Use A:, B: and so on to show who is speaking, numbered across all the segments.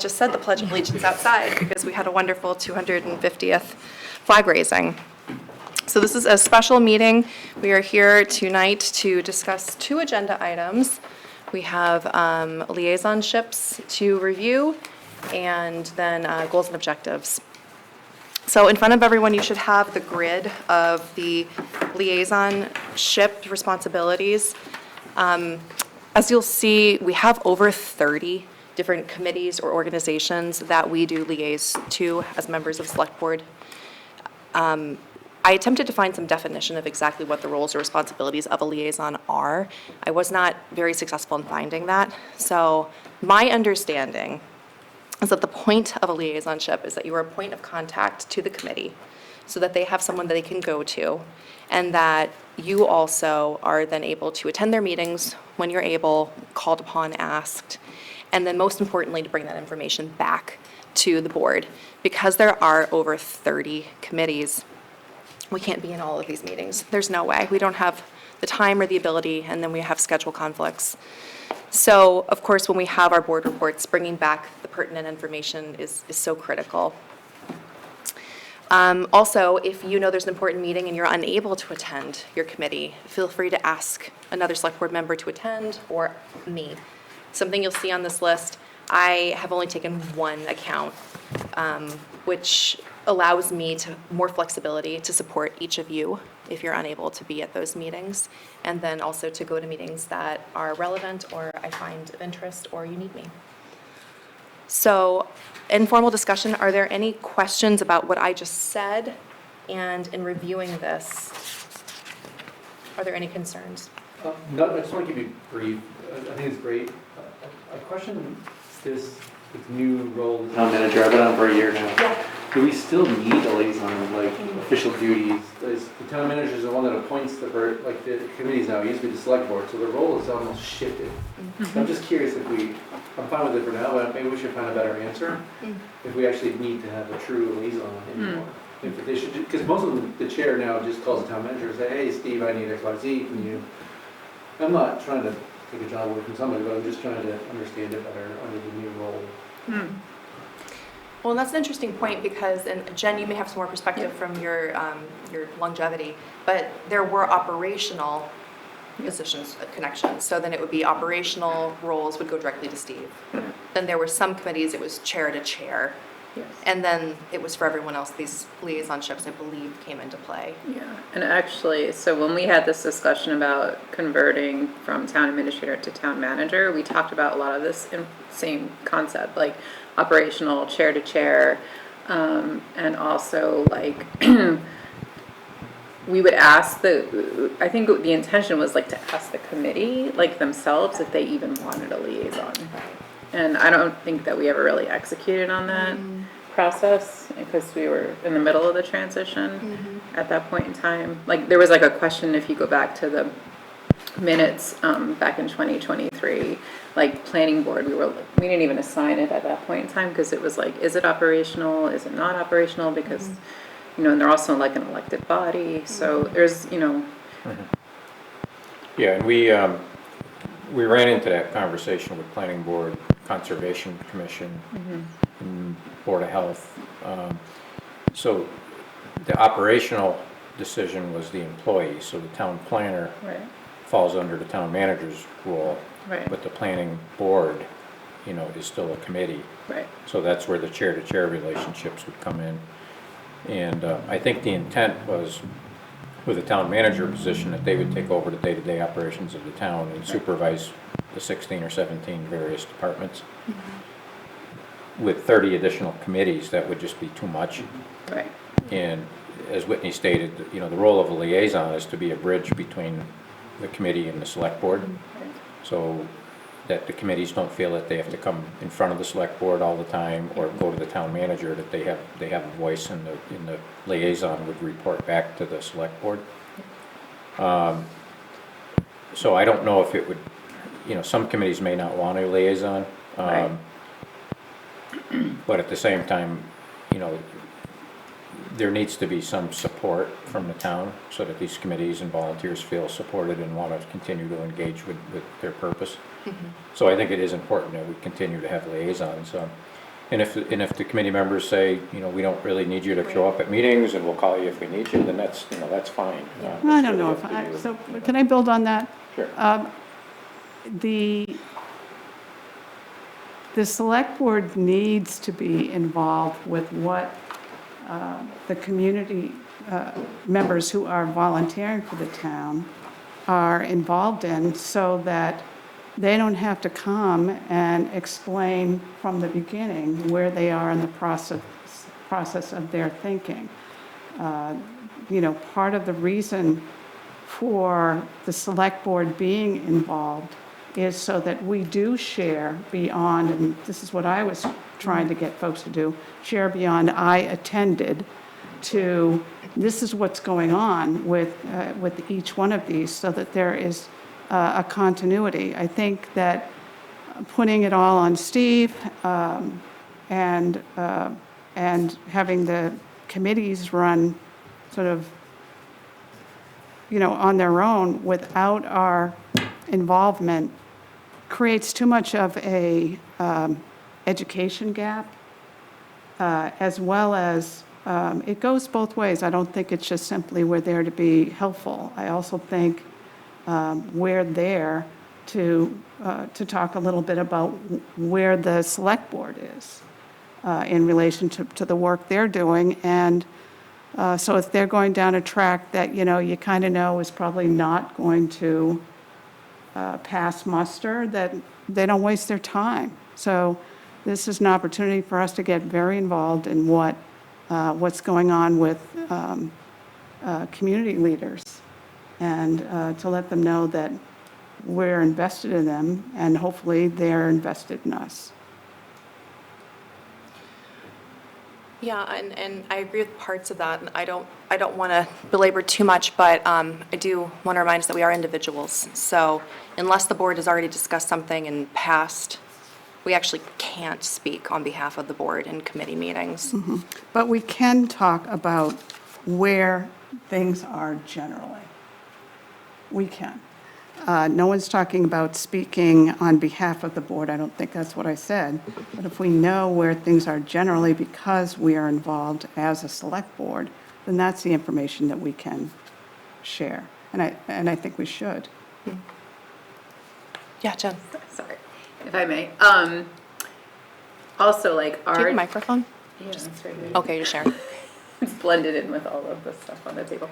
A: just said the Pledge of Allegiance outside because we had a wonderful 250th flag raising. So this is a special meeting. We are here tonight to discuss two agenda items. We have liaisonships to review and then goals and objectives. So in front of everyone, you should have the grid of the liaisonship responsibilities. As you'll see, we have over 30 different committees or organizations that we do liaise to as members of Select Board. I attempted to find some definition of exactly what the roles or responsibilities of a liaison are. I was not very successful in finding that. So my understanding is that the point of a liaisonship is that you are a point of contact to the committee so that they have someone that they can go to, and that you also are then able to attend their meetings when you're able, called upon, asked, and then most importantly, to bring that information back to the board. Because there are over 30 committees, we can't be in all of these meetings. There's no way. We don't have the time or the ability, and then we have schedule conflicts. So, of course, when we have our board reports, bringing back the pertinent information is so critical. Also, if you know there's an important meeting and you're unable to attend your committee, feel free to ask another select board member to attend or me. Something you'll see on this list, I have only taken one account, which allows me to more flexibility to support each of you if you're unable to be at those meetings, and then also to go to meetings that are relevant or I find of interest or you need me. So, informal discussion, are there any questions about what I just said? And in reviewing this, are there any concerns?
B: No, I just want to keep it brief. I think it's great. I question this new role as town manager. I've been on for a year now.
A: Yeah.
B: Do we still need a liaison, like official duties? Is the town manager is the one that appoints the committees now. It used to be the select board, so the role is almost shifted. So I'm just curious if I'm fine with it for now, but maybe we should find a better answer. If we actually need to have a true liaison anymore. If they should, because most of them, the chair now just calls the town manager and say, hey, Steve, I need X, Y, Z from you. I'm not trying to take a job away from somebody, but I'm just trying to understand it better under the new role.
A: Well, that's an interesting point because, and Jen, you may have some more perspective from your longevity, but there were operational positions, connections. So then it would be operational roles would go directly to Steve. Then there were some committees, it was chair to chair.
C: Yes.
A: And then it was for everyone else, these liaisonships, I believe, came into play.
C: Yeah, and actually, so when we had this discussion about converting from town administrator to town manager, we talked about a lot of this same concept, like operational, chair to chair, and also like we would ask I think the intention was like to ask the committee, like themselves, if they even wanted a liaison. And I don't think that we ever really executed on that process because we were in the middle of the transition at that point in time. Like there was like a question, if you go back to the minutes back in 2023, like planning board, we didn't even assign it at that point in time because it was like, is it operational? Is it not operational? Because, you know, and they're also like an elected body. So there's, you know.
D: Yeah, and we ran into that conversation with planning board, conservation commission, and board of health. So the operational decision was the employee, so the town planner falls under the town manager's role.
C: Right.
D: But the planning board, you know, is still a committee.
C: Right.
D: So that's where the chair-to-chair relationships would come in. And I think the intent was, with the town manager position, that they would take over the day-to-day operations of the town and supervise the 16 or 17 various departments. With 30 additional committees, that would just be too much.
C: Right.
D: And as Whitney stated, you know, the role of a liaison is to be a bridge between the committee and the select board. So that the committees don't feel that they have to come in front of the select board all the time or go to the town manager, that they have a voice in the liaison would report back to the select board. So I don't know if it would, you know, some committees may not want a liaison. But at the same time, you know, there needs to be some support from the town so that these committees and volunteers feel supported and want to continue to engage with their purpose. So I think it is important that we continue to have liaisons. And if the committee members say, we don't really need you to show up at meetings, and we'll call you if we need you, then that's, that's fine.
E: I don't know if I, so can I build on that?
D: Sure.
E: The select board needs to be involved with what the community members who are volunteering for the town are involved in, so that they don't have to come and explain from the beginning where they are in the process of their thinking. Part of the reason for the select board being involved is so that we do share beyond, and this is what I was trying to get folks to do, share beyond I attended, to this is what's going on with each one of these, so that there is a continuity. I think that putting it all on Steve and having the committees run sort of, on their own without our involvement creates too much of a education gap, as well as it goes both ways. I don't think it's just simply we're there to be helpful. I also think we're there to talk a little bit about where the select board is in relation to the work they're doing. And so if they're going down a track that, you kind of know is probably not going to pass muster, that they don't waste their time. So this is an opportunity for us to get very involved in what's going on with community leaders, and to let them know that we're invested in them, and hopefully they're invested in us.
A: Yeah, and I agree with parts of that, and I don't want to belabor too much, but I do want to remind us that we are individuals. So unless the board has already discussed something and passed, we actually can't speak on behalf of the board in committee meetings.
E: But we can talk about where things are generally. We can. No one's talking about speaking on behalf of the board. I don't think that's what I said. But if we know where things are generally because we are involved as a select board, then that's the information that we can share. And I think we should.
A: Yeah, Jen.
C: Sorry, if I may. Also, like,
A: Do you have a microphone?
C: Yeah, it's right here.
A: Okay, just share.
C: It's blended in with all of the stuff on the table.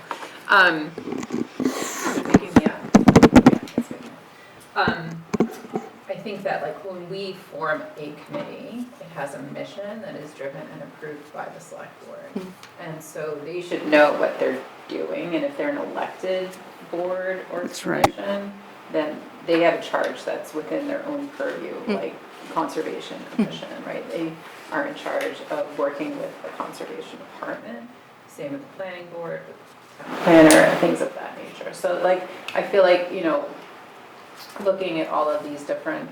C: I think that, like, when we form a committee, it has a mission that is driven and approved by the select board. And so they should know what they're doing, and if they're an elected board or
E: That's right.
C: commission, then they have a charge that's within their own purview, like Conservation Commission, right? They are in charge of working with the Conservation Department, same with the planning board, with the town planner, and things of that nature. So, like, I feel like, looking at all of these different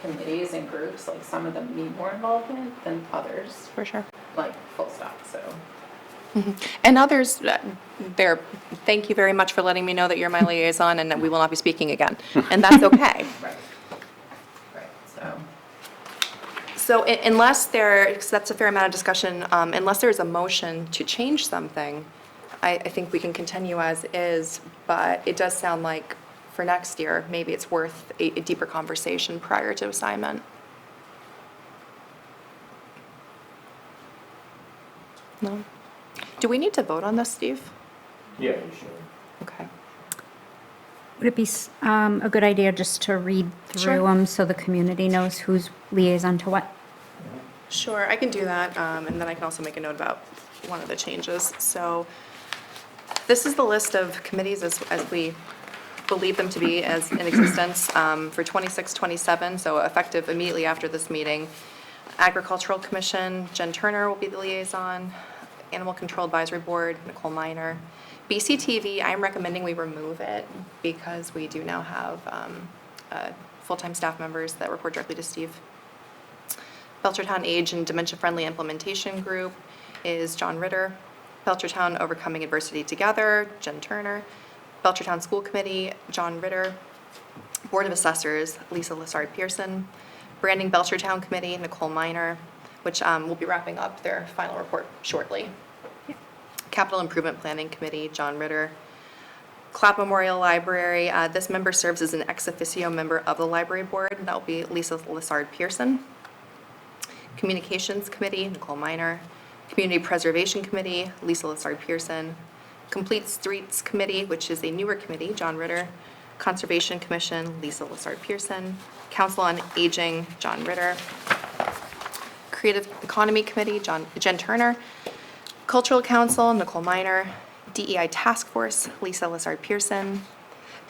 C: committees and groups, like, some of them need more involvement than others,
A: For sure.
C: like, full stop, so.
A: And others, thank you very much for letting me know that you're my liaison and that we will not be speaking again. And that's okay.
C: Right, so.
A: So unless because that's a fair amount of discussion, unless there's a motion to change something, I think we can continue as is, but it does sound like for next year, maybe it's worth a deeper conversation prior to assignment. No? Do we need to vote on this, Steve?
D: Yeah, you should.
A: Okay.
F: Would it be a good idea just to read
A: Sure.
F: through them so the community knows who's liaison to what?
A: Sure, I can do that, and then I can also make a note about one of the changes. So this is the list of committees as we believe them to be as in existence for 26-27, so effective immediately after this meeting. Agricultural Commission, Jen Turner will be the liaison. Animal Control Advisory Board, Nicole Miner. BCTV, I'm recommending we remove it because we do now have full-time staff members that report directly to Steve. Belchertown Age and Dementia Friendly Implementation Group is John Ritter. Belchertown Overcoming Adversity Together, Jen Turner. Belchertown School Committee, John Ritter. Board of Assessors, Lisa Lassard Pearson. Branding Belchertown Committee, Nicole Miner. which will be wrapping up their final report shortly. Capital Improvement Planning Committee, John Ritter. Clap Memorial Library, this member serves as an ex officio member of the library board. That will be Lisa Lessard Pearson. Communications Committee, Nicole Miner. Community Preservation Committee, Lisa Lessard Pearson. Complete Streets Committee, which is a newer committee, John Ritter. Conservation Commission, Lisa Lessard Pearson. Council on Aging, John Ritter. Creative Economy Committee, Jen Turner. Cultural Council, Nicole Miner. DEI Task Force, Lisa Lessard Pearson.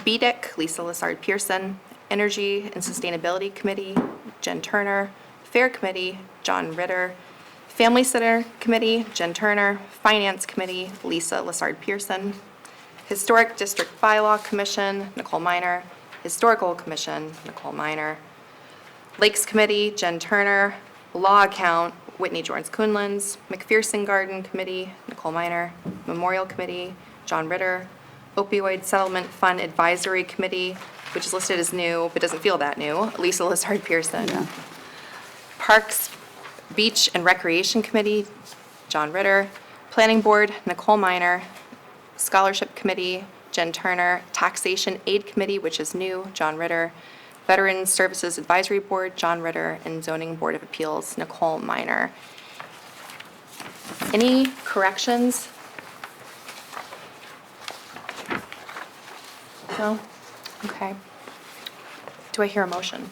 A: BDIC, Lisa Lessard Pearson. Energy and Sustainability Committee, Jen Turner. Fair Committee, John Ritter. Family Center Committee, Jen Turner. Finance Committee, Lisa Lessard Pearson. Historic District Bylaw Commission, Nicole Miner. Historical Commission, Nicole Miner. Lakes Committee, Jen Turner. Law Account, Whitney Jorns-Kunlins. McPherson Garden Committee, Nicole Miner. Memorial Committee, John Ritter. Opioid Settlement Fund Advisory Committee, which is listed as new, but doesn't feel that new, Lisa Lessard Pearson.
E: Yeah.
A: Parks, Beach and Recreation Committee, John Ritter. Planning Board, Nicole Miner. Scholarship Committee, Jen Turner. Taxation Aid Committee, which is new, John Ritter. Veterans Services Advisory Board, John Ritter. And Zoning Board of Appeals, Nicole Miner. Any corrections? No? Okay. Do I hear a motion?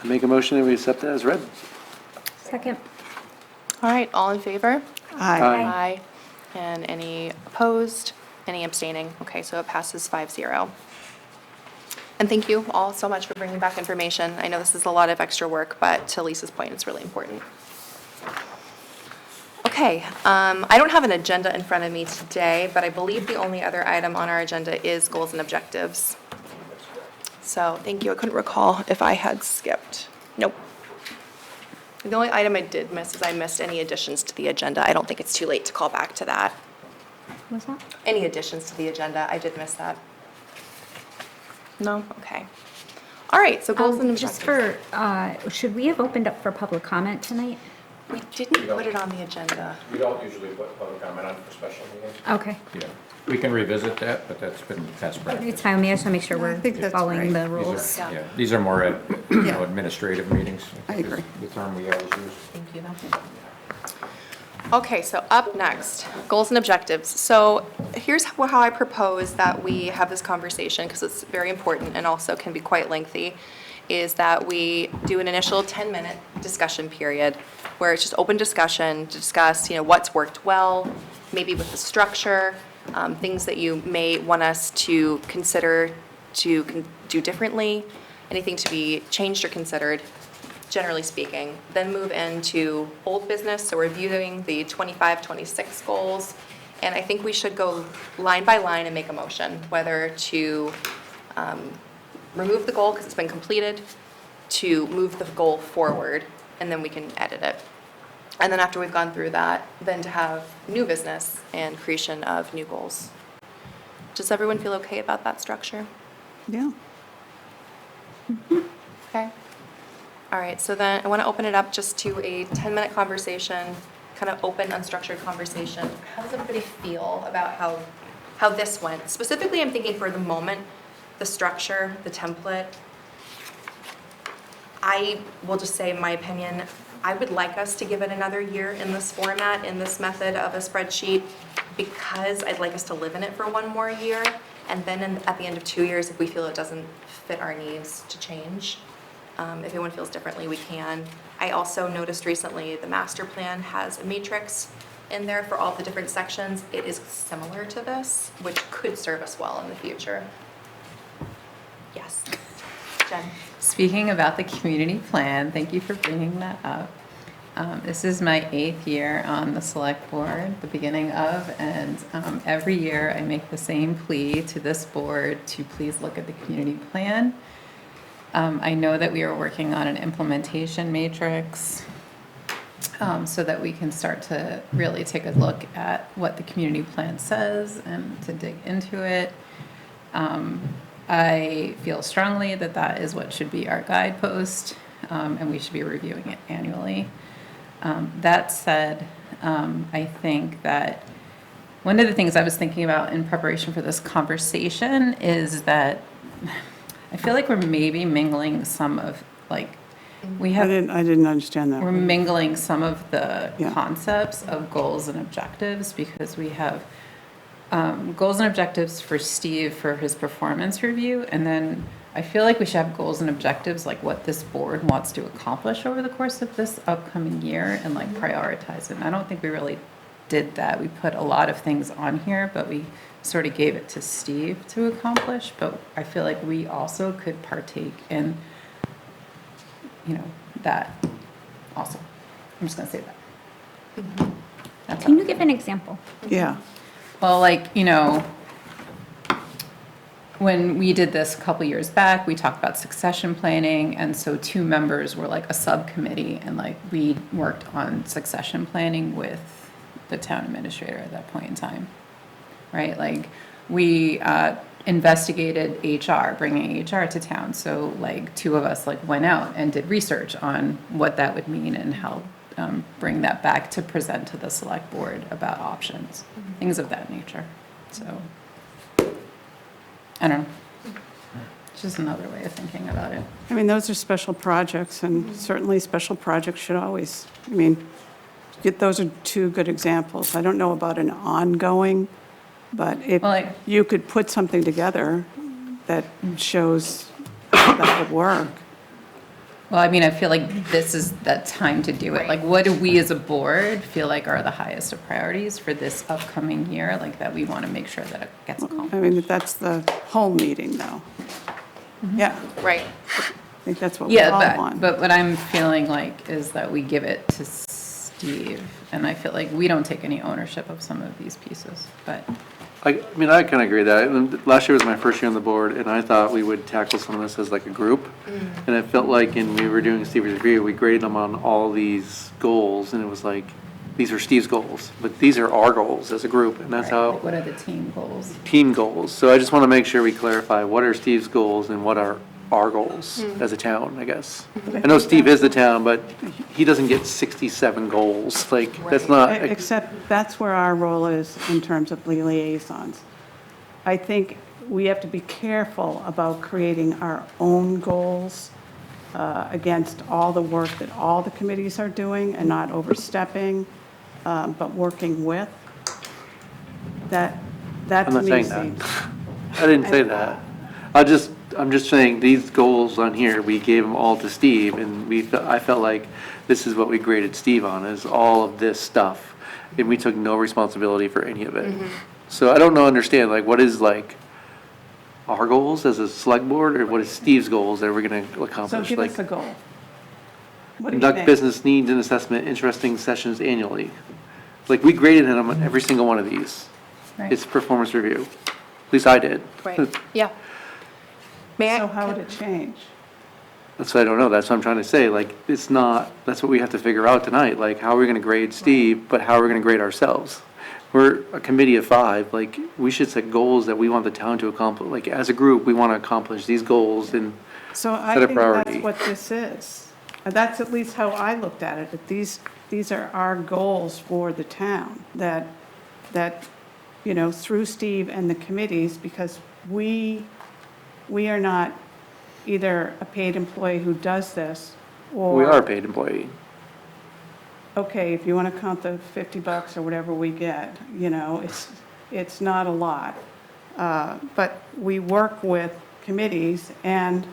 B: I make a motion that we accept that as read.
F: Second.
A: All right, all in favor?
E: Aye.
A: Aye. And any opposed? Any abstaining? Okay, so it passes 5-0. And thank you all so much for bringing back information. I know this is a lot of extra work, but to Lisa's point, it's really important. Okay, I don't have an agenda in front of me today, but I believe the only other item on our agenda is goals and objectives. So, thank you. I couldn't recall if I had skipped. Nope. The only item I did miss is I missed any additions to the agenda. I don't think it's too late to call back to that.
F: What's that?
A: Any additions to the agenda, I did miss that. No? Okay. All right, so goals and
F: Just
A: objectives.
F: for, should we have opened up for public comment tonight?
A: We didn't put it on the agenda.
D: We don't usually put public comment on for special meetings.
F: Okay.
D: Yeah, we can revisit that, but that's been past practice.
F: It's fine, I just want to make sure
E: I
F: we're
E: think that's
F: following
E: right.
F: the rules.
A: Yeah.
D: Yeah, these are more, administrative meetings.
E: I agree.
D: The term we always use.
A: Thank you. Okay, so up next, goals and objectives. So here's how I propose that we have this conversation, because it's very important and also can be quite lengthy, is that we do an initial 10-minute discussion period where it's just open discussion to discuss, what's worked well, maybe with the structure, things that you may want us to consider to do differently, anything to be changed or considered, generally speaking. Then move into old business, so reviewing the 25-26 goals. And I think we should go line by line and make a motion, whether to remove the goal because it's been completed, to move the goal forward, and then we can edit it. And then after we've gone through that, then to have new business and creation of new goals. Does everyone feel okay about that structure?
E: Yeah.
A: Okay. All right, so then I want to open it up just to a 10-minute conversation, kind of open, unstructured conversation. How does everybody feel about how this went? Specifically, I'm thinking for the moment, the structure, the template. I will just say my opinion, I would like us to give it another year in this format, in this method of a spreadsheet, because I'd like us to live in it for one more year. And then at the end of 2 years, if we feel it doesn't fit our needs, to change. If anyone feels differently, we can. I also noticed recently the master plan has a matrix in there for all the different sections. It is similar to this, which could serve us well in the future. Yes. Jen?
C: Speaking about the community plan, thank you for bringing that up. This is my 8th year on the select board, the beginning of, and every year I make the same plea to this board to please look at the community plan. I know that we are working on an implementation matrix so that we can start to really take a look at what the community plan says and to dig into it. I feel strongly that that is what should be our guidepost and we should be reviewing it annually. That said, I think that one of the things I was thinking about in preparation for this conversation is that I feel like we're maybe mingling some of, like, we
E: I
C: have,
E: didn't understand that.
C: we're mingling some of the
E: Yeah.
C: concepts of goals and objectives, because we have goals and objectives for Steve for his performance review, and then I feel like we should have goals and objectives, like what this board wants to accomplish over the course of this upcoming year, and like prioritize it. And I don't think we really did that. We put a lot of things on here, but we sort of gave it to Steve to accomplish. But I feel like we also could partake in, that also. I'm just gonna say that. That's
F: Can
C: all.
F: you give an example?
E: Yeah,
C: Well, like, when we did this a couple years back, we talked about succession planning, and so 2 members were like a subcommittee, and like we worked on succession planning with the town administrator at that point in time, right? Like, we investigated HR, bringing HR to town, so like 2 of us like went out and did research on what that would mean and how bring that back to present to the select board about options, things of that nature. So, I don't know. It's just another way of thinking about it.
E: I mean, those are special projects, and certainly special projects should always, those are 2 good examples. I don't know about an ongoing, but if
C: Well, like-
E: you could put something together that shows how that would work.
C: Well, I mean, I feel like this is that time to do it. Like, what do we as a board feel like are the highest of priorities for this upcoming year? Like, that we want to make sure that it gets accomplished.
E: I mean, that's the whole meeting, though. Yeah,
A: Right.
E: I think that's what we
C: Yeah,
E: all want.
C: but what I'm feeling like is that we give it to Steve, and I feel like we don't take any ownership of some of these pieces, but.
B: I kind of agree with that. And last year was my first year on the board, and I thought we would tackle some of this as like a group. And it felt like, when we were doing Steve's review, we graded them on all these goals, and it was like, these are Steve's goals, but these are our goals as a group, and that's
C: Right,
B: how
C: like, what are the team goals?
B: team goals. So I just want to make sure we clarify what are Steve's goals and what are our goals as a town, I guess. I know Steve is the town, but he doesn't get 67 goals. Like, that's not.
E: Except that's where our role is in terms of liaisons. I think we have to be careful about creating our own goals against all the work that all the committees are doing, and not overstepping, but working with. That
B: I'm
E: to
B: not
E: me
B: saying
E: seems.
B: that. I didn't say that. I'm just saying, these goals on here, we gave them all to Steve, and I felt like this is what we graded Steve on, is all of this stuff. And we took no responsibility for any of it. So I don't understand, like, what is like our goals as a select board, or what is Steve's goals that we're gonna
E: So
B: accomplish?
E: give
B: Like,
E: us a goal. What do you
B: conduct
E: think?
B: business needs and assessment, interesting sessions annually. Like, we graded him on every single one of these.
C: Right.
B: It's performance review. At least I did.
A: Right. Yeah. May I?
E: So how would it change?
B: That's what I don't know, that's what I'm trying to say, like, it's not, that's what we have to figure out tonight, like, how are we gonna grade Steve, but how are we gonna grade ourselves? We're a committee of 5, like, we should set goals that we want the town to accomplish, like, as a group, we wanna accomplish these goals, and
E: So I
B: Set a
E: think
B: priority.
E: that's what this is. That's at least how I looked at it, that these are our goals for the town, that, through Steve and the committees, because we are not either a paid employee who does this, or.
B: we are a paid employee.
E: Okay, if you want to count the $50 or whatever we get, it's not a lot. But we work with committees and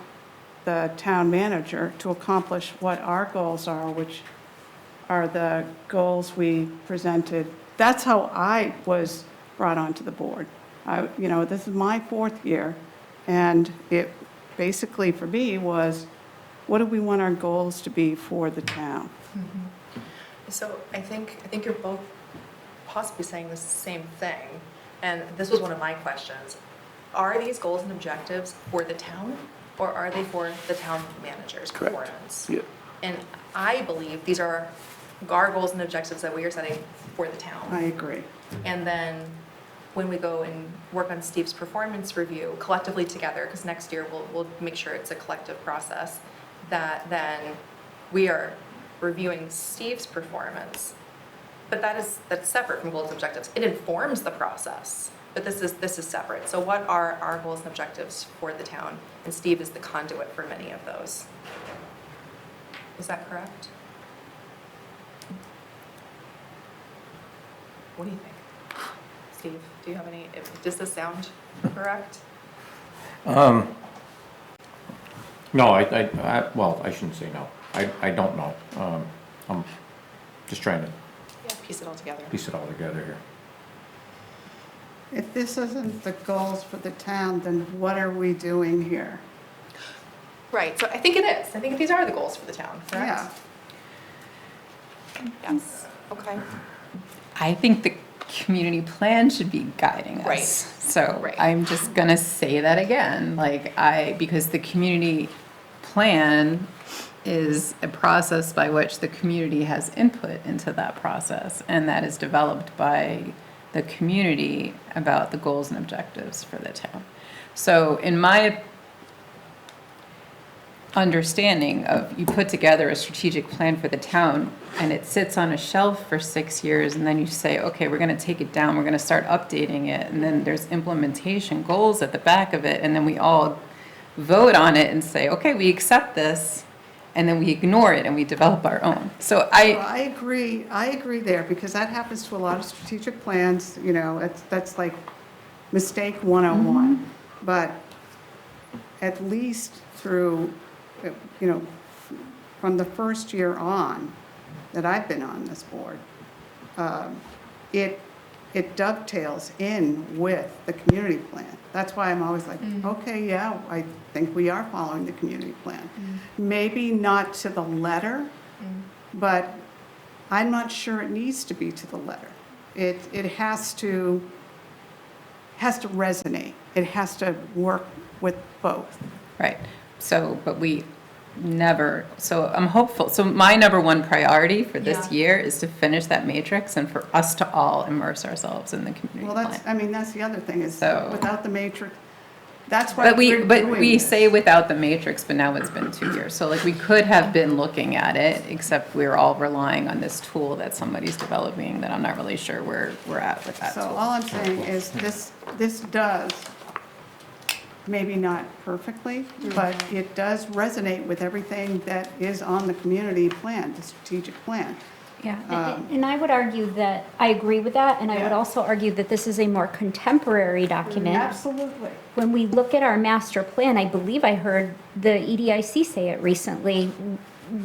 E: the town manager to accomplish what our goals are, which are the goals we presented. That's how I was brought onto the board. This is my 4th year, and it basically for me was, what do we want our goals to be for the town?
A: So I think you're both possibly saying the same thing, and this was one of my questions. Are these goals and objectives for the town, or are they for the town manager's
B: Correct.
A: performance?
B: Yeah.
A: And I believe these are our goals and objectives that we are setting for the town.
E: I agree.
A: And then when we go and work on Steve's performance review collectively together, because next year we'll make sure it's a collective process, that then we are reviewing Steve's performance. But that's separate from goals and objectives. It informs the process, but this is separate. So what are our goals and objectives for the town? And Steve is the conduit for many of those. Is that correct? What do you think? Steve, do you have any, does this sound correct?
D: No, well, I shouldn't say no. I don't know. I'm just trying to
A: Yeah, piece it all together.
D: piece it all together here.
E: If this isn't the goals for the town, then what are we doing here?
A: Right, so I think it is. I think these are the goals for the town,
E: Yeah.
A: correct? Yes, okay.
C: I think the community plan should be guiding us.
A: Right.
C: So
A: Right.
C: I'm just gonna say that again, because the community plan is a process by which the community has input into that process, and that is developed by the community about the goals and objectives for the town. So in my understanding of, you put together a strategic plan for the town and it sits on a shelf for 6 years, and then you say, okay, we're going to take it down, we're going to start updating it, and then there's implementation goals at the back of it, and then we all vote on it and say, okay, we accept this, and then we ignore it and we develop our own. So
E: Well, I agree there, because that happens to a lot of strategic plans, you know, that's like mistake 101. But at least through, you know, from the first year on that I've been on this board, it dovetails in with the community plan. That's why I'm always like, okay, yeah, I think we are following the community plan. Maybe not to the letter, but I'm not sure it needs to be to the letter. It has to resonate. It has to work with both.
C: Right. So, but we never, so I'm hopeful. So my number one priority for this year is to finish that matrix and for us to all immerse ourselves in the community
E: Well,
C: plan.
E: that's the other thing is
C: So-
E: without the matrix, that's why
C: But
E: we're doing
C: we
E: this.
C: say without the matrix, but now it's been 2 years. So like we could have been looking at it, except we're all relying on this tool that somebody's developing that I'm not really sure where we're at with that
E: So
C: tool.
E: all I'm saying is this does, maybe not perfectly, but it does resonate with everything that is on the community plan, the strategic plan.
F: Yeah, and I would argue that, I agree with that, and I would
E: Yeah.
F: also argue that this is a more contemporary document.
E: Absolutely.
F: When we look at our master plan, I believe I heard the EDIC say it recently,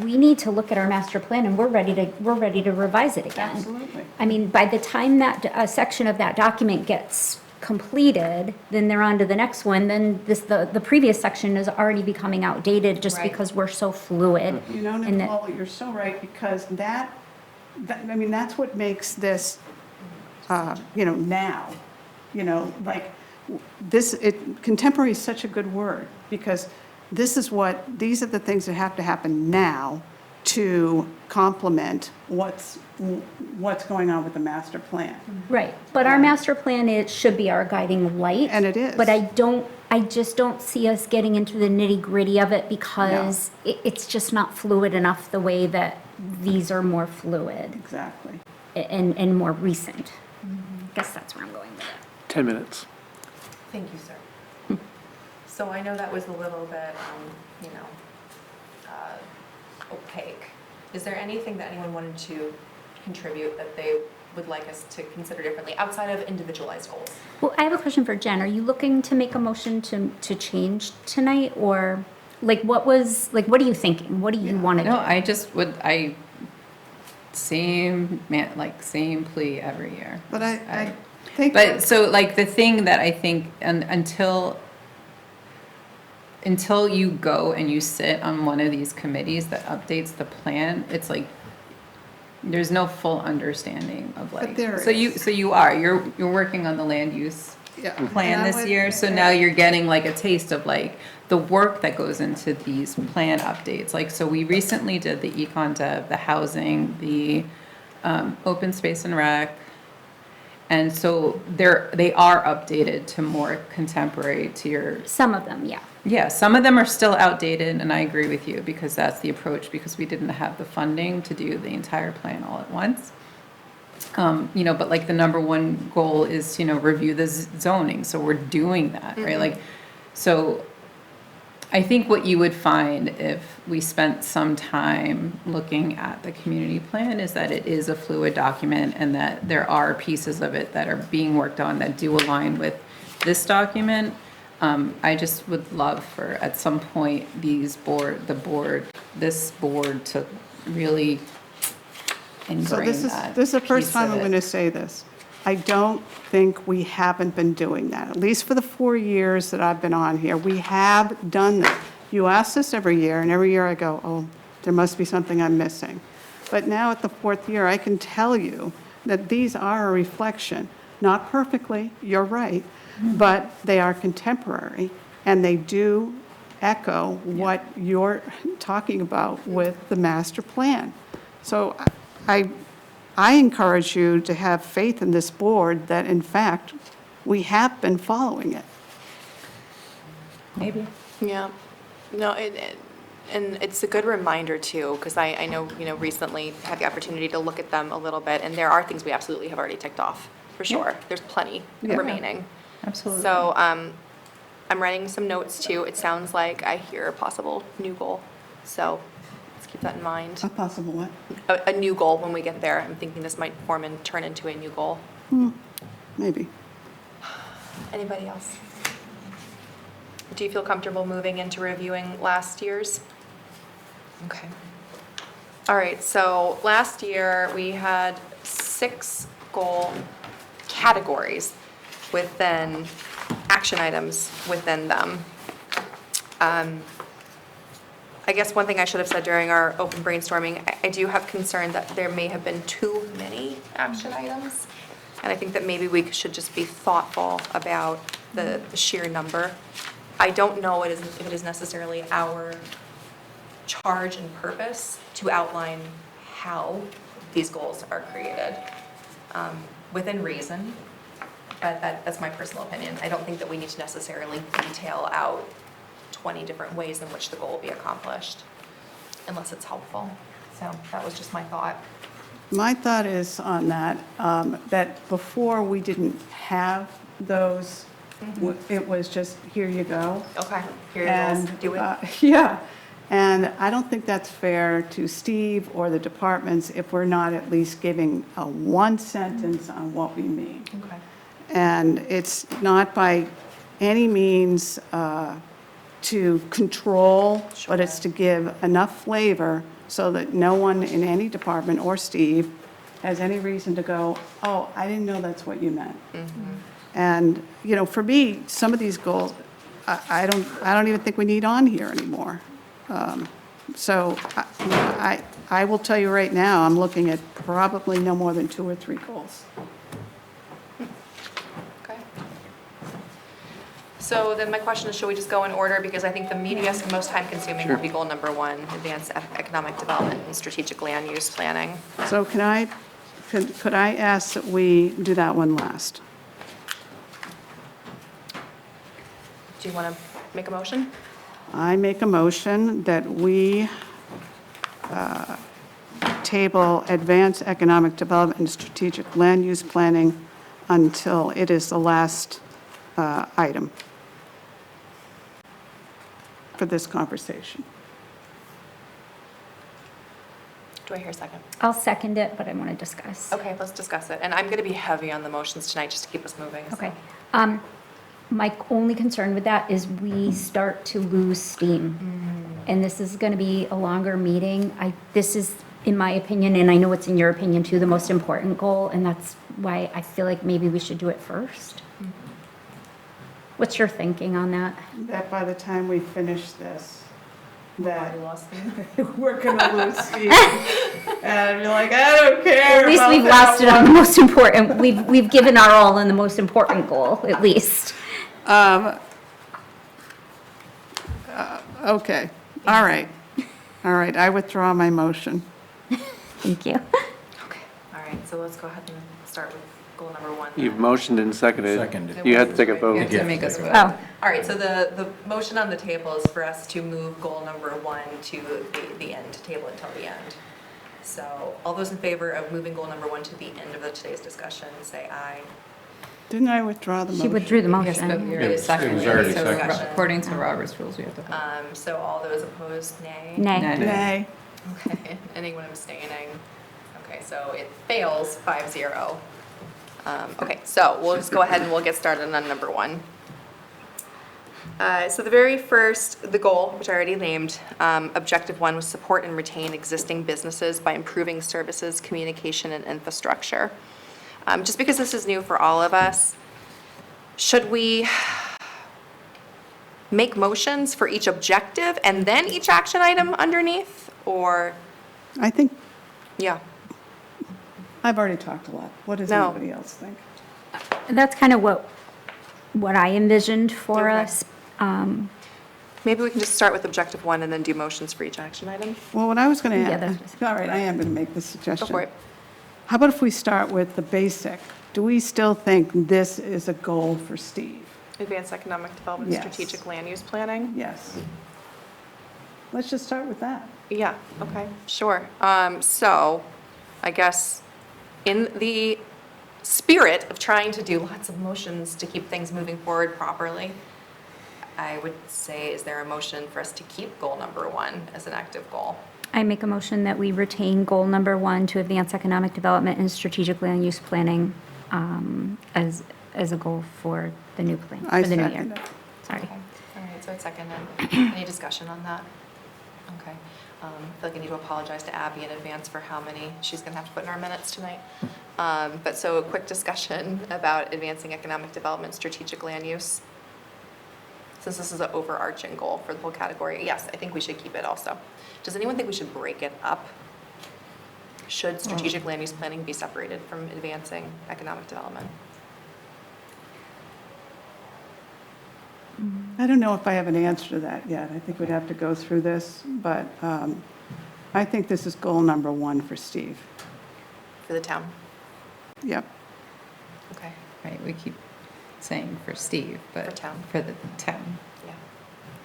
F: we need to look at our master plan and we're ready to revise it again.
E: Absolutely.
F: I mean, by the time that a section of that document gets completed, then they're on to the next one, then the previous section is already becoming outdated just
A: Right.
F: because we're so fluid.
E: You know,
F: And that-
E: Nicole, you're so right, because I mean, that's what makes this, you know, now, you know, like, contemporary is such a good word, because these are the things that have to happen now to complement what's going on with the master plan.
F: Right, but our master plan, it should be our guiding light.
E: And it is.
F: But I just don't see us getting into the nitty gritty of it because it's just not fluid enough the way that these are more fluid
E: Exactly.
F: and more recent. I guess that's where I'm going with it.
B: 10 minutes.
A: Thank you, sir. So I know that was a little bit, you know, opaque. Is there anything that anyone wanted to contribute that they would like us to consider differently outside of individualized goals?
F: Well, I have a question for Jen. Are you looking to make a motion to change tonight, or what are you thinking? What do you want to do?
C: No, same plea every year.
E: But I think.
C: But so like the thing that I think, until you go and you sit on one of these committees that updates the plan, it's like, there's no full understanding of like.
E: But there
C: So
E: is.
C: you're working on the land use
E: Yeah.
C: plan
E: And I
C: this
E: would-
C: year, so now you're getting like a taste of like the work that goes into these plan updates. Like, so we recently did the econ dev, the housing, the open space and rec. And so they are updated to more contemporary to your,
F: Some of them, yeah.
C: Yeah, some of them are still outdated, and I agree with you, because that's the approach, because we didn't have the funding to do the entire plan all at once. You know, but like the number one goal is, you know, review the zoning, so we're doing that, right? Like, so I think what you would find if we spent some time looking at the community plan is that it is a fluid document, and that there are pieces of it that are being worked on that do align with this document. I just would love for, at some point, this board to really
E: So
C: ingrain
E: this is,
C: that
E: this is the first
C: piece
E: time
C: of
E: I'm
C: it.
E: going to say this. I don't think we haven't been doing that, at least for the 4 years that I've been on here. We have done that. You ask this every year, and every year I go, oh, there must be something I'm missing. But now at the 4th year, I can tell you that these are a reflection, not perfectly, you're right, but they are contemporary, and they do echo what you're talking about with the master plan. So I encourage you to have faith in this board that, in fact, we have been following it.
C: Maybe.
A: Yeah, no, and it's a good reminder too, because I know, you know, recently had the opportunity to look at them a little bit, and there are things we absolutely have already ticked off, for sure. There's plenty
E: Yeah.
A: remaining.
C: Absolutely.
A: So, I'm writing some notes too. It sounds like I hear a possible new goal, so let's keep that in mind.
E: A possible what?
A: A new goal when we get there. I'm thinking this might form and turn into a new goal.
E: Maybe.
A: Anybody else? Do you feel comfortable moving into reviewing last year's? Okay. All right, so last year we had 6 goal categories within action items within them. I guess one thing I should have said during our open brainstorming, I do have concern that there may have been too many action items. And I think that maybe we should just be thoughtful about the sheer number. I don't know if it is necessarily our charge and purpose to outline how these goals are created, within reason, but that's my personal opinion. I don't think that we need to necessarily detail out 20 different ways in which the goal will be accomplished, unless it's helpful. So that was just my thought.
E: My thought is on that, that before we didn't have those, it was just, here you go.
A: Okay, here it is,
E: And,
A: do it.
E: yeah, and I don't think that's fair to Steve or the departments if we're not at least giving a one sentence on what we mean.
A: Okay.
E: And it's not by any means to control, but it's to give enough flavor so that no one in any department or Steve has any reason to go, oh, I didn't know that's what you meant. And, you know, for me, some of these goals, I don't even think we need on here anymore. So I will tell you right now, I'm looking at probably no more than 2 or 3 goals.
A: Okay. So then my question is, should we just go in order? Because I think the meatiest and most time-consuming will be goal number 1, advanced economic development and strategic land use planning.
E: So could I ask that we do that one last?
A: Do you want to make a motion?
E: I make a motion that we table advanced economic development and strategic land use planning until it is the last item for this conversation.
A: Do I hear a second?
F: I'll second it, but I want to discuss.
A: Okay, let's discuss it. And I'm going to be heavy on the motions tonight, just to keep us moving. so.
F: Okay. My only concern with that is we start to lose steam. And this is going to be a longer meeting. This is, in my opinion, and I know it's in your opinion too, the most important goal, and that's why I feel like maybe we should do it first. What's your thinking on that?
E: That by the time we finish this, that we're going to lose steam. And you're like, I don't care
F: At least
E: about
F: we've
E: that
F: lasted on the most important, we've given our all in the most important goal, at least.
E: Okay, all right, I withdraw my motion.
F: Thank you.
A: Okay, all right, so let's go ahead and start with goal number 1.
B: You've
A: then.
B: motioned and seconded.
D: Seconded.
B: You had to take a vote.
C: You have to make us vote.
F: Oh,
A: All right, so the motion on the table is for us to move goal number 1 to the end, to table until the end. So all those in favor of moving goal number 1 to the end of today's discussion, say aye.
E: Didn't I withdraw the
F: she
E: motion?
F: withdrew the
C: Yes, but
F: motion.
C: you're
D: It was
C: seconding,
D: already
C: so
D: seconded.
C: according to Robert's rules, we have to vote.
A: So all those opposed, nay?
F: Nay.
C: Nay.
E: Nay.
A: Okay, anyone abstaining? Okay, so it fails 5-0. Okay, so we'll just go ahead and we'll get started on number 1. So the very first, the goal, which I already named, objective 1 was support and retain existing businesses by improving services, communication, and infrastructure. Just because this is new for all of us, should we make motions for each objective and then each action item underneath? Or,
E: I think,
A: yeah,
E: I've already talked a lot. What does
A: No.
E: anybody else think?
F: That's kind of what I envisioned for
A: Okay.
F: us.
A: maybe we can just start with objective 1 and then do motions for each action item?
E: Well, what I was going to
F: Yeah,
E: add,
F: that's-
E: all right, I am going to make this suggestion.
A: Go for it.
E: How about if we start with the basic? Do we still think this is a goal for Steve?
A: Advanced economic development,
E: Yes.
A: strategic land use planning?
E: Yes. Let's just start with that.
A: Yeah, okay, sure. So, I guess, in the spirit of trying to do lots of motions to keep things moving forward properly, I would say, is there a motion for us to keep goal number 1 as an active goal?
F: I make a motion that we retain goal number 1 to advance economic development and strategic land use planning as a goal for the new plan,
E: I
F: for the new year.
E: second it.
F: Sorry.
A: Okay, all right, so it's seconded. Any discussion on that? Okay. I feel like I need to apologize to Abby in advance for how many she's going to have to put in our minutes tonight. But so a quick discussion about advancing economic development, strategic land use. Since this is an overarching goal for the whole category, yes, I think we should keep it also. Does anyone think we should break it up? Should strategic land use planning be separated from advancing economic development?
E: I don't know if I have an answer to that yet. I think we'd have to go through this, but I think this is goal number 1 for Steve.
A: For the town?
E: Yep.
A: Okay,
C: Right, we keep saying for Steve, but.
A: For town.
C: For the town.
A: yeah.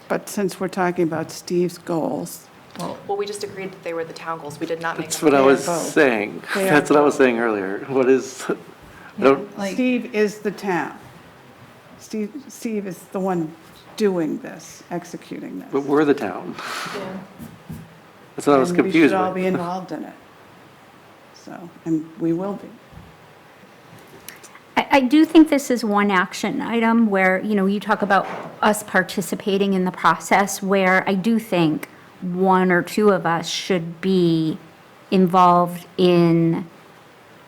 E: But since we're talking about Steve's goals,
A: Well, we just agreed that they were the town goals. We did not make
B: That's
A: them.
B: what I was
E: both.
B: saying.
E: They are
B: That's what I was saying earlier. What is, I don't,
C: Like,
E: Steve is the town. Steve is the one doing this, executing this.
B: but we're the town.
A: Yeah.
B: That's what I was
E: And we
B: confused
E: should all be
B: with.
E: involved in it. So, and we will be.
F: I do think this is one action item where, you talk about us participating in the process, where I do think 1 or 2 of us should be involved in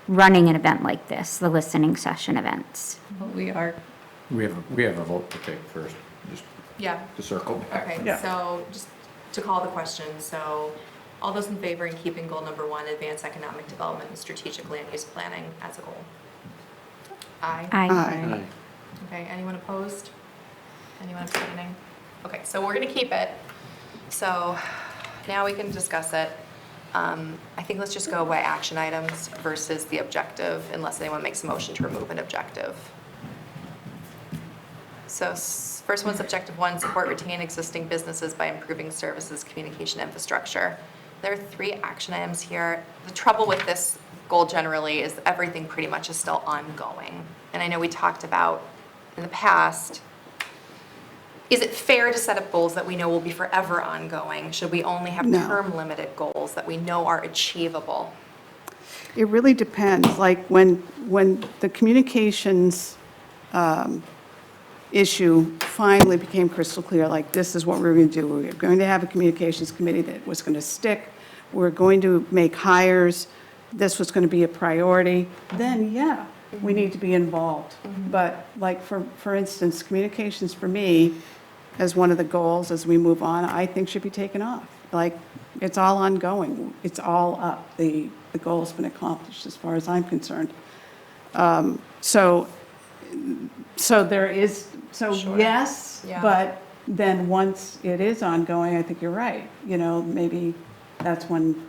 F: running an event like this, the listening session events.
C: we are,
D: We have a vote to take first, just
A: Yeah,
D: to circle back.
A: okay,
E: Yeah.
A: so just to call the question, so all those in favor in keeping goal number 1, advance economic development and strategic land use planning as a goal? Aye.
F: Aye.
E: Aye.
B: Aye.
A: Okay, anyone opposed? Anyone abstaining? Okay, so we're gonna keep it. So now we can discuss it. I think let's just go by action items versus the objective, unless anyone makes a motion to remove an objective. So first one's objective 1, support retain existing businesses by improving services, communication infrastructure. There are 3 action items here. The trouble with this goal generally is everything pretty much is still ongoing. And I know we talked about in the past, is it fair to set up goals that we know will be forever ongoing? Should we only have
E: No.
A: term-limited goals that we know are achievable?
E: It really depends, like when the communications issue finally became crystal clear, like this is what we were going to do. We were going to have a communications committee that was going to stick. We're going to make hires. This was going to be a priority. Then, yeah, we need to be involved. But like, for instance, communications for me, as one of the goals as we move on, I think should be taken off. Like, it's all ongoing. It's all up. The goal's been accomplished as far as I'm concerned. So there is,
A: Sure.
E: yes,
A: Yeah.
E: but then once it is ongoing, I think you're right. Maybe that's when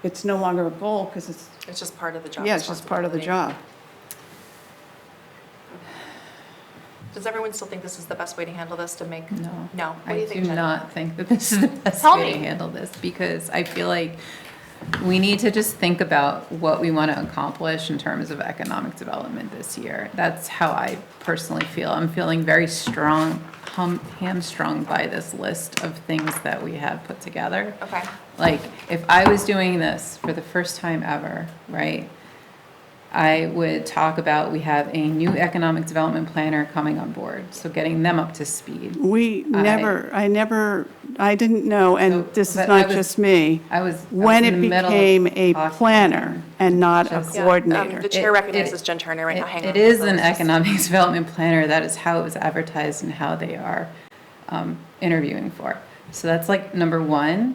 E: it's no longer a goal because it's,
A: It's just part of the job.
E: yeah, it's just part of the job.
A: Does everyone still think this is the best way to handle this, to make?
C: No.
A: No? What do
C: I
A: you think,
C: do
A: Jen?
C: not think that this is the best
A: Tell
C: way to
A: me.
C: handle this, because I feel like we need to just think about what we want to accomplish in terms of economic development this year. That's how I personally feel. I'm feeling very strong, hamstrung by this list of things that we have put together.
A: Okay.
C: Like, if I was doing this for the first time ever, right, I would talk about, we have a new economic development planner coming on board, so getting them up to speed.
E: I didn't know, and
C: So,
E: this is
C: but I
E: not
C: was-
E: just me,
C: I was
E: when
C: in
E: it
C: the middle of
E: became a
C: talking.
E: planner and not a
C: Just-
A: Yeah,
E: coordinator.
A: The chair
C: It-
A: recognizes
C: it-
A: Jen Turner right now. Hang on.
C: It is an
A: Let's just-
C: economic development planner. That is how it was advertised and how they are interviewing for. So that's like number one.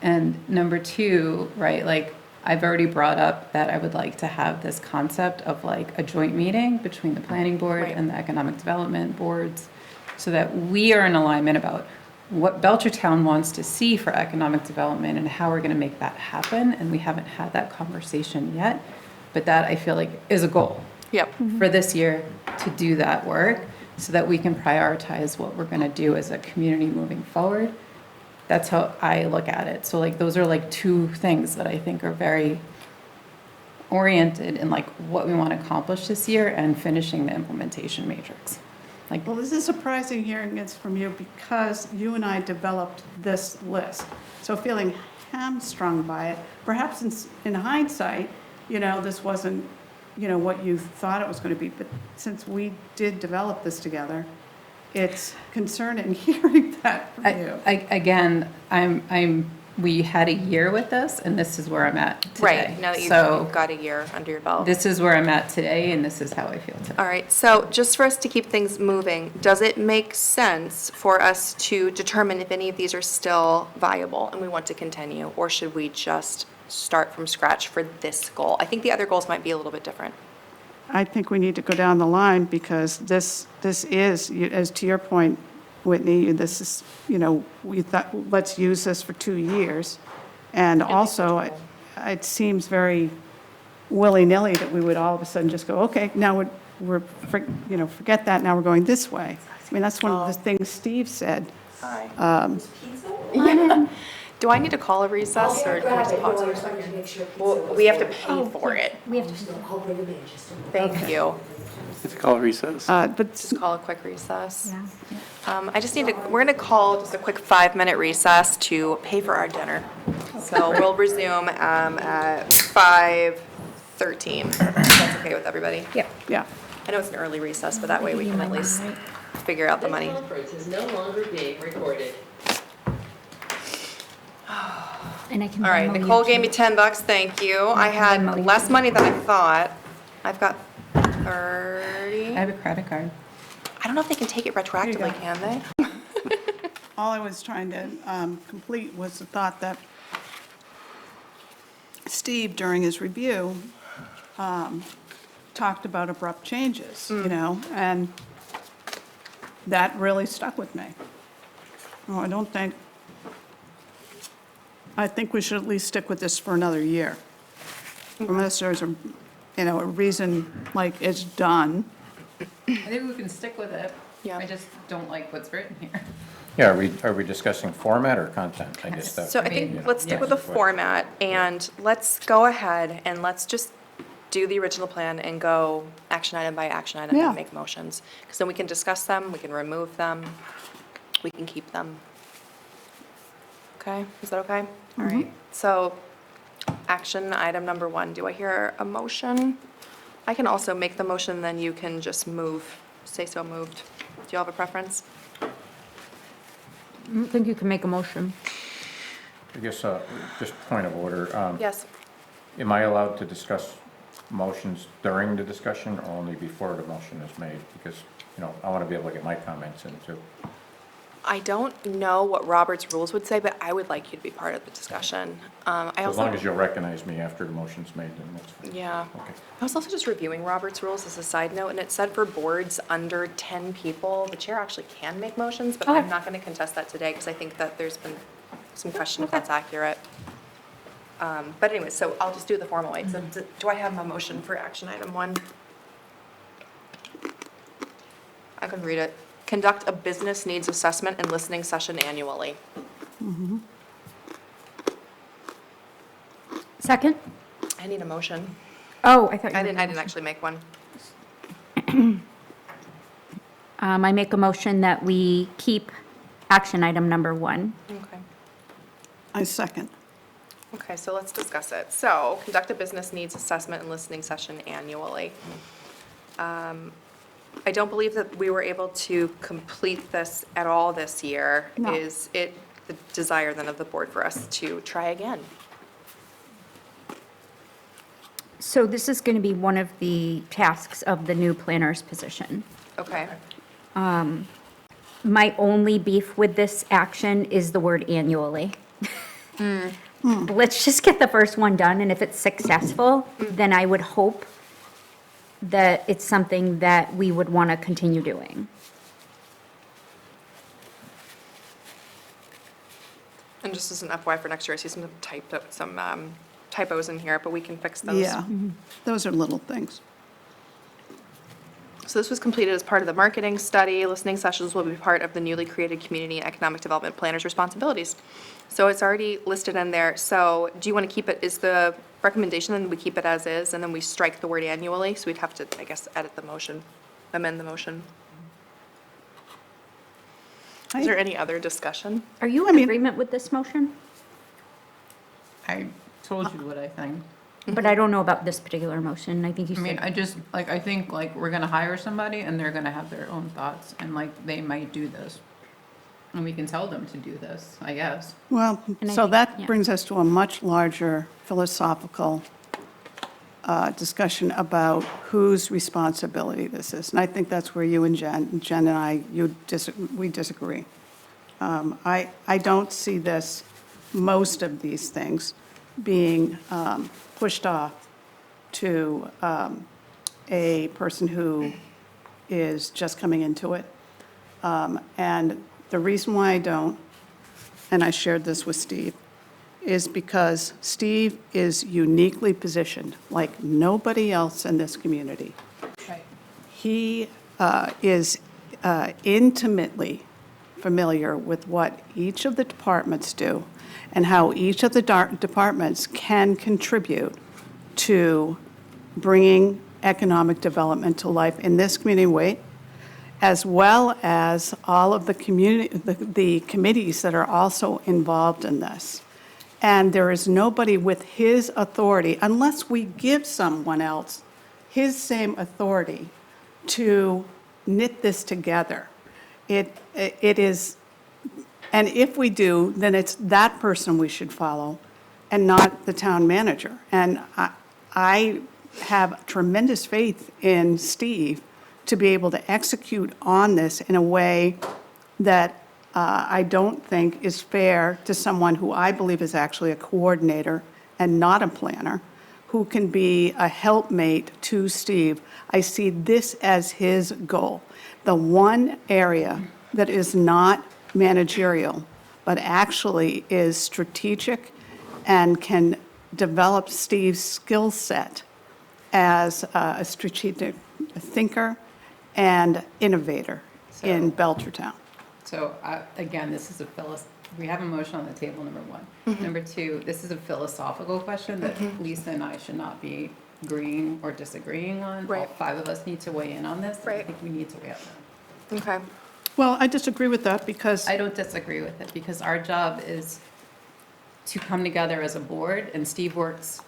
C: And number two, right, like I've already brought up that I would like to have this concept of like a joint meeting between the planning board
A: Right.
C: and the economic development boards, so that we are in alignment about what Belchertown wants to see for economic development and how we're going to make that happen. And we haven't had that conversation yet, but that I feel like is a goal
A: Yep.
C: for this year, to do that work so that we can prioritize what we're going to do as a community moving forward. That's how I look at it. So like, those are like two things that I think are very oriented in like what we want to accomplish this year and finishing the implementation matrix. Like,
E: Well, this is surprising hearing this from you because you and I developed this list. So feeling hamstrung by it, perhaps in hindsight, this wasn't, what you thought it was going to be. But since we did develop this together, it's concerning hearing that from you.
C: we had a year with this, and this is where I'm at today.
A: Right, now that you've got a year under your belt.
C: This is where I'm at today, and this is how I feel today.
A: All right, so just for us to keep things moving, does it make sense for us to determine if any of these are still viable and we want to continue? Or should we just start from scratch for this goal? I think the other goals might be a little bit different.
E: I think we need to go down the line because this is, as to your point, Whitney, this is, we thought, let's use this for 2 years. And also, it seems very willy-nilly that we would all of a sudden just go, okay, now forget that, now we're going this way. I mean, that's one of the things Steve said.
A: Do I need to call a recess or can we just pause? Well, we have to pay for it.
F: We have to,
A: Thank you.
B: It's called recess.
E: But
A: Just call a quick recess.
F: yeah.
A: I just need to, we're going to call just a quick 5-minute recess to pay for our dinner. So we'll resume at 5:13. If that's okay with everybody.
F: Yep.
E: yeah.
A: I know it's an early recess, but that way we can at least figure out the money.
G: This conference is no longer being recorded.
F: And I can.
A: All right,
F: Venmo you
A: Nicole gave
F: too.
A: me $10, thank you. I
F: Venmo
A: had
F: you
A: less
F: too.
A: money than I thought. I've got
C: I
A: 30.
C: have a credit card.
A: I don't know if they can take it retroactively,
E: go.
A: can they?
E: All I was trying to complete was the thought that Steve, during his review, talked about abrupt changes, and that really stuck with me. Oh, I think we should at least stick with this for another year. Unless there's a reason like it's done.
C: I think we can stick with it.
A: Yeah.
C: I just don't like what's written here.
D: Yeah, are we discussing format or content? I guess that.
A: So I
C: mean,
A: think let's stick
C: yeah.
A: with the format and let's go ahead and let's just do the original plan and go action item by action item
E: Yeah.
A: and make motions. Because then we can discuss them, we can remove them, we can keep them. Okay, is that okay? All right, so action item number 1, do I hear a motion? I can also make the motion, then you can just move, say so moved. Do you have a preference?
F: I don't think you can make a motion.
D: I guess, just point of order.
A: Yes.
D: Am I allowed to discuss motions during the discussion or only before the motion is made? Because, I want to be able to get my comments in too.
A: I don't know what Robert's rules would say, but I would like you to be part of the discussion.
D: As long as you'll recognize me after the motion's made, then that's fine.
A: Yeah.
D: Okay.
A: I was also just reviewing Robert's rules as a side note, and it said for boards under 10 people, the chair actually can make motions, but I'm
F: Okay.
A: not going to contest that today because I think that there's been some question if that's accurate. But anyway, so I'll just do the formal way. So do I have a motion for action item 1? I can read it. Conduct a business needs assessment and listening session annually.
F: Second?
A: I need a motion.
F: Oh, I thought you
A: I
F: were.
A: didn't actually make one.
F: I make a motion that we keep action item number 1.
A: Okay.
E: I second.
A: Okay, so let's discuss it. So, conduct a business needs assessment and listening session annually. I don't believe that we were able to complete this at all this year.
E: No.
A: Is it the desire then of the board for us to try again?
F: So this is going to be one of the tasks of the new planner's position.
A: Okay,
F: My only beef with this action is the word annually. Let's just get the first one done, and if it's successful, then I would hope that it's something that we would want to continue doing.
A: and just as an FYI for next year, I see some typos in here, but we can fix those.
E: Yeah, those are little things.
A: So this was completed as part of the marketing study. Listening sessions will be part of the newly created Community and Economic Development Planner's responsibilities. So it's already listed in there. So do you want to keep it, is the recommendation then we keep it as is, and then we strike the word annually? So we'd have to, I guess, edit the motion, amend the motion. Is there any other discussion?
F: Are you
E: I
F: in
E: mean-
F: agreement with this motion?
C: I told you what I think.
F: But I don't know about this particular motion. I think you
C: I mean,
F: said,
C: I just, like, I think, like, we're gonna hire somebody and they're gonna have their own thoughts and, like, they might do this. And we can tell them to do this, I guess.
E: Well,
F: And I
E: so
F: think-
E: that
F: yeah.
E: brings us to a much larger philosophical discussion about whose responsibility this is. And I think that's where you and Jen and I, we disagree. I don't see this, most of these things, being pushed off to a person who is just coming into it. And the reason why I don't, and I shared this with Steve, is because Steve is uniquely positioned, like nobody else in this community.
A: Right.
E: He is intimately familiar with what each of the departments do and how each of the departments can contribute to bringing economic development to life in this community, as well as all of the the committees that are also involved in this. And there is nobody with his authority, unless we give someone else his same authority to knit this together. It is, and if we do, then it's that person we should follow and not the town manager. And I have tremendous faith in Steve to be able to execute on this in a way that I don't think is fair to someone who I believe is actually a coordinator and not a planner, who can be a helpmate to Steve. I see this as his goal. The one area that is not managerial, but actually is strategic and can develop Steve's skill set as a strategic thinker and innovator in Belchertown.
C: So, again, this is we have a motion on the table, number one. Number two, this is a philosophical question that Lisa and I should not be agreeing or disagreeing on. All
A: Right.
C: 5 of us need to weigh in on this. and I
A: Right.
C: think we need to weigh in.
A: Okay.
E: Well, I disagree with that because,
C: I don't disagree with it, because our job is to come together as a board, and Steve works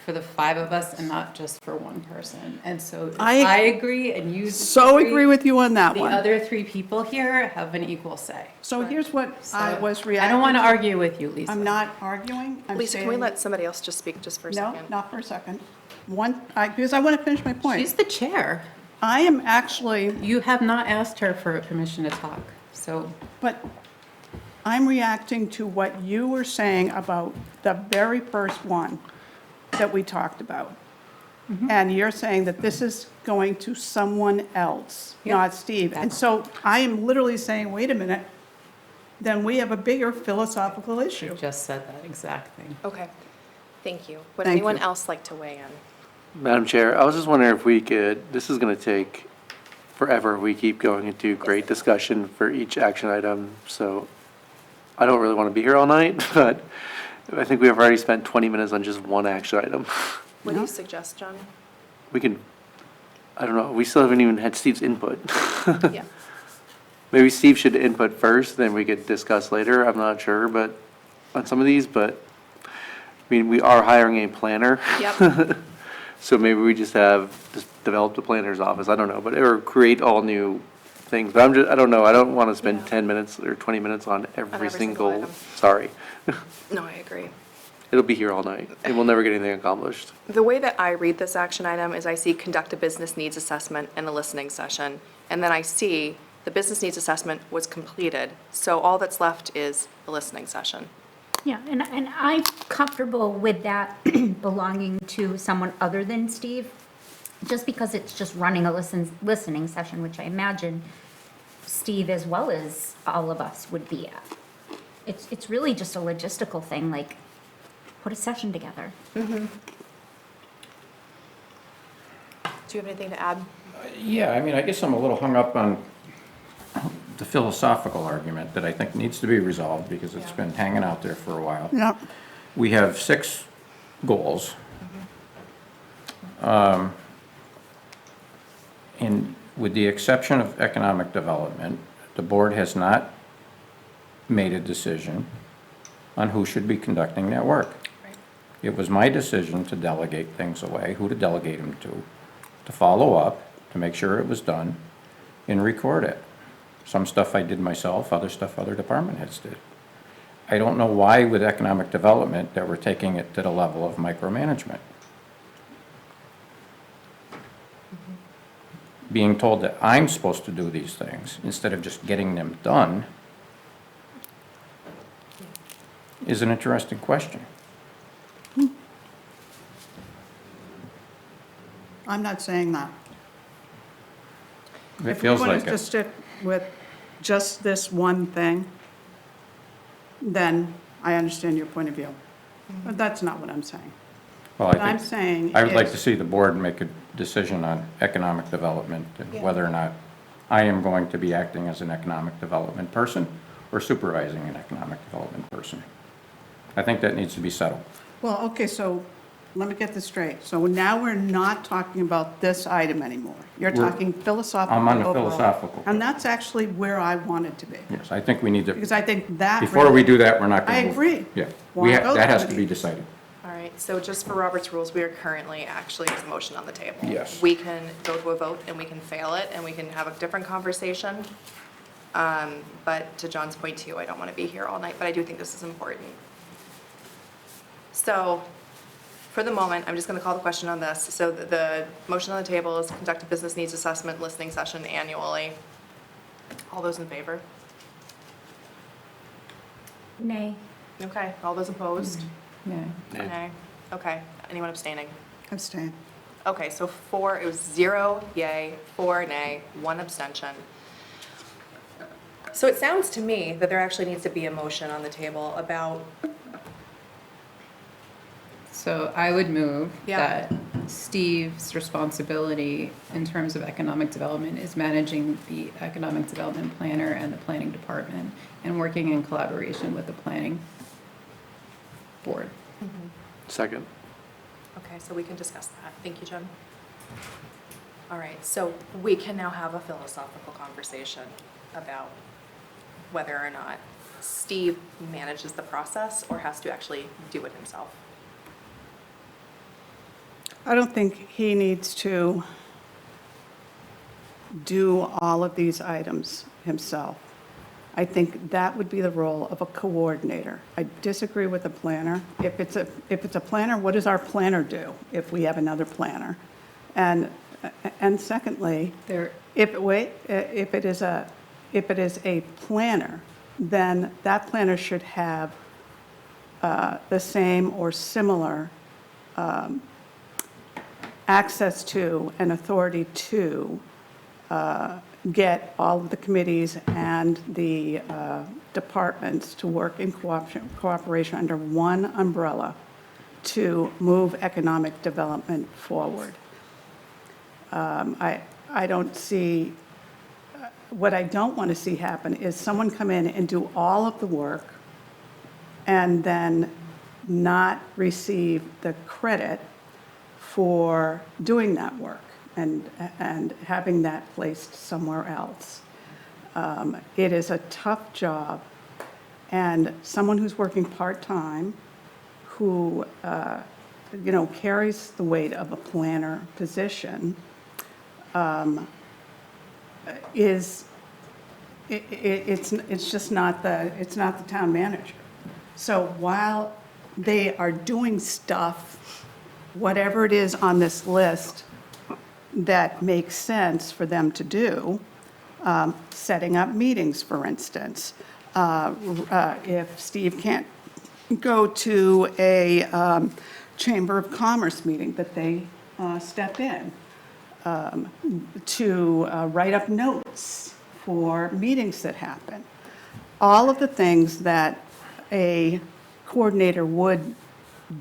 C: for the 5 of us and not just for one person. And so if
E: I
C: I agree and you
E: so agree with you on that
C: the
E: one.
C: other 3 people here have an equal say.
E: So here's what I
C: So,
E: was reacting.
C: I don't want to argue with you, Lisa.
E: I'm not arguing. I'm
A: Lisa, can we
E: saying-
A: let somebody else just speak just for a
E: No,
A: second?
E: not for a second. Because I want to finish my point.
C: She's the chair.
E: I am actually,
C: You have not asked her for permission to talk, so
E: but I'm reacting to what you were saying about the very first one that we talked about. And you're saying that this is going to someone else,
C: Yep.
E: not Steve. And so I am literally saying, wait a minute, then we have a bigger philosophical issue.
C: just said that exact thing.
A: Okay. Thank you. Would
E: Thank
A: anyone
E: you.
A: else like to weigh in?
B: Madam Chair, I was just wondering if we could, this is gonna take forever. We keep going into great discussion for each action item, so I don't really wanna be here all night, but I think we have already spent 20 minutes on just one action item.
A: What do you suggest, John?
B: We can, I don't know, we still haven't even had Steve's input.
A: Yeah.
B: Maybe Steve should input first, then we could discuss later, I'm not sure, but, on some of these, but, I mean, we are hiring a planner.
A: Yep.
B: So maybe we just develop the planner's office, I don't know, but, or create all new things, but I don't know, I don't wanna spend
A: Yeah.
B: 10 minutes or 20 minutes on every
A: every single
B: single,
A: item.
B: sorry.
A: No, I agree.
B: It'll be here all night, and we'll never get anything accomplished.
A: The way that I read this action item is I see conduct a business needs assessment and a listening session. And then I see the business needs assessment was completed, so all that's left is a listening session.
F: Yeah, and I'm comfortable with that belonging to someone other than Steve, just because it's just running a listening session, which I imagine Steve as well as all of us would be at. It's really just a logistical thing, like, put a session together.
A: Do you have anything to add?
D: Yeah, I mean, I guess I'm a little hung up on the philosophical argument that I think needs to be resolved because it's
A: Yeah.
D: been hanging out there for a while.
E: Yep.
D: We have 6 goals. And with the exception of economic development, the board has not made a decision on who should be conducting that work.
A: Right.
D: It was my decision to delegate things away, who to delegate them to follow up, to make sure it was done, and record it. Some stuff I did myself, other stuff other department heads did. I don't know why with economic development that we're taking it to the level of micromanagement. Being told that I'm supposed to do these things instead of just getting them done is an interesting question.
E: I'm not saying that.
D: It feels like
E: If we wanted to
D: it.
E: stick with just this one thing, then I understand your point of view. But that's not what I'm saying.
D: Well,
E: What
D: I
E: I'm
D: think,
E: saying
D: I would like
E: is-
D: to see the board make a decision on economic development and
A: Yeah.
D: whether or not I am going to be acting as an economic development person or supervising an economic development person. I think that needs to be settled.
E: Well, okay, so let me get this straight. So now we're not talking about this item anymore. You're
D: We're-
E: talking philosophical
D: I'm on the
E: overall.
D: philosophical.
E: And that's actually where I wanted to be.
D: Yes, I think we need to,
E: Because I think that.
D: before we do that, we're not going
E: I
D: to move.
E: agree.
D: Yeah,
E: Wanna go
D: that has to
E: committee.
D: be decided.
A: All right, so just for Robert's rules, we are currently actually, there's a motion on the table.
D: Yes.
A: We can go to a vote and we can fail it and we can have a different conversation. But to John's point too, I don't want to be here all night, but I do think this is important. So for the moment, I'm just going to call the question on this. So the motion on the table is conduct a business needs assessment listening session annually. All those in favor?
F: Nay.
A: Okay, all those opposed?
C: Yeah.
A: Nay. Okay, anyone abstaining?
E: Abstain.
A: Okay, so 4, it was 0 yay, 4 nay, 1 abstention. So it sounds to me that there actually needs to be a motion on the table about,
C: So I would move
A: Yeah.
C: that Steve's responsibility in terms of economic development is managing the economic development planner and the planning department and working in collaboration with the planning board.
B: Second.
A: okay, so we can discuss that. Thank you, Jen. All right, so we can now have a philosophical conversation about whether or not Steve manages the process or has to actually do it himself.
E: I don't think he needs to do all of these items himself. I think that would be the role of a coordinator. I disagree with the planner. If it's a planner, what does our planner do if we have another planner? And secondly,
C: There,
E: if it is a planner, then that planner should have the same or similar access to and authority to get all of the committees and the departments to work in cooperation under one umbrella to move economic development forward. I don't see, what I don't want to see happen is someone come in and do all of the work and then not receive the credit for doing that work and having that placed somewhere else. It is a tough job, and someone who's working part-time, who, carries the weight of a planner position, it's just not the town manager. So while they are doing stuff, whatever it is on this list that makes sense for them to do, setting up meetings, for instance. If Steve can't go to a Chamber of Commerce meeting, that they step in. To write up notes for meetings that happen. All of the things that a coordinator would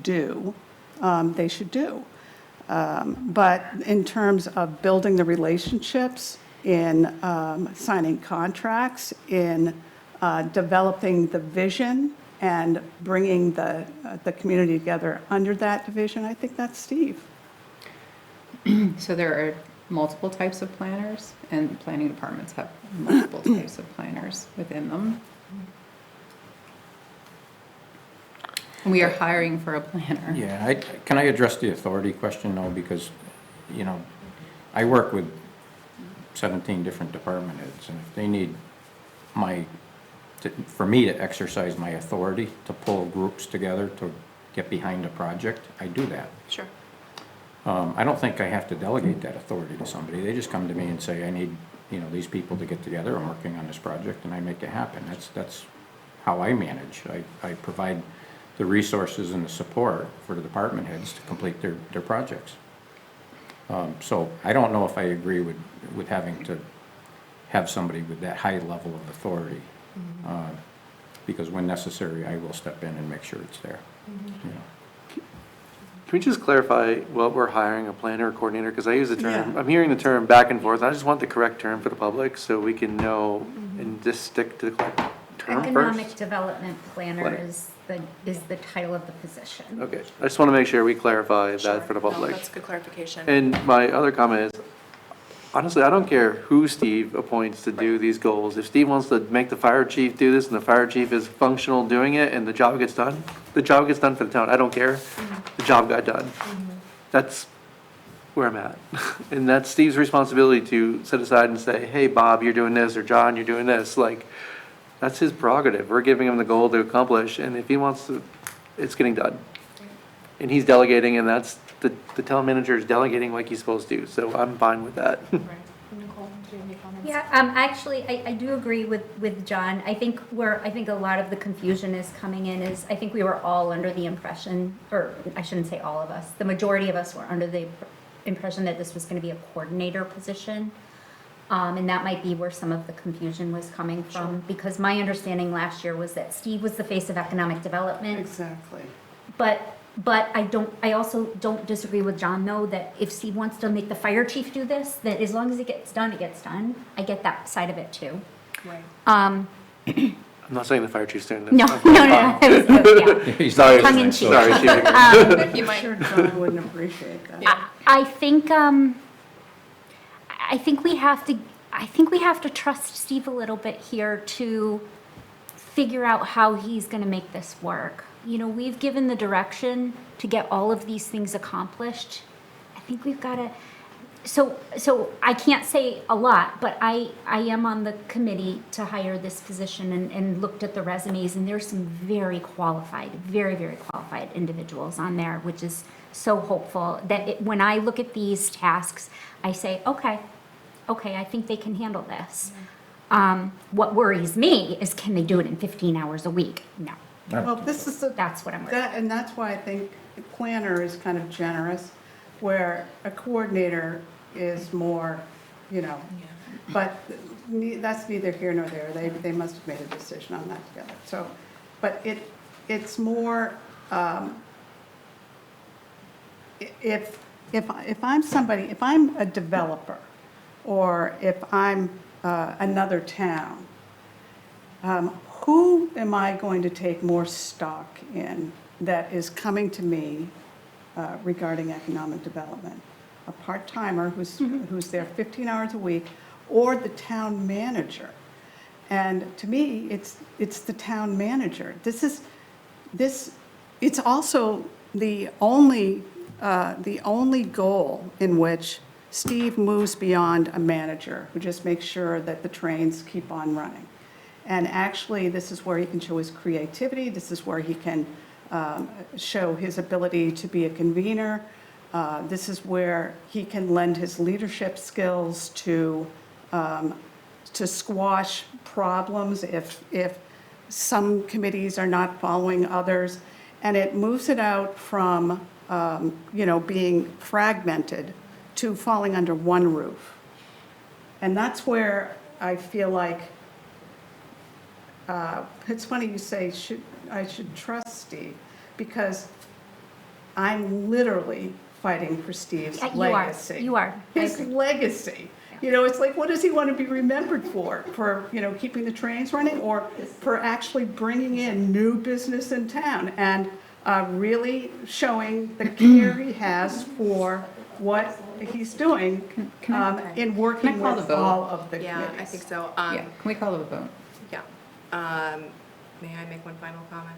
E: do, they should do. But in terms of building the relationships, in signing contracts, in developing the vision and bringing the community together under that division, I think that's Steve.
C: So there are multiple types of planners, and planning departments have multiple types of planners within them. And we are hiring for a planner.
D: Yeah, can I address the authority question though? Because, I work with 17 different department heads, and if they need for me to exercise my authority to pull groups together to get behind a project, I do that.
A: Sure.
D: I don't think I have to delegate that authority to somebody. They just come to me and say, I need, these people to get together. I'm working on this project, and I make it happen. That's how I manage. I provide the resources and the support for the department heads to complete their projects. So I don't know if I agree with having to have somebody with that high level of authority. Because when necessary, I will step in and make sure it's there.
B: Can we just clarify what we're hiring, a planner or coordinator? Because I use the term,
E: Yeah.
B: I'm hearing the term back and forth. I just want the correct term for the public so we can know and just stick to the correct term
F: Economic
B: first.
F: development planner
B: Planner.
F: is the title of the position.
B: Okay, I just want to make sure we clarify that for the
A: No,
B: public.
A: that's good clarification.
B: And my other comment is, honestly, I don't care who Steve appoints to do these goals. If Steve wants to make the fire chief do this and the fire chief is functional doing it and the job gets done, the job gets done for the town. I don't care. The job got done. That's where I'm at. And that's Steve's responsibility to set aside and say, hey, Bob, you're doing this, or John, you're doing this. Like, that's his prerogative. We're giving him the goal to accomplish, and if he wants to, it's getting done. And he's delegating, and that's, the town manager is delegating like he's supposed to, so I'm fine with that.
A: Nicole, do you have any comments?
F: Yeah, actually, I do agree with John. I think a lot of the confusion is coming in is, I think we were all under the impression, or I shouldn't say all of us, the majority of us were under the impression that this was gonna be a coordinator position. And that might be where some of the confusion was coming from, because my understanding last year was that Steve was the face of economic development.
E: Exactly.
F: But I also don't disagree with John, though, that if Steve wants to make the fire chief do this, that as long as it gets done, it gets done. I get that side of it, too.
A: Right.
B: I'm not saying the fire chief's doing this.
F: No. Yeah.
D: He's
B: Sorry,
F: Tongue in cheek.
B: sorry, Chief.
A: You might.
E: Sure, John wouldn't appreciate that.
A: Yeah.
F: I think we have to trust Steve a little bit here to figure out how he's gonna make this work. We've given the direction to get all of these things accomplished. I think we've gotta, so I can't say a lot, but I am on the committee to hire this position and looked at the resumes, and there's some very qualified, very, very qualified individuals on there, which is so hopeful that when I look at these tasks, I say, okay, I think they can handle this. What worries me is, can they do it in 15 hours a week? No,
E: Well, this is the,
F: that's what I'm worried about.
E: and that's why I think the planner is kind of generous, where a coordinator is more, but that's neither here nor there. They must have made a decision on that together. So, but it's more, if I'm somebody, if I'm a developer, or if I'm another town, who am I going to take more stock in that is coming to me regarding economic development? A part-timer who's there 15 hours a week, or the town manager? And to me, it's the town manager. It's also the only goal in which Steve moves beyond a manager who just makes sure that the trains keep on running. And actually, this is where he can show his creativity. This is where he can show his ability to be a convener. This is where he can lend his leadership skills to squash problems if some committees are not following others. And it moves it out from, being fragmented to falling under one roof. And that's where I feel like, it's funny you say I should trust Steve, because I'm literally fighting for Steve's legacy.
F: You are. I
E: His
F: agree.
E: legacy. It's like, what does he want to be remembered for? For, keeping the trains running, or for actually bringing in new business in town and really showing the care he has for what he's doing in working
C: Can I call
E: with
C: the vote?
E: all of the
A: Yeah, I
E: committees.
A: think so.
C: Yeah, can we call it a vote?
A: Yeah. May I make one final comment?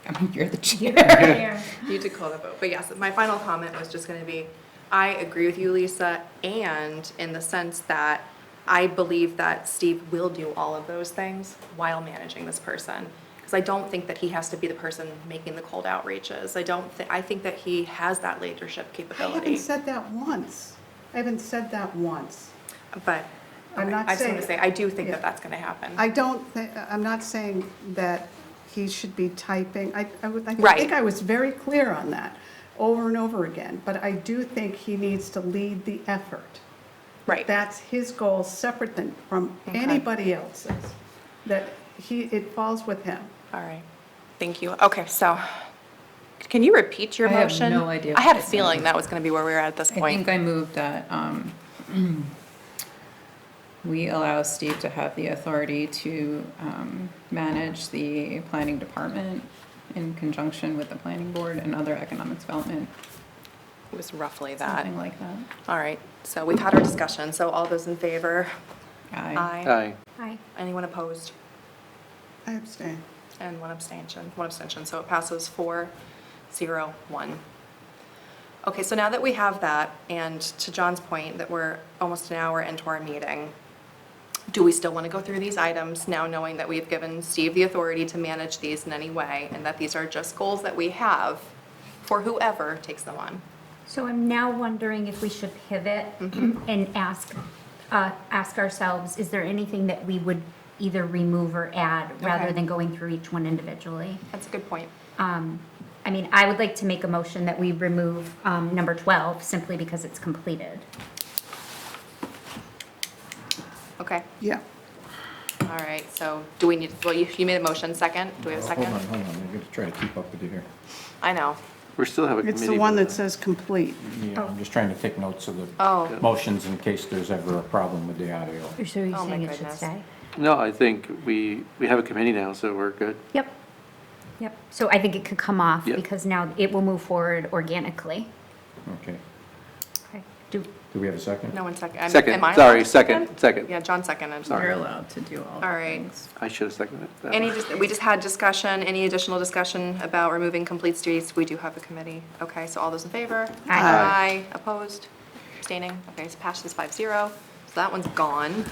C: I mean, you're the chair.
F: There.
A: You did call the vote, but yes, my final comment was just going to be, I agree with you, Lisa, and in the sense that I believe that Steve will do all of those things while managing this person. Because I don't think that he has to be the person making the cold outreaches. I think that he has that leadership
E: I
A: capability.
E: haven't said that once.
A: But
E: I'm not
A: I just want
E: saying-
A: to say, I do think
E: yeah.
A: that that's going to happen.
E: I'm not saying that he should be typing. I
A: Right.
E: think I was very clear on that over and over again, but I do think he needs to lead the effort.
A: Right.
E: That's his goal, separate from anybody else's, that it falls with him.
A: All right. Thank you. Okay, so can you repeat your
C: I have
A: motion?
C: no idea
A: I had a
C: what I said.
A: feeling that was going to be where we were at this
C: I
A: point.
C: think I moved that, we allow Steve to have the authority to manage the planning department in conjunction with the planning board and other economic development,
A: It was roughly that.
C: something like that.
A: All right, so we've had our discussion, so all those in favor?
C: Aye.
B: Aye.
F: Hi.
A: Anyone opposed?
E: I abstain.
A: And one abstention, so it passes 4-0-1. Okay, so now that we have that, and to John's point, that we're almost an hour into our meeting, do we still want to go through these items now, knowing that we've given Steve the authority to manage these in any way, and that these are just goals that we have for whoever takes them on?
F: So I'm now wondering if we should pivot and ask ourselves, is there anything that we would either remove or add rather
A: Okay.
F: than going through each one individually?
A: That's a good point.
F: I mean, I would like to make a motion that we remove number 12 simply because it's completed.
A: Okay,
E: Yeah.
A: all right, so do we need, well, you made a motion, second? Do we have a second?
D: Hold on, I'm going to try to keep up with you here.
A: I know.
B: We still have a committee.
E: It's the one
B: for
E: that says complete.
D: Yeah, I'm just trying to take notes of the
A: Oh,
D: motions in case there's ever a problem with the audio.
F: So you're
A: Oh, my
F: saying it should
A: goodness.
F: stay?
B: No, I think we have a committee now, so we're good.
F: Yep. Yep. So I think it could come off
B: Yep.
F: because now it will move forward organically.
D: Okay.
F: Okay.
D: Do we have a second?
A: no one second.
B: Second,
A: Am I
B: sorry,
A: allowed to
B: second.
A: Yeah, John seconded, I'm
C: You're
A: sorry.
C: allowed to do all the
A: All right.
C: things.
B: I should have seconded that.
A: Any, we just had discussion, any additional discussion about removing complete streets? We do have a committee. Okay, so all those in favor?
F: Aye.
A: Aye. Opposed? Abstaining? Okay, so passes 5-0. So that one's gone.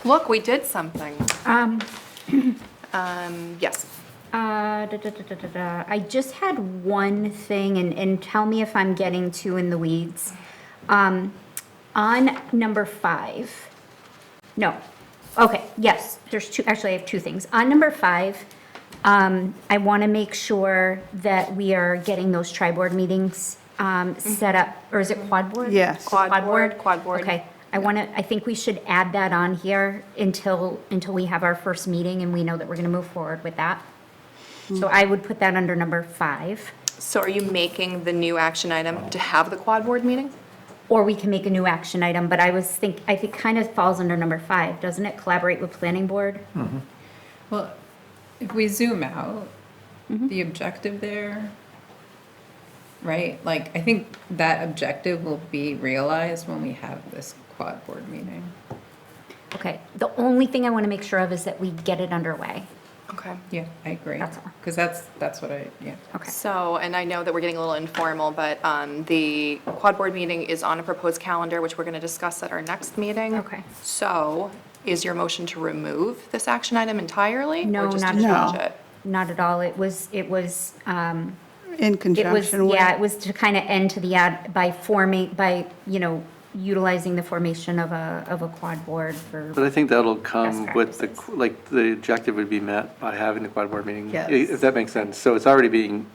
A: Look, we did something. Yes.
F: I just had one thing, and tell me if I'm getting too in the weeds. On number 5, no, okay, yes, there's two, actually I have two things. On number 5, I want to make sure that we are getting those tri-board meetings set up, or is it quad board?
E: Yes.
A: Quad board.
F: Okay, I think we should add that on here until we have our first meeting and we know that we're going to move forward with that. So I would put that under number 5.
A: So are you making the new action item to have the quad board meeting?
F: Or we can make a new action item, but I think kind of falls under number 5, doesn't it? Collaborate with planning board?
C: Well, if we zoom out, the objective there, right? Like, I think that objective will be realized when we have this quad board meeting.
F: Okay, the only thing I want to make sure of is that we get it underway.
A: Okay.
C: Yeah, I agree.
F: That's all.
C: Because that's what yeah.
F: Okay.
A: So, and I know that we're getting a little informal, but the quad board meeting is on a proposed calendar, which we're going to discuss at our next meeting.
F: Okay.
A: So is your motion to remove this action item entirely?
F: No,
A: Or just
F: not
A: to
F: at all.
A: change it?
F: Not at all. It was,
E: In
F: it was,
E: conjunction with.
F: yeah, it was to kind of end to the ad by forming, by, utilizing the formation of a quad board
B: But
F: for,
B: I think that'll
F: Best
B: come with the,
F: practices.
B: like, the objective would be met by having the quad board meeting.
C: Yes.
B: If that makes sense. So it's already being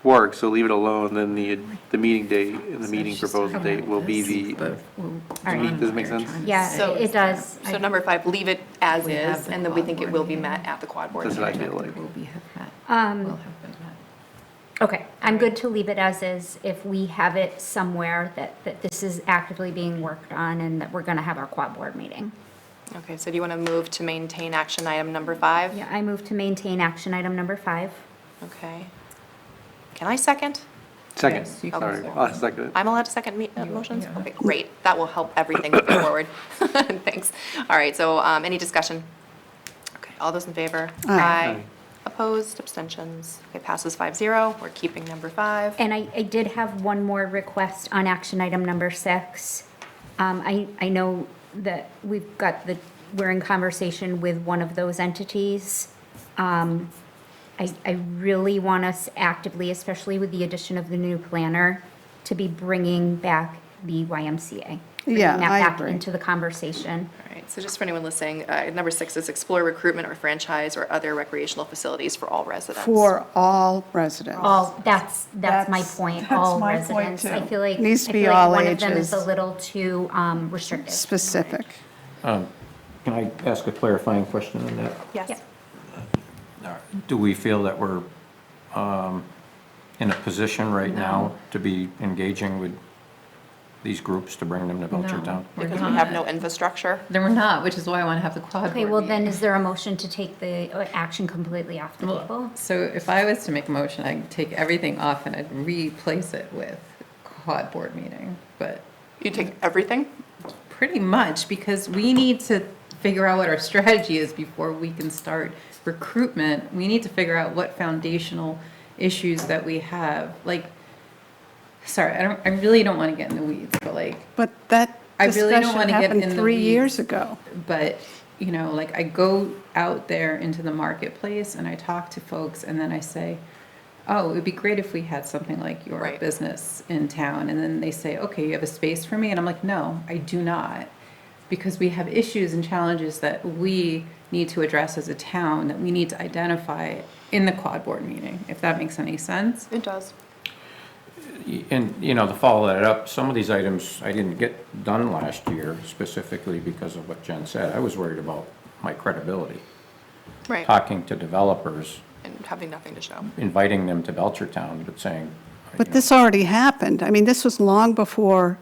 B: worked, so leave it alone, then the meeting date and the meeting proposal date will be the,
F: right.
B: does it make sense?
F: Yeah,
A: So-
F: it does.
A: So number 5, leave it as
C: We have
A: is,
C: the
A: and then we
C: quad
A: think it
C: board
A: will be
C: meeting.
A: met at the quad board
B: That's what I
A: meeting.
B: feel like.
C: Will be have met.
F: Um,
C: Will have been met.
F: Okay, I'm good to leave it as is if we have it somewhere that this is actively being worked on and that we're going to have our quad board meeting.
A: Okay, so do you want to move to maintain action item number 5?
F: Yeah, I move to maintain action item number 5.
A: Okay. Can I second?
B: Second,
C: Yes, you can
B: sorry,
C: second.
B: I'll second it.
A: I'm allowed to second motions?
C: yeah.
A: Okay, great. That will help everything move forward. Thanks. All right, so any discussion? Okay, all those in favor?
E: Aye.
B: Aye.
A: Opposed, abstentions? Okay, passes 5-0. We're keeping number 5.
F: And I did have one more request on action item number 6. I know that we're in conversation with one of those entities. I really want us actively, especially with the addition of the new planner, to be bringing back the YMCA.
E: Yeah,
F: Bringing that
E: I
F: back
E: agree.
F: into the conversation.
A: All right, so just for anyone listening, number 6 is explore recruitment or franchise or other recreational facilities for all residents.
E: For all residents.
F: All, that's my
E: That's-
F: point,
E: that's
F: all
E: my point,
F: residents. I
E: too.
F: feel like,
E: Needs to
F: I
E: be
F: feel
E: all
F: like one of them is a
E: ages.
F: little too restrictive.
E: Specific.
D: Can I ask a clarifying question on that?
A: Yes.
F: Yep.
D: Do we feel that we're in a position right now to be engaging with these groups to bring them to Belchertown?
A: Because we have no infrastructure.
C: Then we're not, which is why I want to have the quad board
F: Okay, well then,
C: meeting.
F: is there a motion to take the action completely off the table?
C: Well, so if I was to make a motion, I'd take everything off and I'd replace it with quad board meeting, but
A: You take everything?
C: pretty much, because we need to figure out what our strategy is before we can start recruitment. We need to figure out what foundational issues that we have, like, sorry, I really don't want to get in the weeds, but like,
E: But that
C: I really don't
E: discussion
C: wanna get
E: happened
C: in the
E: 3 years
C: weeds.
E: ago.
C: but, like I go out there into the marketplace and I talk to folks and then I say, oh, it'd be great if we had something like your
A: Right.
C: business in town. And then they say, okay, you have a space for me? And I'm like, no, I do not. Because we have issues and challenges that we need to address as a town, that we need to identify in the quad board meeting, if that makes any sense.
A: It does.
D: And, to follow that up, some of these items I didn't get done last year specifically because of what Jen said. I was worried about my credibility,
A: Right.
D: talking to developers,
A: And having nothing to show.
D: inviting them to Belchertown, but saying.
E: But this already happened. I mean, this was long before,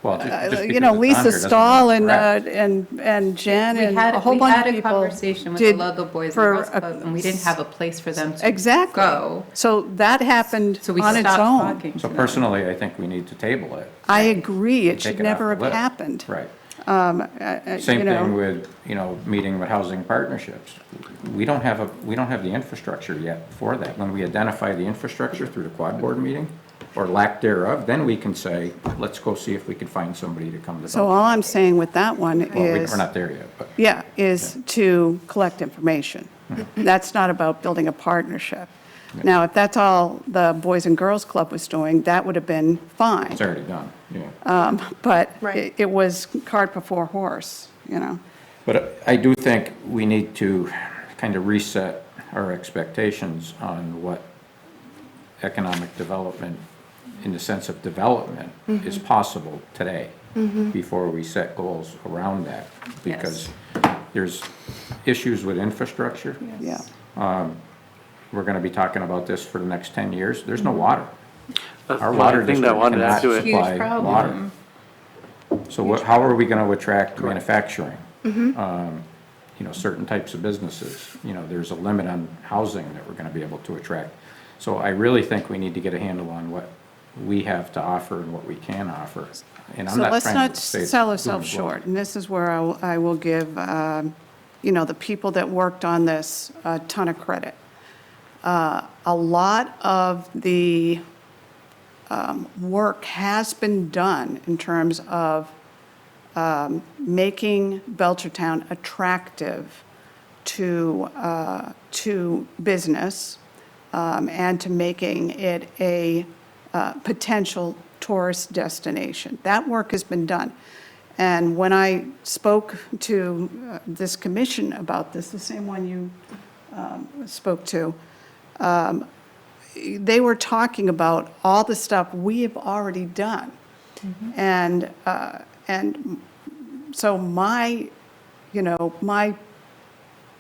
D: Well, just because
E: you
D: it's
E: know,
D: on
E: Lisa
D: here doesn't
E: Stahl
D: mean
E: and,
D: it's correct.
E: and Jen
C: We
E: and
C: had,
E: a whole
C: we
E: bunch
C: had
E: of
C: a
E: people
C: conversation with the
E: did
C: Ludlow Boys and
E: for
C: Girls
E: a-
C: Club, and we didn't have a place for them to
E: Exactly.
C: go.
E: So that happened
C: So we
E: on its
C: stopped
E: own.
C: talking to
D: So
C: them.
D: personally, I think we need to table it.
E: I agree, it
D: Take
E: should
D: it off
E: never
D: the
E: have
D: list.
E: happened.
D: Right.
E: You
D: Same
E: know.
D: thing with, meeting with housing partnerships. We don't have the infrastructure yet for that. When we identify the infrastructure through the quad board meeting, or lack thereof, then we can say, let's go see if we can find somebody to come to.
E: So all I'm saying with that one
D: Well,
E: is,
D: we're not there yet, but.
E: yeah, is to collect information. That's not about building a partnership. Now, if that's all the Boys and Girls Club was doing, that would have been fine.
D: It's already done, yeah.
E: But
A: Right.
E: it was cart before horse, you know?
D: But I do think we need to kind of reset our expectations on what economic development, in the sense of development, is possible today, before we set goals around that. Because there's issues with infrastructure.
E: Yeah.
D: we're gonna be talking about this for the next 10 years, there's no water.
B: That's
D: Our
B: the
D: water
B: thing that I
D: district
B: wanted to
D: cannot
B: add to it.
C: Huge
D: supply water.
C: problem.
D: So how are we gonna attract manufacturing? Certain types of businesses, there's a limit on housing that we're gonna be able to attract. So I really think we need to get a handle on what we have to offer and what we can offer. And I'm
E: So
D: not
E: let's
D: trying
E: not
D: to say.
E: sell ourselves short, and this is where I will give, the people that worked on this a ton of credit. A lot of the work has been done in terms of making Belchertown attractive to business and to making it a potential tourist destination. That work has been done. And when I spoke to this commission about this, the same one you spoke to, they were talking about all the stuff we have already done. And so my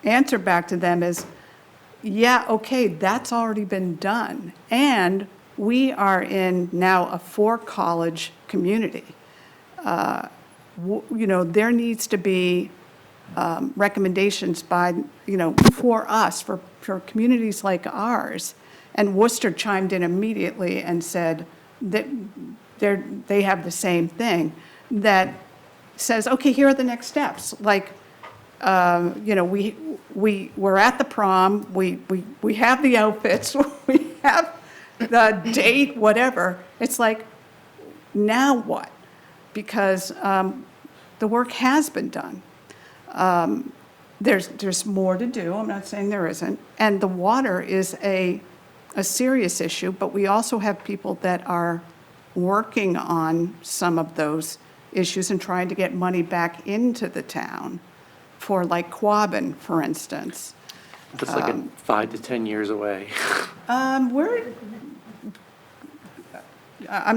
E: answer back to them is, yeah, okay, that's already been done. And we are in now a 4-college community. There needs to be recommendations by, for us, for communities like ours. And Worcester chimed in immediately and said that they have the same thing, that says, okay, here are the next steps. Like, we're at the prom, we have the outfits, we have the date, whatever. It's like, now what? Because the work has been done. There's more to do, I'm not saying there isn't. And the water is a serious issue, but we also have people that are working on some of those issues and trying to get money back into the town for, like, Quabbin, for instance.
B: That's like 5 to 10 years away.
E: I'm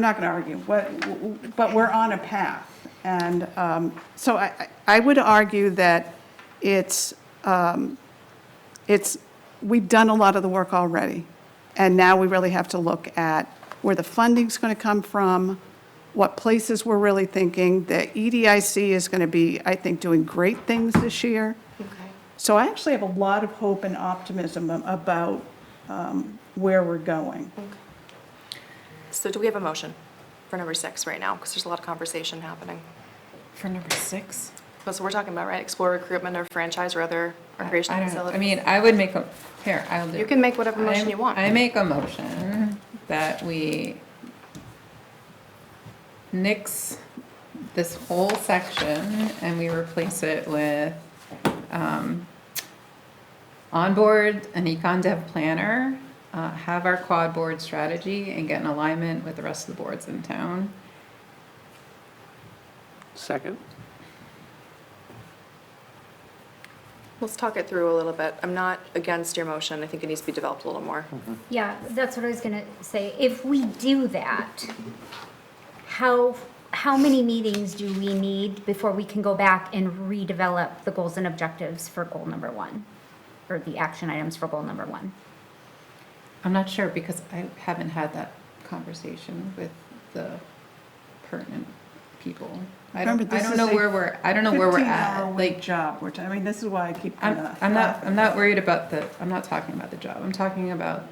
E: not going to argue, but we're on a path. And so I would argue that we've done a lot of the work already. And now we really have to look at where the funding's going to come from, what places we're really thinking. The EDIC is going to be, I think, doing great things this year.
A: Okay.
E: So I actually have a lot of hope and optimism about where we're going.
A: So do we have a motion for number 6 right now? Because there's a lot of conversation happening.
C: For number 6?
A: That's what we're talking about, right? Explore recruitment or franchise or other recreational
C: I don't know.
A: facilities.
C: I mean, I would make I'll do
A: You
C: it.
A: can make whatever motion you want.
C: I make a motion that we nix this whole section and we replace it with onboard an econ dev planner, have our quad board strategy, and get in alignment with the rest of the boards in town.
B: Second?
A: Let's talk it through a little bit. I'm not against your motion. I think it needs to be developed a little more.
F: Yeah, that's what I was gonna say. If we do that, how many meetings do we need before we can go back and redevelop the goals and objectives for goal number 1? Or the action items for goal number 1?
C: I'm not sure because I haven't had that conversation with the pertinent people. I don't know where we're at.
E: 15-hour-week job. This is why I keep.
C: I'm not worried about I'm not talking about the job. I'm talking about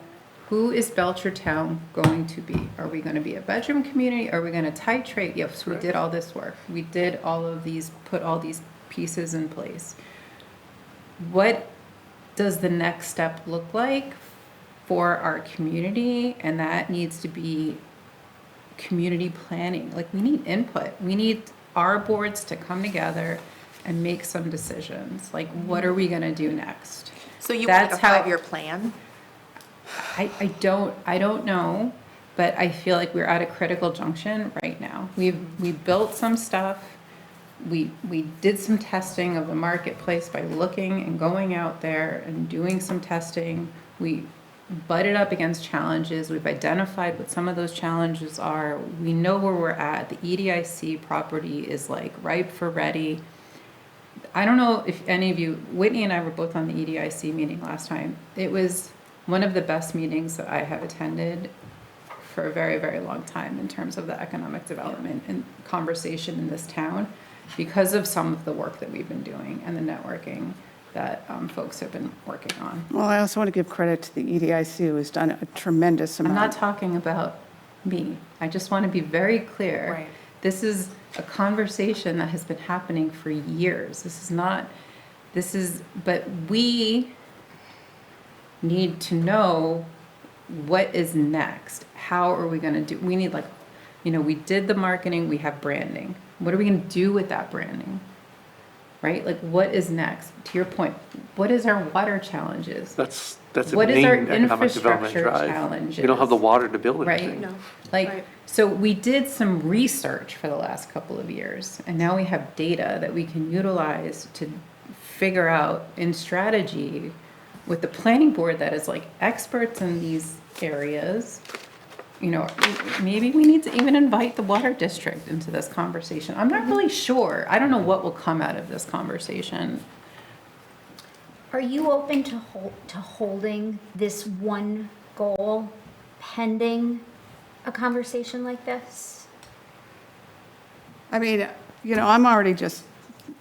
C: who is Belchertown going to be? Are we going to be a bedroom community? Are we going to titrate? Yes, we did all this work. We did all of these, put all these pieces in place. What does the next step look like for our community? And that needs to be community planning. Like, we need input. We need our boards to come together and make some decisions. Like, what are we going to do next?
A: So you want a
C: That's how-
A: 5-year plan?
C: I don't know, but I feel like we're at a critical junction right now. We built some stuff. We did some testing of the marketplace by looking and going out there and doing some testing. We butted up against challenges. We've identified what some of those challenges are. We know where we're at. The EDIC property is like ripe for ready. I don't know if any of you, Whitney and I were both on the EDIC meeting last time. It was one of the best meetings that I have attended for a very, very long time in terms of the economic development and conversation in this town because of some of the work that we've been doing and the networking that folks have been working on.
E: Well, I also want to give credit to the EDIC, who has done a tremendous
C: I'm
E: amount.
C: not talking about me. I just want to be very clear.
A: Right.
C: This is a conversation that has been happening for years. But we need to know what is next. How are we going to do, we need we did the marketing, we have branding. What are we going to do with that branding? Right? Like, what is next? To your point, what is our water challenges?
B: That's a
C: What is our
B: main economic development
C: infrastructure
B: drive.
C: challenges?
B: You don't have the water to build
C: Right.
B: anything.
A: No.
C: Like,
A: Right.
C: so we did some research for the last couple of years, and now we have data that we can utilize to figure out in strategy with the planning board that is like experts in these areas. Maybe we need to even invite the water district into this conversation. I'm not really sure. I don't know what will come out of this conversation.
F: Are you open to holding this one goal pending a conversation like this?
E: I mean, I'm already just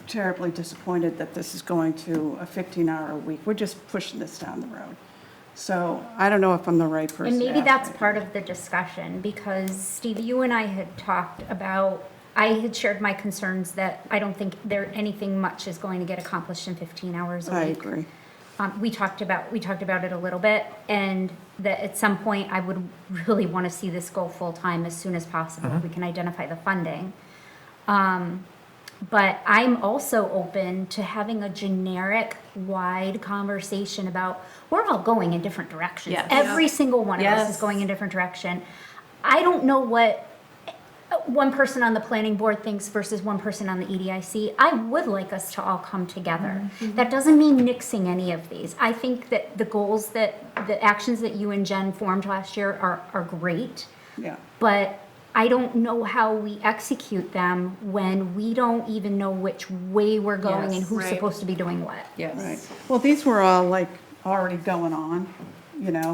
E: terribly disappointed that this is going to a 15-hour week. We're just pushing this down the road. So I don't know if I'm the right person
F: And
E: to
F: maybe
E: ask
F: that's
E: right
F: part of the discussion, because Steve, you and I had talked about, I had shared my concerns that I don't think anything much is going to get accomplished in 15 hours a
E: now. I
F: week.
E: agree.
F: We talked about it a little bit, and that at some point I would really want to see this go full-time as soon as possible, if we can identify the funding. But I'm also open to having a generic, wide conversation about, we're all going in different directions.
C: Yes.
F: Every single one of us
C: Yes.
F: is going in a different direction. I don't know what one person on the planning board thinks versus one person on the EDIC. I would like us to all come together. That doesn't mean nixing any of these. I think that the actions that you and Jen formed last year are great,
E: Yeah.
F: but I don't know how we execute them when we don't even know which way we're going and
C: Yes.
F: who's
A: Right.
F: supposed to be doing what.
C: Yes.
E: Right. Well, these were all already going on,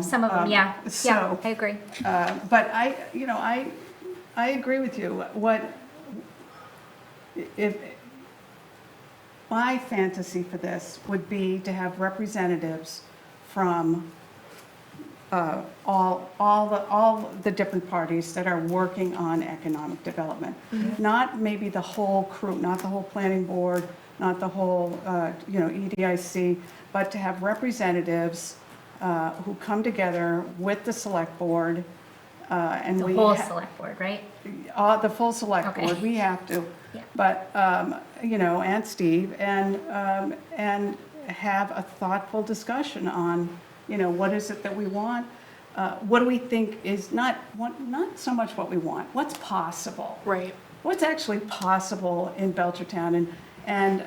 F: Some of them, yeah. Yeah,
E: So,
F: I agree.
E: but I agree with you. If my fantasy for this would be to have representatives from all the different parties that are working on economic development. Not maybe the whole crew, not the whole planning board, not the whole, EDIC, but to have representatives who come together with the select board, and
F: The
E: we.
F: whole select board, right?
E: The full select
F: Okay.
E: board, we have to.
F: Yeah.
E: But, and Steve, and have a thoughtful discussion on, what is it that we want? What do we think is not so much what we want, what's possible?
A: Right.
E: What's actually possible in Belchertown, and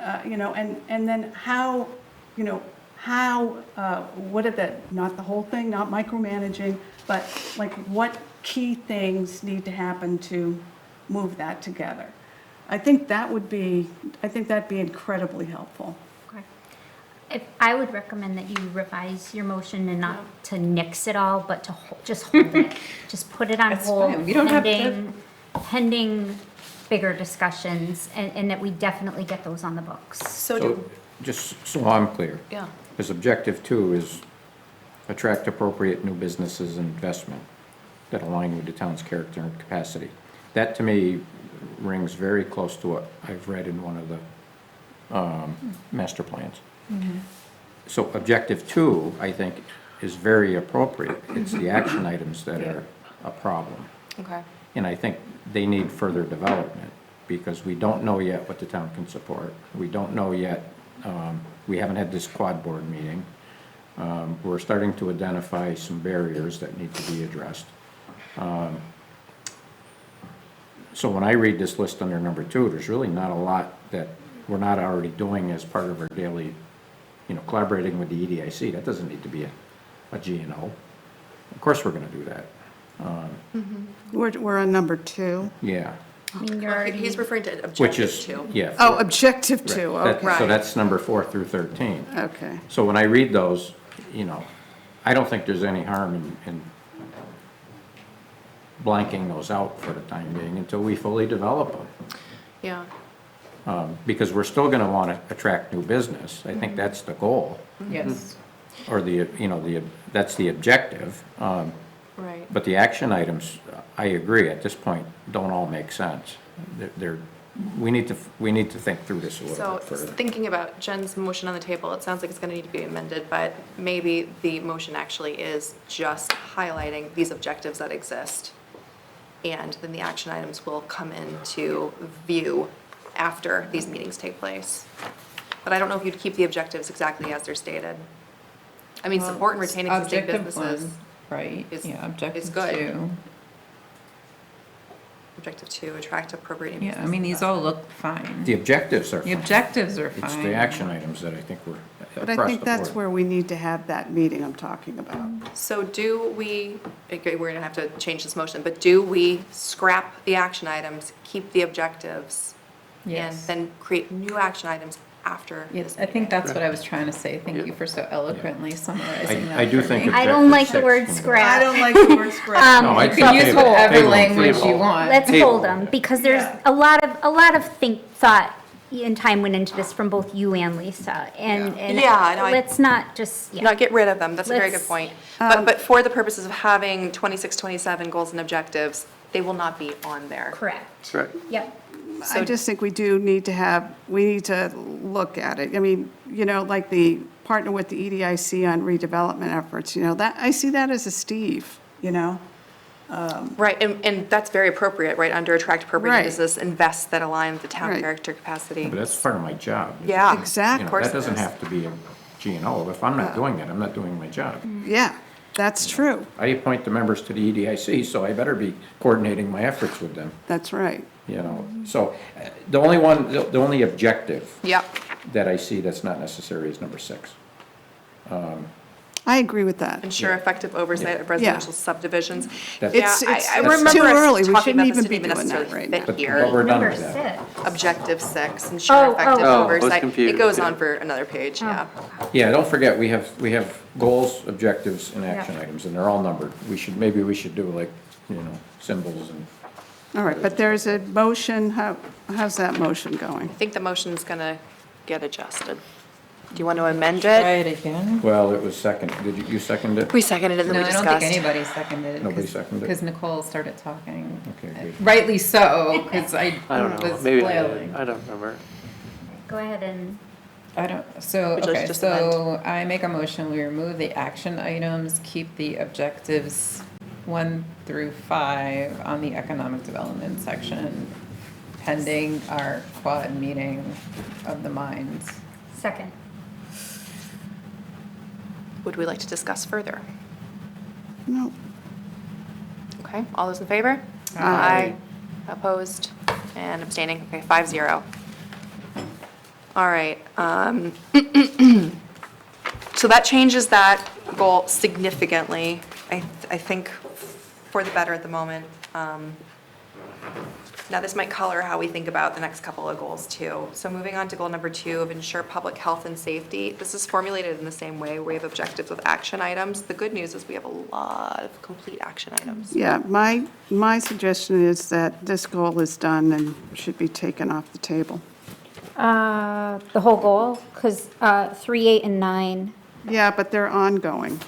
E: then how, what are not the whole thing, not micromanaging, but like what key things need to happen to move that together. I think that'd be incredibly helpful.
F: Okay. I would recommend that you revise your motion and not to nix it all, but to just hold it. Just put it on
C: That's
F: hold.
C: fine. We don't have to-
F: Pending bigger discussions, and that we definitely get those on the books.
D: So, just so I'm clear,
A: Yeah.
D: because objective 2 is attract appropriate new businesses and investment that align with the town's character and capacity. That, to me, rings very close to what I've read in one of the master plans. So objective 2, I think, is very appropriate. It's the action items that are a problem.
A: Okay.
D: And I think they need further development, because we don't know yet what the town can support. We don't know yet, we haven't had this quad board meeting. We're starting to identify some barriers that need to be addressed. So when I read this list under number 2, there's really not a lot that we're not already doing as part of our daily, collaborating with the EDIC. That doesn't need to be a G&O. Of course, we're gonna do that.
E: We're on number 2.
D: Yeah,
F: I mean, you're already.
A: He's referring to
D: which
A: objective
D: is,
A: 2.
D: yeah.
E: Oh, objective 2,
D: That-
E: okay.
D: So that's number 4 through 13.
E: Okay.
D: So when I read those, I don't think there's any harm in blanking those out for the time being until we fully develop them.
A: Yeah.
D: Because we're still gonna wanna attract new business. I think that's the goal,
C: Yes.
D: or that's the objective.
A: Right.
D: But the action items, I agree, at this point, don't all make sense. We need to think through this a little
A: So
D: bit further.
A: thinking about Jen's motion on the table, it sounds like it's going to need to be amended, but maybe the motion actually is just highlighting these objectives that exist. And then the action items will come into view after these meetings take place. But I don't know if you'd keep the objectives exactly as they're stated. I mean, support and retaining existing
C: Objective
A: businesses.
C: one, right,
A: is-
C: yeah,
A: is
C: objective
A: good.
C: 2.
A: Objective 2, attract appropriate.
C: Yeah, I mean, these all look fine.
D: The objectives are
C: The
D: fine.
C: objectives are fine.
D: It's the action items that I think were
E: But I
D: across
E: think
D: the
E: that's
D: board.
E: where we need to have that meeting I'm talking about.
A: So do we, okay, we're gonna have to change this motion, but do we scrap the action items, keep the objectives? And
C: Yes.
A: then create new action items after
C: Yes,
A: this
C: I think
A: meeting?
C: that's what I was trying to say. Thank you for so eloquently summarizing that
D: I do
C: for
D: think
C: me.
F: I don't like the
D: Objective
F: word
D: 6 can go.
F: scrap.
E: like the word scrap.
D: No, I'd
C: You can
D: say
C: use
D: table-
C: whatever
D: table-
C: language you
B: table.
C: want.
F: Let's
B: Table.
F: hold them, because there's a lot of thought and time went into this from both you and Lisa, and
A: Yeah, no,
F: let's not just, yeah.
A: Not get rid of them, that's a very good
F: Let's-
A: point. But for the purposes of having 26, 27 goals and objectives, they will not be on there.
F: Correct.
B: Correct.
F: Yep.
E: I just think we need to look at it. I mean, like the partner with the EDIC on redevelopment efforts, that, I see that as a Steve,
A: Right, and that's very appropriate, right, under attract appropriate
E: Right.
A: business, invest that align with the town
E: Right.
A: character capacity.
D: But that's part of my job.
A: Yeah.
E: Exactly.
D: You
A: Of
D: know,
A: course
D: that
A: it
D: doesn't
A: is.
D: have to be a G&O. If I'm not doing that, I'm not doing my job.
E: Yeah, that's true.
D: I appoint the members to the EDIC, so I better be coordinating my efforts with them,
E: That's right.
D: So the only objective
A: Yep,
D: that I see that's not necessary is number 6.
E: I agree with that.
A: ensure
D: Yeah.
A: effective oversight of residential subdivisions.
D: That's-
A: Yeah,
E: It's
A: I
E: it's
A: remember
E: too
A: us
E: early. We
A: talking
E: shouldn't
A: about this
E: even be
A: didn't
E: doing that
A: necessarily
E: right
A: fit
E: now.
D: But
A: here.
D: we're done
F: Number
D: with that.
F: 6.
A: Objective 6,
F: Oh,
A: ensure
F: oh,
A: effective
F: oh.
B: I was
A: oversight. It
B: confused,
A: goes
B: yeah.
A: on for another page, yeah.
D: Yeah, don't forget, we have goals, objectives, and action items, and they're all numbered. Maybe we should do like, symbols and.
E: All right, but there's a motion. How's that motion going?
A: I think the motion's gonna get adjusted. Do you want to amend
C: Try
A: it?
C: it again.
D: Well, it was second. Did you second it?
A: We seconded it and
C: No,
A: then we
C: I don't think
A: discussed.
C: anybody seconded it.
D: Nobody seconded it?
C: Because Nicole started talking.
D: Okay, good.
C: Rightly so, because I
B: I don't know,
C: was
B: maybe
C: flailing.
B: I don't remember.
F: Go ahead and,
C: I don't, so,
A: Would you like
C: okay,
A: to just
C: so I make a motion, we remove the action items, keep the objectives 1 through 5 on the economic development section, pending our quad meeting of the minds.
F: second.
A: Would we like to discuss further?
E: No.
A: Okay, all those in favor?
E: Aye.
A: Opposed and abstaining, okay, 5-0. All right, so that changes that goal significantly, I think for the better at the moment. Now, this might color how we think about the next couple of goals too. So moving on to goal number 2 of ensure public health and safety. This is formulated in the same way. We have objectives with action items. The good news is we have a lot of complete action items.
E: Yeah, my suggestion is that this goal is done and should be taken off the table.
F: The whole goal, because 3, 8, and 9,
E: Yeah, but they're ongoing.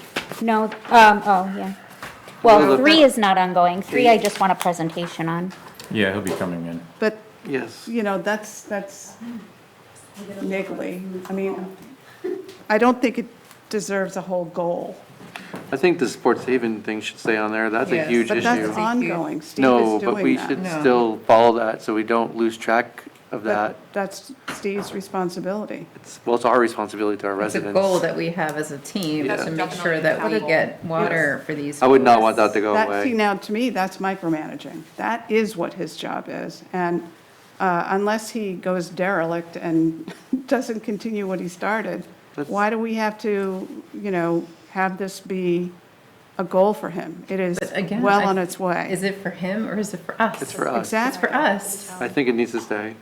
F: no, oh, yeah. Well,
B: Well,
F: 3 is not ongoing. 3, I just want a presentation on.
D: Yeah, he'll be coming in.
E: But,
B: Yes.
E: that's niggly. I mean, I don't think it deserves a whole goal.
B: I think the sports haven thing should stay on there. That's a
C: Yes,
B: huge
E: But
B: issue.
E: that's ongoing. Steve
B: No,
E: is
B: but
E: doing
B: we
E: that.
B: should
C: No.
B: still follow that so we don't lose track of that.
E: But that's Steve's responsibility.
B: It's our responsibility to our
C: It's a
B: residents.
C: goal that we have as a team
B: Yeah.
C: to make sure that we get water for these.
B: I would not
C: folks.
B: want that to go
E: That, see,
B: away.
E: now, to me, that's micromanaging. That is what his job is. And unless he goes derelict and doesn't continue what he started,
B: That's-
E: why do we have to, have this be a goal for him? It is
C: But again,
E: well on its way.
C: Is it for him or is it for us?
B: It's for us.
C: It's
E: Exactly.
C: for us.
B: I think it needs to stay.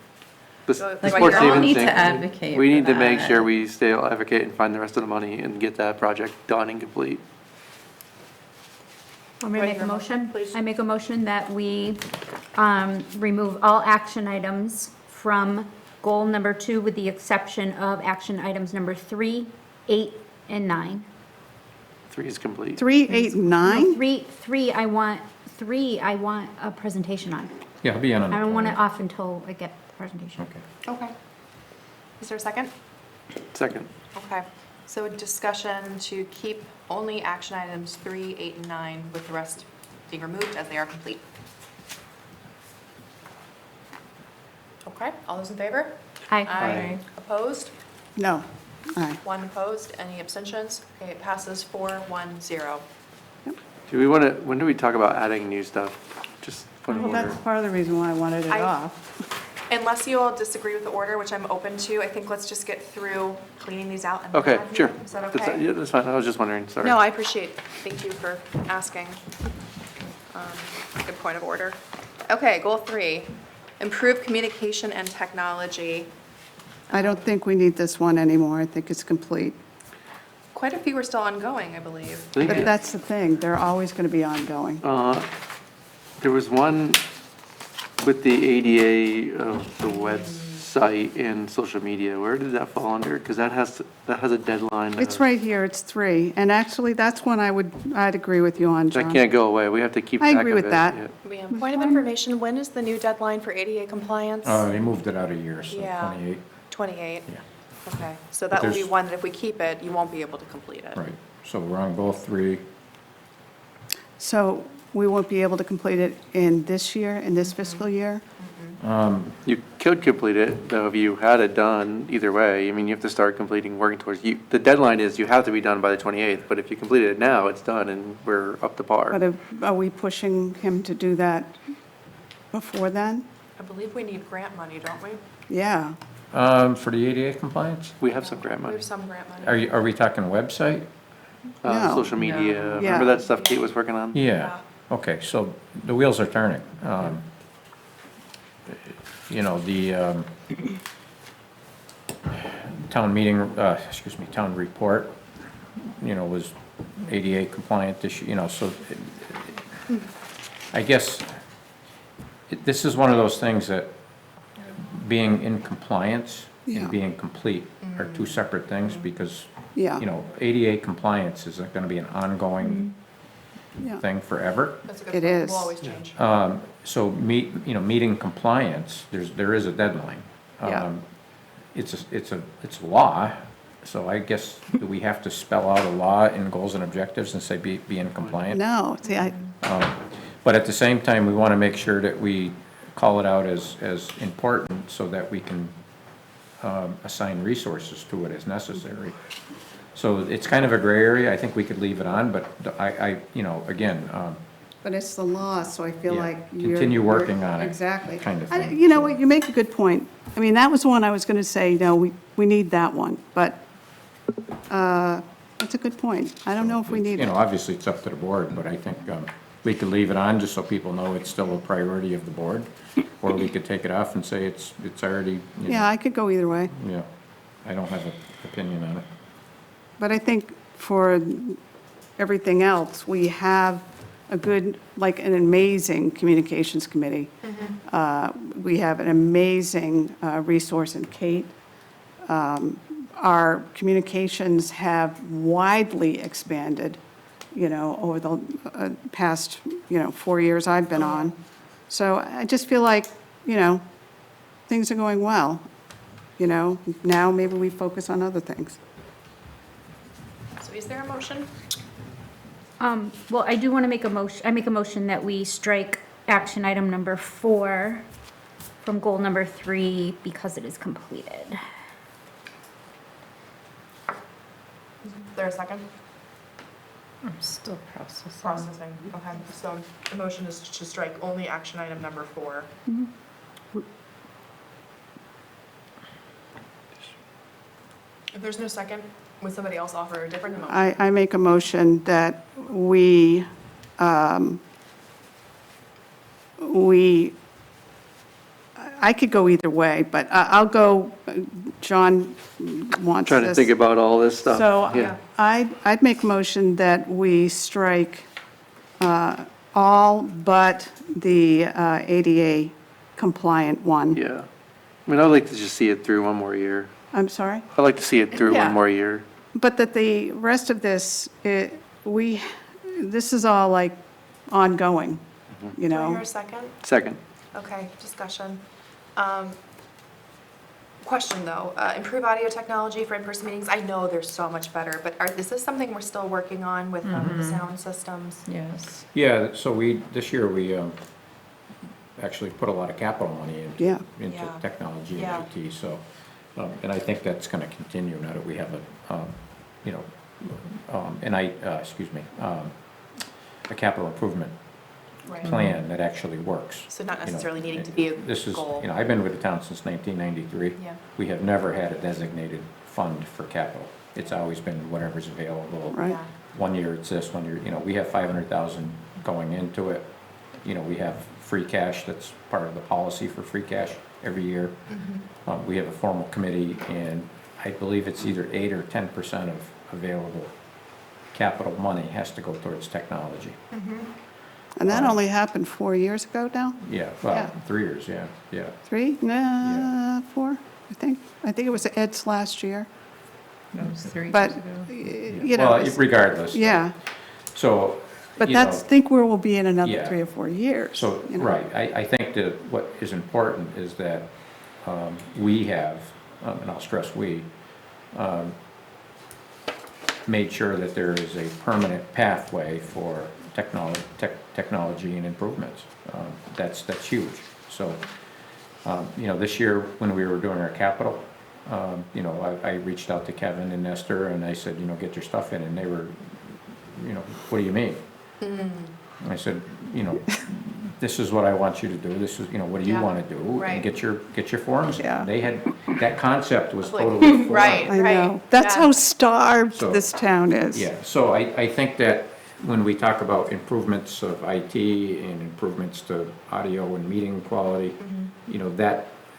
B: The
A: So,
B: the
A: like,
B: sports
A: we all
B: haven
C: need
B: thing,
C: to advocate
B: we
C: for
B: need to make
C: that.
B: sure we stay advocate and find the rest of the money and get that project done and complete.
F: Want me to make a motion?
A: Please.
F: I make a motion that we remove all action items from goal number 2 with the exception of action items number 3, 8, and 9.
B: 3 is complete.
E: 3, 8, and 9?
F: Three, I want a presentation on.
D: Yeah, I'll be in on the
F: I don't want it
D: 20th.
F: off until I get the presentation.
D: Okay.
A: Okay. Is there a second?
B: Second.
A: Okay. So discussion to keep only action items 3, 8, and 9 with the rest being removed as they are complete. Okay, all those in favor?
F: Aye.
A: Opposed?
E: No. Aye.
A: 1 opposed. Any abstentions? Okay, it passes 4-1-0.
B: Do we want to, when do we talk about adding new stuff? Just point of
E: Well,
B: order.
E: that's part of the reason why I wanted it
A: I-
E: off.
A: Unless you all disagree with the order, which I'm open to, I think let's just get through cleaning these out. And then
B: Okay,
A: add
B: sure.
A: them. Is that
B: That's-
A: okay?
B: Yeah, that's fine. I was just wondering, sorry.
A: No, I appreciate, thank you for asking. Good point of order. Okay, goal 3, improve communication and technology.
E: I don't think we need this one anymore. I think it's complete.
A: Quite a few are still ongoing, I believe.
B: I think
E: But that's the thing, they're always going to be ongoing.
B: there was one with the ADA of the website and social media. Where did that fall under? Because that has a deadline.
E: It's right here, it's 3, and actually, that's one I'd agree with you on,
B: That
E: John.
B: can't go away. We have to keep
E: I
B: track
E: agree
B: of
E: with
B: it.
E: that.
B: Yeah.
A: Point of information, when is the new deadline for ADA compliance?
D: They moved it out a year, so
A: Yeah.
D: 28,
A: 28?
D: yeah,
A: Okay, so that will be
D: there's-
A: one that if we keep it, you won't be able to complete it.
D: right. So we're on goal 3.
E: So we won't be able to complete it in this year, in this fiscal year?
B: You could complete it, though, if you had it done either way. I mean, you have to start completing, working towards, the deadline is you have to be done by the 28th, but if you completed it now, it's done and we're up to par.
E: But are we pushing him to do that before then?
A: I believe we need grant money, don't we?
E: Yeah.
D: For the ADA compliance?
B: We have some grant
A: We
B: money.
A: have some grant money.
D: Are we talking website?
E: No.
B: Social media,
E: Yeah.
B: remember that stuff Kate was working on?
D: Yeah, okay, so the wheels are turning. You know, the town meeting, town report, was ADA compliant this year, so I guess this is one of those things that being in compliance
E: Yeah.
D: and being complete are two separate things because,
E: Yeah.
D: ADA compliance is gonna be an ongoing
E: Yeah.
D: thing forever.
A: That's a good
E: It
A: point.
E: is.
A: Will always change.
D: So meeting compliance, there is a deadline.
E: Yeah.
D: It's a law, so I guess, do we have to spell out a law in goals and objectives and say be in compliant?
E: No, see,
D: But at the same time, we want to make sure that we call it out as important so that we can assign resources to it as necessary. So it's kind of a gray area. I think we could leave it on, but again,
E: but it's the law, so I feel
D: Yeah.
E: like you're...
D: Continue working on it,
E: Exactly.
D: kind of
E: I-
D: thing.
E: You know what, you make a good point. I mean, that was one I was going to say, no, we need that one, but that's a good point. I don't know if we need it.
D: Obviously, it's up to the board, but I think we could leave it on just so people know it's still a priority of the board. Or we could take it off and say it's already,
E: Yeah, I could go either way.
D: yeah. I don't have an opinion on it.
E: But I think for everything else, we have a good, like an amazing communications committee. We have an amazing resource in Kate. Our communications have widely expanded, over the past, 4 years I've been on. So I just feel like, things are going well. Now maybe we focus on other things.
A: So is there a motion?
F: Well, I do want to make a motion, I make a motion that we strike action item number 4 from goal number 3 because it is completed.
A: Is there a second?
C: I'm still processing.
A: Processing, okay. So the motion is to strike only action item number 4. If there's no second, would somebody else offer a different motion?
E: I make a motion that we, I could go either way, but I'll go, John wants
B: Trying to
E: this.
B: think about all this stuff.
E: So
B: Yeah.
E: I'd make a motion that we strike all but the ADA compliant one.
B: Yeah. I mean, I'd like to just see it through one more year.
E: I'm sorry?
B: I'd like to see it through
E: Yeah.
B: one more year.
E: But that the rest of this, this is all like ongoing, you
A: Do I hear
E: know?
A: a second?
B: Second.
A: Okay, discussion. Question though, improve audio technology for in-person meetings. I know they're so much better, but is this something we're still working on with the sound systems?
C: Yes.
D: Yeah, so this year we actually put a lot of capital money
E: Yeah.
D: into
A: Yeah.
D: technology
A: Yeah.
D: and IT, so, and I think that's gonna continue now that we have a capital improvement
A: Right.
D: plan that actually works.
A: So not
D: You know,
A: necessarily needing to be a
D: This is,
A: goal.
D: I've been with the town since 1993.
A: Yeah.
D: We have never had a designated fund for capital. It's always been whatever's available.
E: Right.
A: Yeah.
D: One year it's this, 1 year, we have 500,000 going into it. We have free cash, that's part of the policy for free cash every year. We have a formal committee, and I believe it's either 8 or 10% of available capital money has to go towards technology.
E: And that only happened 4 years ago now?
D: Yeah,
E: Yeah.
D: well, 3 years, yeah.
E: 3?
D: Yeah.
E: 4, I think. I think it was Ed's last year.
C: That was 3
E: But,
C: years ago.
E: you know,
D: Well, regardless.
E: yeah.
D: So,
E: But
D: you know,
E: think where we'll be in another
D: Yeah.
E: 3 or 4 years.
D: So,
E: you know?
D: right, I think that what is important is that we have, and I'll stress we, made sure that there is a permanent pathway for technology and improvements. That's huge. So, this year, when we were doing our capital, I reached out to Kevin and Nestor, and I said, get your stuff in, and they were, what do you mean? And I said, this is what I want you to do, this is, what do you
A: Yeah.
D: want to do?
A: Right.
D: And get your forms.
E: Yeah.
D: They had, that concept was
A: Like,
D: totally foreign.
A: right.
E: I know. That's
A: yeah.
E: how starved
D: So-
E: this town is.
D: Yeah, so I think that when we talk about improvements of IT and improvements to audio and meeting quality,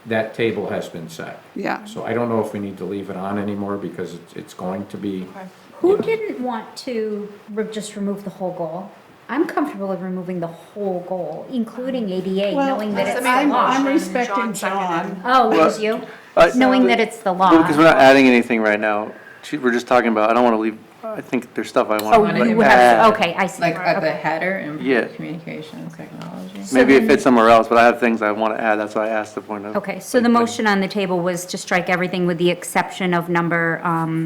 D: that table has been set.
E: Yeah.
D: So I don't know if we need to leave it on anymore, because it's going to be,
A: Okay.
F: Who didn't want to just remove the whole goal? I'm comfortable with removing the whole goal, incling ADA,
E: Well,
F: knowing that it's the
A: I'm-
F: law.
E: I'm
A: John
E: respecting
A: seconded.
E: John.
F: Oh, it
B: Well,
F: was you?
B: I-
F: Knowing that it's the law.
B: Because we're not adding anything right now. We're just talking about, I don't want to leave, I think there's stuff I
F: Oh,
B: want to
F: you
B: add.
F: have, okay, I see.
C: Like at the
F: Okay.
C: header,
B: Yeah.
C: improve communications technology.
B: Maybe it fits somewhere else, but I have things I want to add, that's why I asked the point of.
F: Okay, so the motion on the table was to strike everything with the exception of number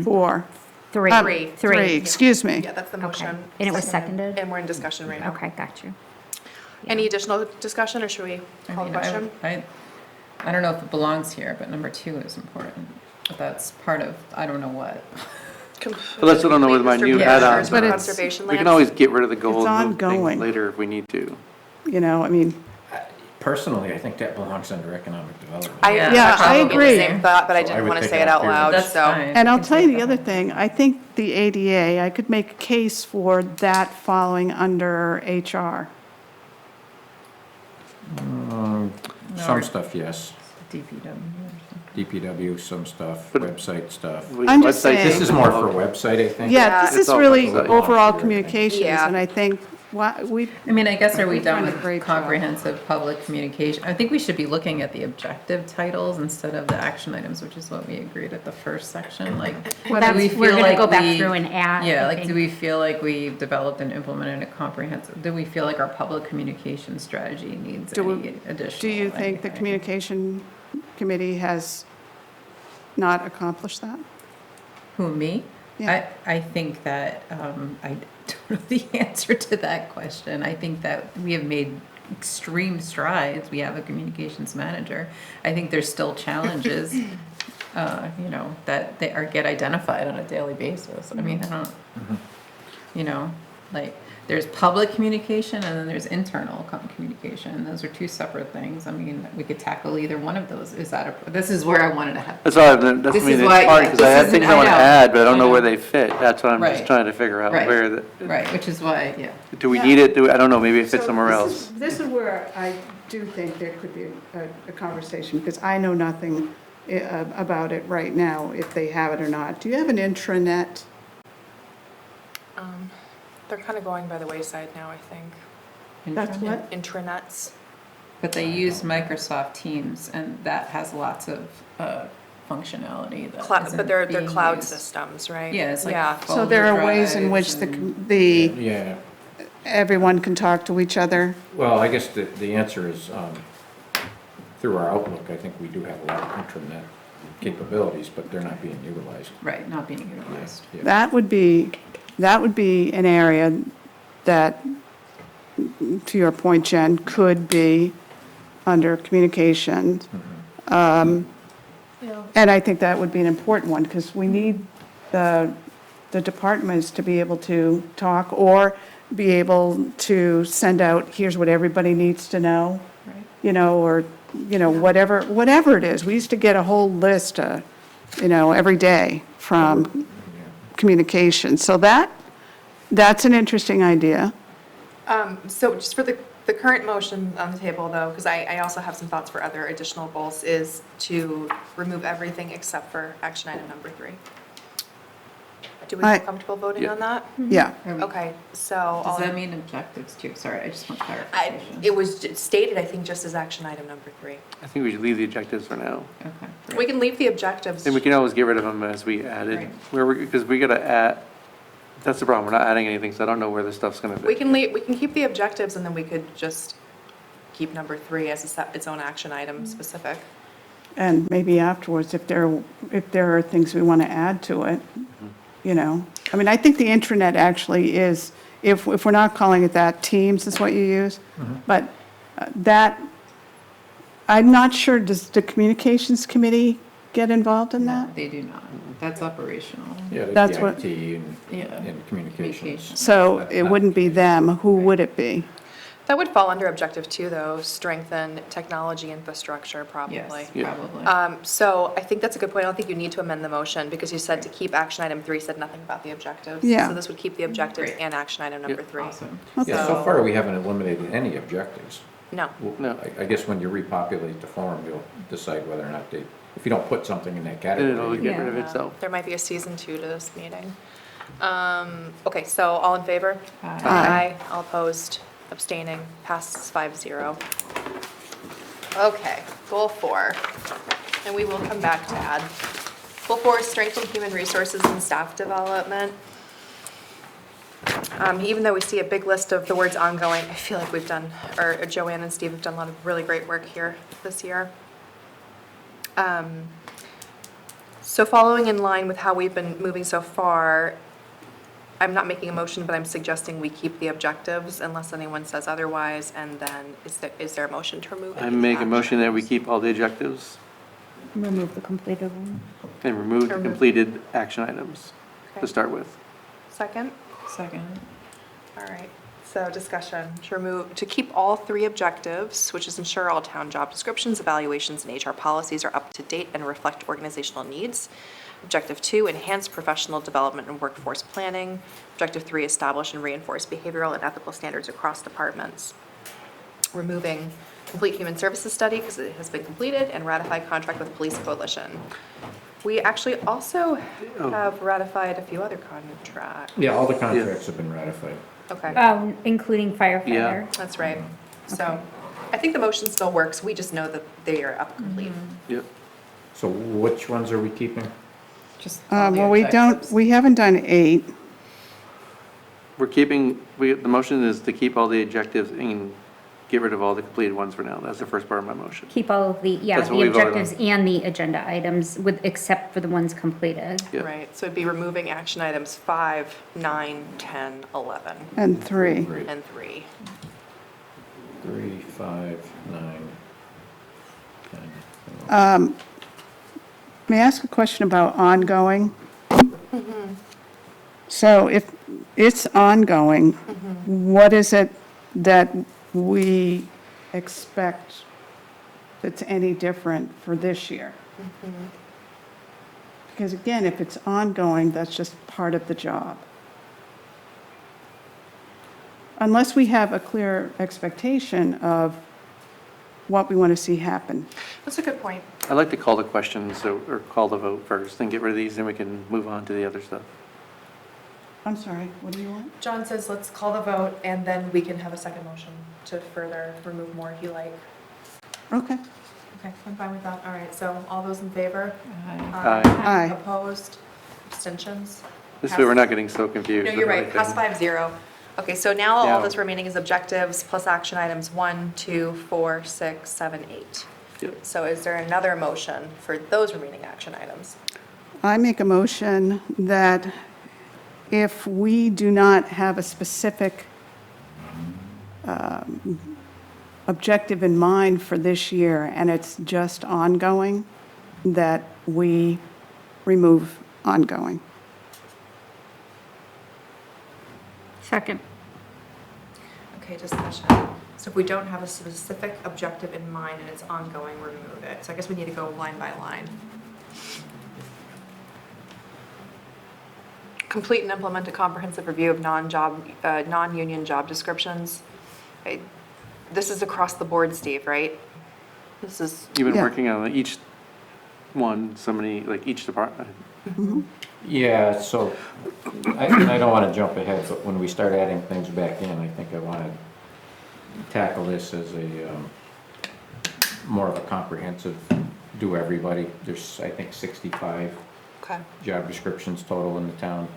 E: 4.
F: three.
A: Three.
E: 3, excuse me.
A: Yeah, that's the
F: Okay.
A: motion.
F: And it was seconded?
A: And we're in discussion right now.
F: Okay, got you.
A: Any additional discussion, or should we
C: I
A: call the
C: mean,
A: question?
C: I don't know if it belongs here, but number 2 is important. But that's part of, I don't know what.
B: But that's what I don't know with my new add-ons.
A: But
E: But
A: conservation
B: We can
A: lands.
B: always get rid of the goals
E: It's
B: and move
E: ongoing.
B: things later if we need to.
E: You know, I mean,
D: personally, I think that belongs under economic development.
A: I
C: Yeah,
E: Yeah,
A: actually
E: I
A: had the
E: agree.
A: same thought, but I
D: So I
A: didn't
D: would
A: want to
D: take
A: say
D: it
A: it
D: out
A: out
D: period.
A: loud,
C: That's
A: so.
C: fine.
E: and I'll
C: can
E: tell you
C: take
E: the other
C: that.
E: thing, I think the ADA, I could make a case for that falling under HR.
D: Some stuff, yes.
C: DPW.
D: DPW, some stuff,
B: But-
D: website stuff.
E: I'm just
B: Website-
E: saying-
D: This is more for a website, I think.
E: Yeah, this
B: It's
E: is
B: all
E: really
B: website.
E: overall communications,
A: Yeah.
E: and I think, we,
C: I mean, I guess are we
E: We've done
C: done
E: a great
C: with
E: job.
C: comprehensive public communication? I think we should be looking at the objective titles instead of the action items, which is what we agreed at the first section, like.
F: Well,
C: do we
F: that's, we're
C: feel
F: gonna
C: like
F: go back
C: we-
F: through and add.
C: Yeah,
F: I
C: like, do
F: think.
C: we feel like we developed and implemented a comprehensive, do we feel like our public communication strategy needs
E: Do we-
C: any additional?
E: do you think the
C: anything?
E: communication committee has not accomplished that?
C: Who, me?
E: Yeah.
C: I think that, I don't know the answer to that question. I think that we have made extreme strides. We have a communications manager. I think there's still challenges, that get identified on a daily basis. I mean, I don't, like, there's public communication and then there's internal communication. Those are two separate things. I mean, we could tackle either one of those. This is where I wanted to have.
B: That's why, that's, I
C: This
B: mean,
C: is
B: it's
C: why-
B: hard,
C: yeah,
B: because I
C: this
B: have
C: is-
B: things
C: I
B: I want to
C: know.
B: add, but I don't
C: I
B: know where
C: know.
B: they fit. That's what I'm just
C: Right.
B: trying to figure out,
C: Right.
B: where the,
C: Right, which is why, yeah.
B: do we need it? I don't know, maybe it fits
E: So
B: somewhere
E: this
B: else.
E: is- This is where I do think there could be a conversation, because I know nothing about it right now, if they have it or not. Do you have an intranet?
A: They're kind of going by the wayside now, I think.
E: That's what?
A: Intranets.
C: But they use Microsoft Teams, and that has lots of functionality that
A: But
C: isn't
A: they're
C: being
A: cloud
C: used.
A: systems, right?
C: Yeah, it's like
A: Yeah.
E: So there are ways in which the,
D: Yeah,
E: everyone can talk to each other.
D: well, I guess the answer is, through our Outlook, I think we do have a lot of intranet capabilities, but they're not being utilized.
C: Right, not being utilized.
D: Yeah.
E: That would be an area that, to your point, Jen, could be under communications. And I think that would be an important one, because we need the departments to be able to talk or be able to send out, here's what everybody needs to know,
C: Right.
E: you know, or, you know, whatever it is. We used to get a whole list, you know, every day from communications. So that's an interesting idea.
A: So just for the current motion on the table, though, because I also have some thoughts for other additional goals, is to remove everything except for action item number 3. Do we feel comfortable voting on that?
E: Yeah.
C: Are we-
A: Okay, so.
C: Does
A: I'll-
C: that mean objectives too? Sorry, I just want
A: I-
C: clarification.
A: It was stated, I think, just as action item number 3.
B: I think we should leave the objectives for now.
C: Okay.
A: We can leave the objectives.
B: And we can always get rid of them as we added,
C: Right.
B: because we gotta add, that's the problem, we're not adding anything, so I don't know where this stuff's gonna
A: We
B: fit.
A: we can keep the objectives, and then we could just keep number 3 as its own action item specific.
E: And maybe afterwards, if there are things we want to add to it, you know. I mean, I think the intranet actually is, if we're not calling it that, Teams is what you use, but that, I'm not sure, does the communications committee get involved in
C: No,
E: that?
C: they do not. That's operational.
D: Yeah,
E: That's
D: the
E: what-
D: IT
C: Yeah.
D: and communications.
E: So it wouldn't be them, who would it be?
A: That would fall under objective 2, though, strengthen technology infrastructure, probably.
C: Yes,
B: Yeah.
C: probably.
A: So I think that's a good point. I don't think you need to amend the motion, because you said to keep action item 3, said nothing about the objectives.
E: Yeah.
A: So this would keep the objectives
C: Great.
A: and action item number 3.
C: Awesome.
D: Yeah, so far, we haven't eliminated any objectives.
A: No.
D: Well,
B: No.
D: I guess when you repopulate the form, you'll decide whether or not if you don't put something in that
B: Then it'll
D: category.
B: get rid of
A: Yeah.
B: itself.
A: There might be a season 2 to this meeting. Okay, so all in favor?
C: Aye.
A: All opposed, abstaining, passes 5-0. Okay, goal 4, and we will come back to add. Goal 4 is strengthen human resources and staff development. Even though we see a big list of the words ongoing, I feel like we've done, or Joanne and Steve have done a lot of really great work here this year. So following in line with how we've been moving so far, I'm not making a motion, but I'm suggesting we keep the objectives unless anyone says otherwise, and then is there a motion to remove?
B: I
A: any
B: make a motion that we
A: actions?
B: keep all the objectives
F: Remove the completed one.
B: and remove the completed action items
A: Okay.
B: to start with.
A: Second?
C: Second.
A: All right, so discussion, to keep all 3 objectives, which is ensure all town job descriptions, evaluations, and HR policies are up to date and reflect organizational needs. Objective 2, enhance professional development and workforce planning. Objective 3, establish and reinforce behavioral and ethical standards across departments. Removing complete human services study because it has been completed, and ratify contract with police coalition. We actually also have ratified a few other contracts.
D: Yeah, all the contracts have been ratified.
A: Okay.
F: Including firefighter.
A: That's right. So I think the motion still works. We just know that they are up complete.
B: Yep.
D: So which ones are we keeping?
C: Just all the
E: Well,
C: objectives.
E: we haven't done 8.
B: We're keeping, the motion is to keep all the objectives and get rid of all the completed ones for now. That's the first part of my motion.
F: Keep all of the,
B: That's what
F: the
B: we voted on.
F: objectives and the agenda items with, except for the ones completed.
B: Yeah.
A: Right. So it'd be removing action items 5, 9, 10, 11,
E: And 3.
D: Great.
A: and 3.
D: 3, 5, 9, 10.
E: May I ask a question about ongoing? So if it's ongoing, what is it that we expect that's any different for this year? Because again, if it's ongoing, that's just part of the job. Unless we have a clear expectation of what we want to see happen.
A: That's a good point.
B: I'd like to call the questions or call the vote first, then get rid of these, then we can move on to the other stuff.
E: I'm sorry, what do you want?
A: John says, let's call the vote, and then we can have a second motion to further remove more if you like.
E: Okay.
A: Okay, I'm fine with that. All right, so all those in favor?
B: Aye.
E: Aye.
A: Opposed? Abstentions?
B: This way we're not getting so confused.
A: No, you're right,
B: with
A: pass
B: everything.
A: 5-0. Okay, so now all
B: Yeah.
A: that's remaining is objectives plus action items 1, 2, 4, 6, 7, 8.
B: Yep.
A: So is there another motion for those remaining action items?
E: I make a motion that if we do not have a specific objective in mind for this year, and it's just ongoing, that we remove ongoing.
F: Second.
A: Okay, discussion. So if we don't have a specific objective in mind and it's ongoing, we'll remove it. So I guess we need to go line by line. Complete and implement a comprehensive review of non-union job descriptions. This is across the board, Steve, right? This is,
B: You've been
E: Yeah.
B: working on each one, so many, like each department.
D: Yeah, so, and I don't want to jump ahead, but when we start adding things back in, I think I want to tackle this as a, more of a comprehensive, do everybody. There's, I think, 65
A: okay.
D: job descriptions total in the town,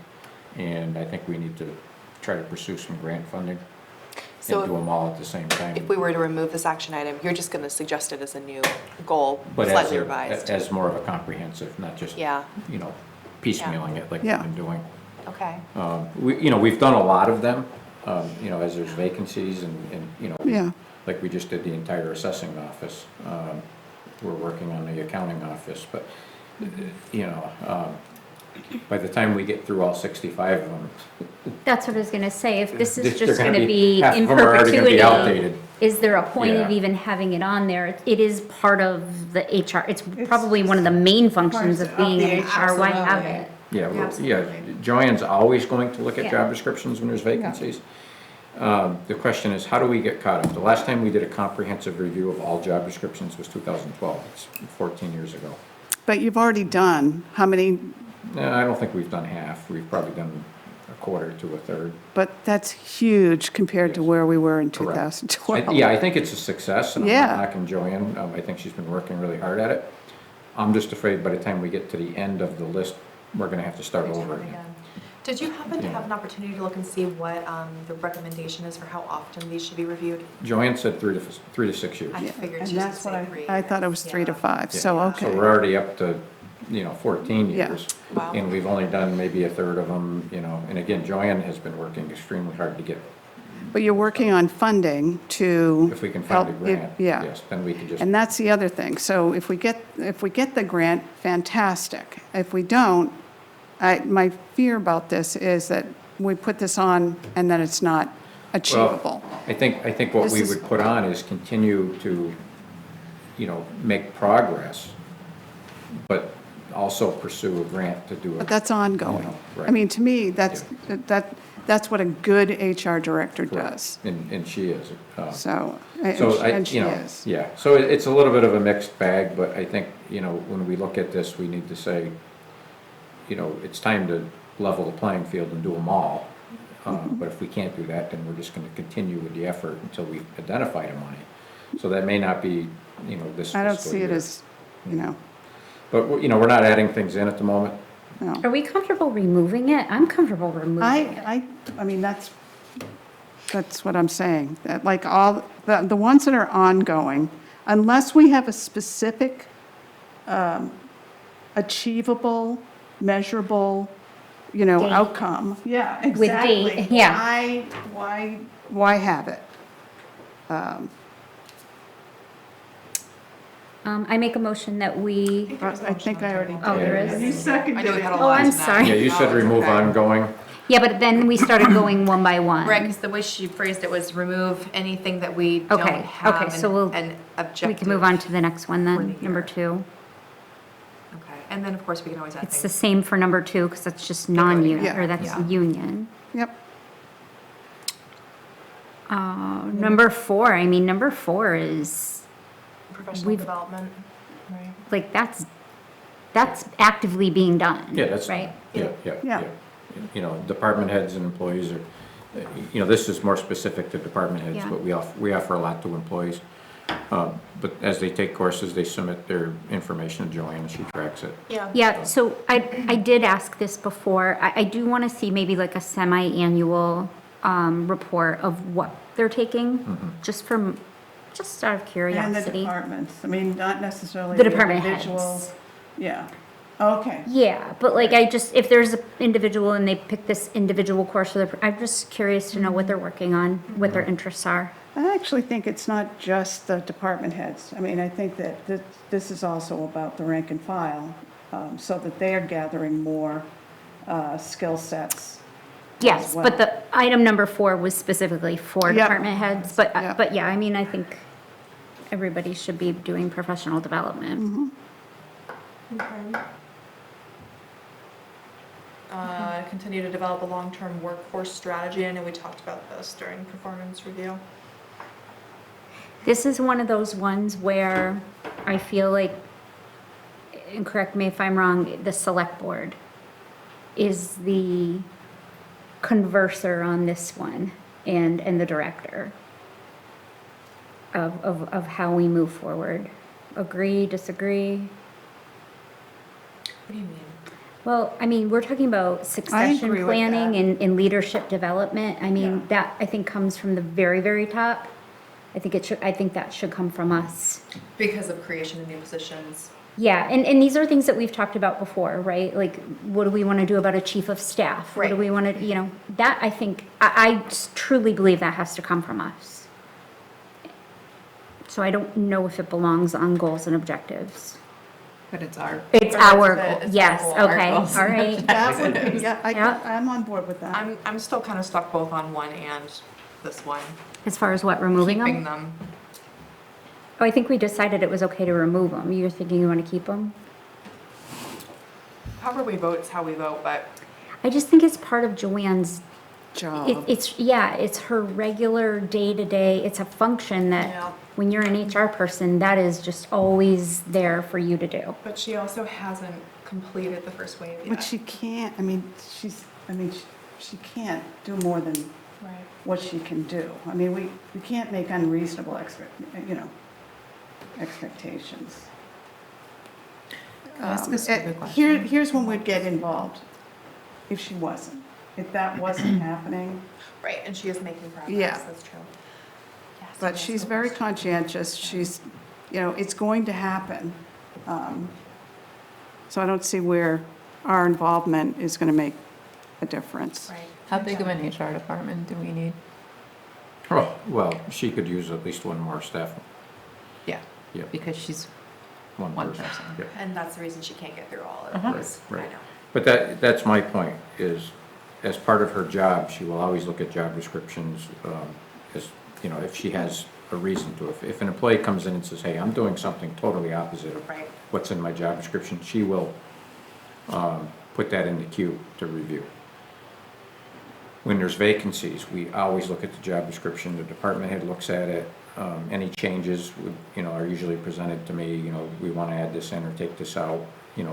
D: and I think we need to try to pursue some grant funding
A: So
D: and do them all at the same time.
A: If we were to remove this action item, you're just going to suggest it as a new goal,
D: But as
A: slightly
D: a-
A: revised?
D: As more of a comprehensive, not just,
A: Yeah,
D: you know, piecemealing it like we've
E: Yeah.
D: been doing.
A: okay.
D: We've done a lot of them, as there's vacancies and,
E: Yeah.
D: like we just did the entire assessing office. We're working on the accounting office, but, by the time we get through all 65 of them,
F: That's what I was gonna say, if this is
D: They're
F: just
D: gonna
F: gonna
D: be-
F: be
D: half
F: in
D: of them are already gonna be
F: perpetuity,
D: outdated.
F: is there a point of
D: Yeah.
F: even having it on there? It is part of the HR, it's probably one of the main functions of being in HR, why have it?
D: yeah,
A: Absolutely.
D: Joanne's always going to look at
F: Yeah.
D: job descriptions when there's vacancies. The question is, how do we get caught up? The last time we did a comprehensive review of all job descriptions was 2012, it's 14 years ago.
E: But you've already done, how many,
D: No, I don't think we've done half, we've probably done a quarter to a third.
E: but that's huge compared to
D: Yes.
E: where we were in
D: Correct.
E: 2012.
D: Yeah, I think it's a success, and I'm
E: Yeah.
D: not knocking Joanne, I think she's been working really hard at it. I'm just afraid by the time we get to the end of the list, we're gonna have to start over again.
A: Did you happen to
D: Yeah.
A: have an opportunity to look and see what the recommendation is for how often these should be reviewed?
D: Joanne said 3 to 6 years.
A: I figured
E: And
A: she was
E: that's what
A: saying 3.
E: I thought it was 3 to
A: Yeah.
E: 5, so,
D: Yeah.
E: okay.
D: So we're already up to, 14
E: Yeah.
D: years.
A: Wow.
D: And we've only done maybe a third of them, and again, Joanne has been working extremely hard to get,
E: But you're working on funding to.
D: if we can find a
E: help
D: grant,
E: it- Yeah.
D: yes, then we can just,
E: And that's the other thing. So if we get the grant, fantastic. If we don't, my fear about this is that we put this on and then it's not achievable.
D: I think what
E: This
D: we
E: is-
D: would put on is continue to, make progress, but also pursue a grant to do
E: But
D: it.
E: that's ongoing.
D: Right.
E: I mean, to me, that's what a good HR director does.
D: And she is.
E: So,
D: So
E: and she is.
D: Yeah, so it's a little bit of a mixed bag, but I think, when we look at this, we need to say, it's time to level the playing field and do them all.
E: Mm-hmm.
D: But if we can't do that, then we're just gonna continue with the effort until we identify the money. So that may not be, this
E: I don't
D: fiscal
E: see it
D: year.
E: as,
D: But, we're not adding things in at the moment.
E: no.
F: Are we comfortable removing it? I'm comfortable removing it.
E: I mean, that's what I'm saying. That like all, the ones that are ongoing, unless we have a specific, achievable, measurable,
F: Date.
E: outcome. Yeah, exactly.
F: date, yeah.
E: Why have it?
F: I make a motion that we,
E: I think I already did.
F: Oh, there is?
E: You seconded
A: I know we
E: it.
A: had a
F: Oh,
A: lot
F: I'm
A: tonight.
F: sorry.
D: Yeah, you said remove
A: Okay.
D: ongoing.
F: yeah, but then we started going one by one.
A: Right, because the way she phrased it was remove anything that we don't
F: Okay,
A: have
F: okay, so
A: an objective.
F: We can move on to the next one
A: for
F: then,
A: the
F: number
A: year.
F: 2.
A: Okay, and then of course we can always add
F: It's the
A: things.
F: same for number 2, because that's just non-union,
E: Yeah.
F: or that's
A: Yeah.
F: union.
E: Yep.
F: Number 4, number 4 is,
A: Professional
F: we've-
A: development, right?
F: like, that's actively being done.
D: Yeah, that's.
F: Right?
D: Yeah,
E: Yeah.
D: you know, department heads and employees are, you know, this is more specific to department heads,
F: Yeah.
D: but we offer a lot to employees. But as they take courses, they submit their information to Joanne and she tracks it.
F: Yeah, so I did ask this before. I do want to see maybe like a semi-annual report of what they're taking, just out of
E: And the
F: curiosity.
E: departments, I mean, not necessarily
F: The
E: the
F: department
E: individual.
F: heads.
E: Yeah, okay.
F: Yeah, but like if there's an individual and they pick this individual course for I'm just curious to know what they're working on, what their interests are.
E: I actually think it's not just the department heads. I mean, I think that this is also about the rank and file, so that they are gathering more skill sets.
F: Yes,
E: well.
F: but the item number 4 was specifically for
E: Yep.
F: department heads,
E: Yep.
F: but yeah, I mean, I think everybody should be doing professional development.
A: Continue to develop a long-term workforce strategy. I know we talked about this during performance review.
F: This is one of those ones where I feel like, and correct me if I'm wrong, the select board is the converser on this one and the director of how we move forward. Agree, disagree?
A: What do you mean?
F: Well, I mean, we're talking about succession
E: agree with
F: planning
E: that.
F: and leadership development. I mean,
E: Yeah.
F: that I think comes from the very, very top. I think that should come from us.
A: Because of creation of new positions.
F: Yeah, and these are things that we've talked about before, right? Like, what do we want to do about a chief of staff? What do
A: Right.
F: we want to, that I think, I truly believe that has to come from us. So I don't know if it belongs on goals and objectives.
A: But it's our.
F: It's our goal, yes, okay, all right.
E: That would be, yeah,
F: Yeah.
E: I'm on board with that.
A: I'm still kind of stuck both on one and this one.
F: As far as what, removing
A: Keeping
F: them?
A: them.
F: Oh, I think we decided it was okay to remove them. You're thinking you want to keep them?
A: However we vote is how we vote, but
F: I just think it's part of Joanne's,
E: Job.
F: it's her regular day-to-day, it's a function
A: Yeah.
F: that when you're an HR person, that is just always there for you to do.
A: but she also hasn't completed the first wave yet.
E: But she can't, I mean, she can't do more than
A: Right.
E: what she can do. I mean, we can't make unreasonable expectations.
A: Ask a stupid question.
E: Here's when we'd get involved, if she wasn't. If that wasn't happening,
A: Right, and she is making progress,
E: Yeah.
A: that's true. Yes,
E: but
A: yes,
E: she's
A: of
E: very
A: course.
E: conscientious, she's, it's going to happen. So I don't see where our involvement is going to make a difference.
A: Right.
C: How big of an HR department do we need?
D: Oh, well, she could use at least one more staff,
C: Yeah,
D: yeah,
C: because she's,
D: one
C: One
D: person.
C: person.
D: Yeah.
A: And that's the reason she can't get through all of
C: Uh-huh.
A: this. I
D: Right.
A: know.
D: But that's my point, is as part of her job, she will always look at job descriptions, as, if she has a reason to. If an employee comes in and says, hey, I'm doing something totally opposite of
A: Right.
D: what's in my job description, she will put that in the queue to review. When there's vacancies, we always look at the job description, the department head looks at it. Any changes are usually presented to me, we want to add this in or take this out,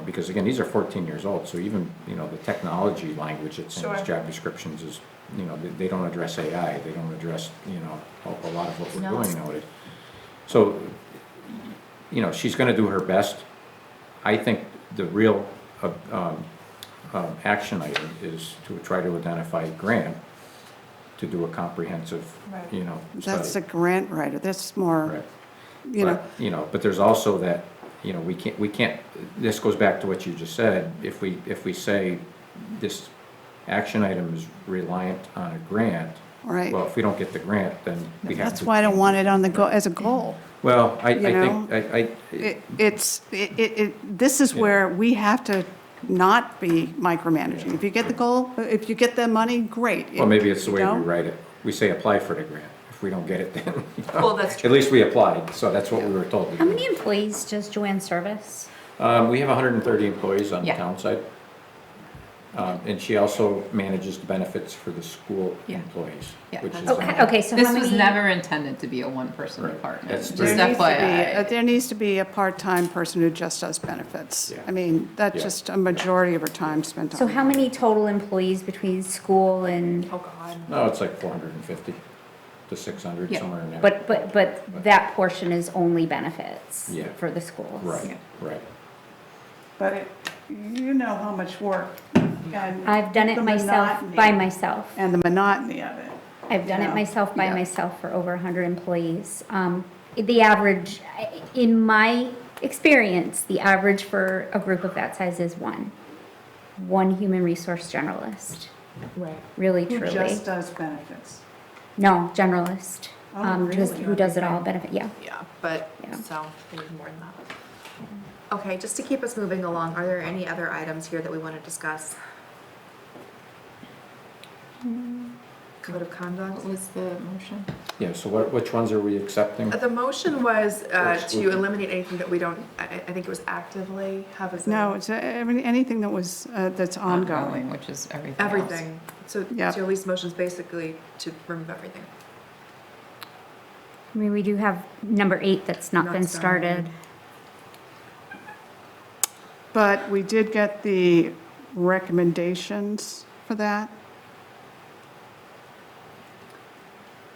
D: because again, these are 14 years old, so even, the technology language that's in these
A: Sure.
D: job descriptions is, they don't address AI, they don't address, a lot of what we're doing nowadays. So, she's going to do her best. I think the real action item is to try to identify a grant to do a comprehensive,
A: Right.
E: That's a
D: study.
E: grant writer, that's more,
D: Right. But there's also that, we can't, this goes back to what you just said, if we say this action item is reliant on a grant,
E: right.
D: well, if we don't get the grant, then we have to.
E: That's why I don't want it on the as a goal.
D: Well, I
E: you know?
D: think,
E: This is
D: Yeah.
E: where we have to not be micromanaging. If you get the goal, if you get the money, great.
D: well, maybe it's the way
E: You
D: we
E: know?
D: write it. We say apply for the grant. If we don't get it, then,
A: Well, that's true.
D: at least we applied, so that's what we were told to
F: How
D: do.
F: many employees does Joanne service?
D: We have 130 employees on the
C: Yeah.
D: town side. And she also manages the benefits for the school
C: Yeah.
D: employees,
C: Yeah,
D: which is.
C: that's
F: Okay, okay, so how
C: This
F: many?
C: was never intended to be a one-person
D: Right.
C: department,
D: That's
C: just
D: very-
C: FYI.
E: There needs to be a part-time person who just does benefits.
D: Yeah.
E: I mean, that's
D: Yeah.
E: just a majority of her time spent on.
F: So how many total employees between school and,
A: Oh, God.
D: No, it's like 450 to 600,
C: Yeah.
D: somewhere in there.
F: but that portion is only benefits
D: Yeah.
F: for the schools?
D: Right, right.
E: But you know how much work and.
F: I've done it
E: the
F: myself,
E: monotony
F: by myself.
E: And the monotony of it.
F: I've done it
E: Yeah.
F: myself by
C: Yeah.
F: myself for over 100 employees. The average, in my experience, the average for a group of that size is one human resource generalist,
C: Right.
F: really
E: Who
F: truly.
E: just does benefits.
F: No, generalist.
E: Oh,
F: Just
E: really?
F: who does it all, benefit, yeah.
A: Yeah, but,
F: Yeah.
A: so, we need more than that. Okay, just to keep us moving along, are there any other items here that we want to discuss? Code of conduct?
C: What was the motion?
D: Yeah, so which ones are we accepting?
A: The motion was to
D: Exclude.
A: eliminate anything that we don't, I think it was actively have as. a-
E: No, it's anything that was, that's ongoing.
C: Which is everything else.
A: Everything. So
E: Yeah.
A: Jolie's motion is basically to remove everything.
F: I mean, we do have number 8 that's not
A: Not
F: been
A: started.
F: started.
E: But we did get the recommendations for that.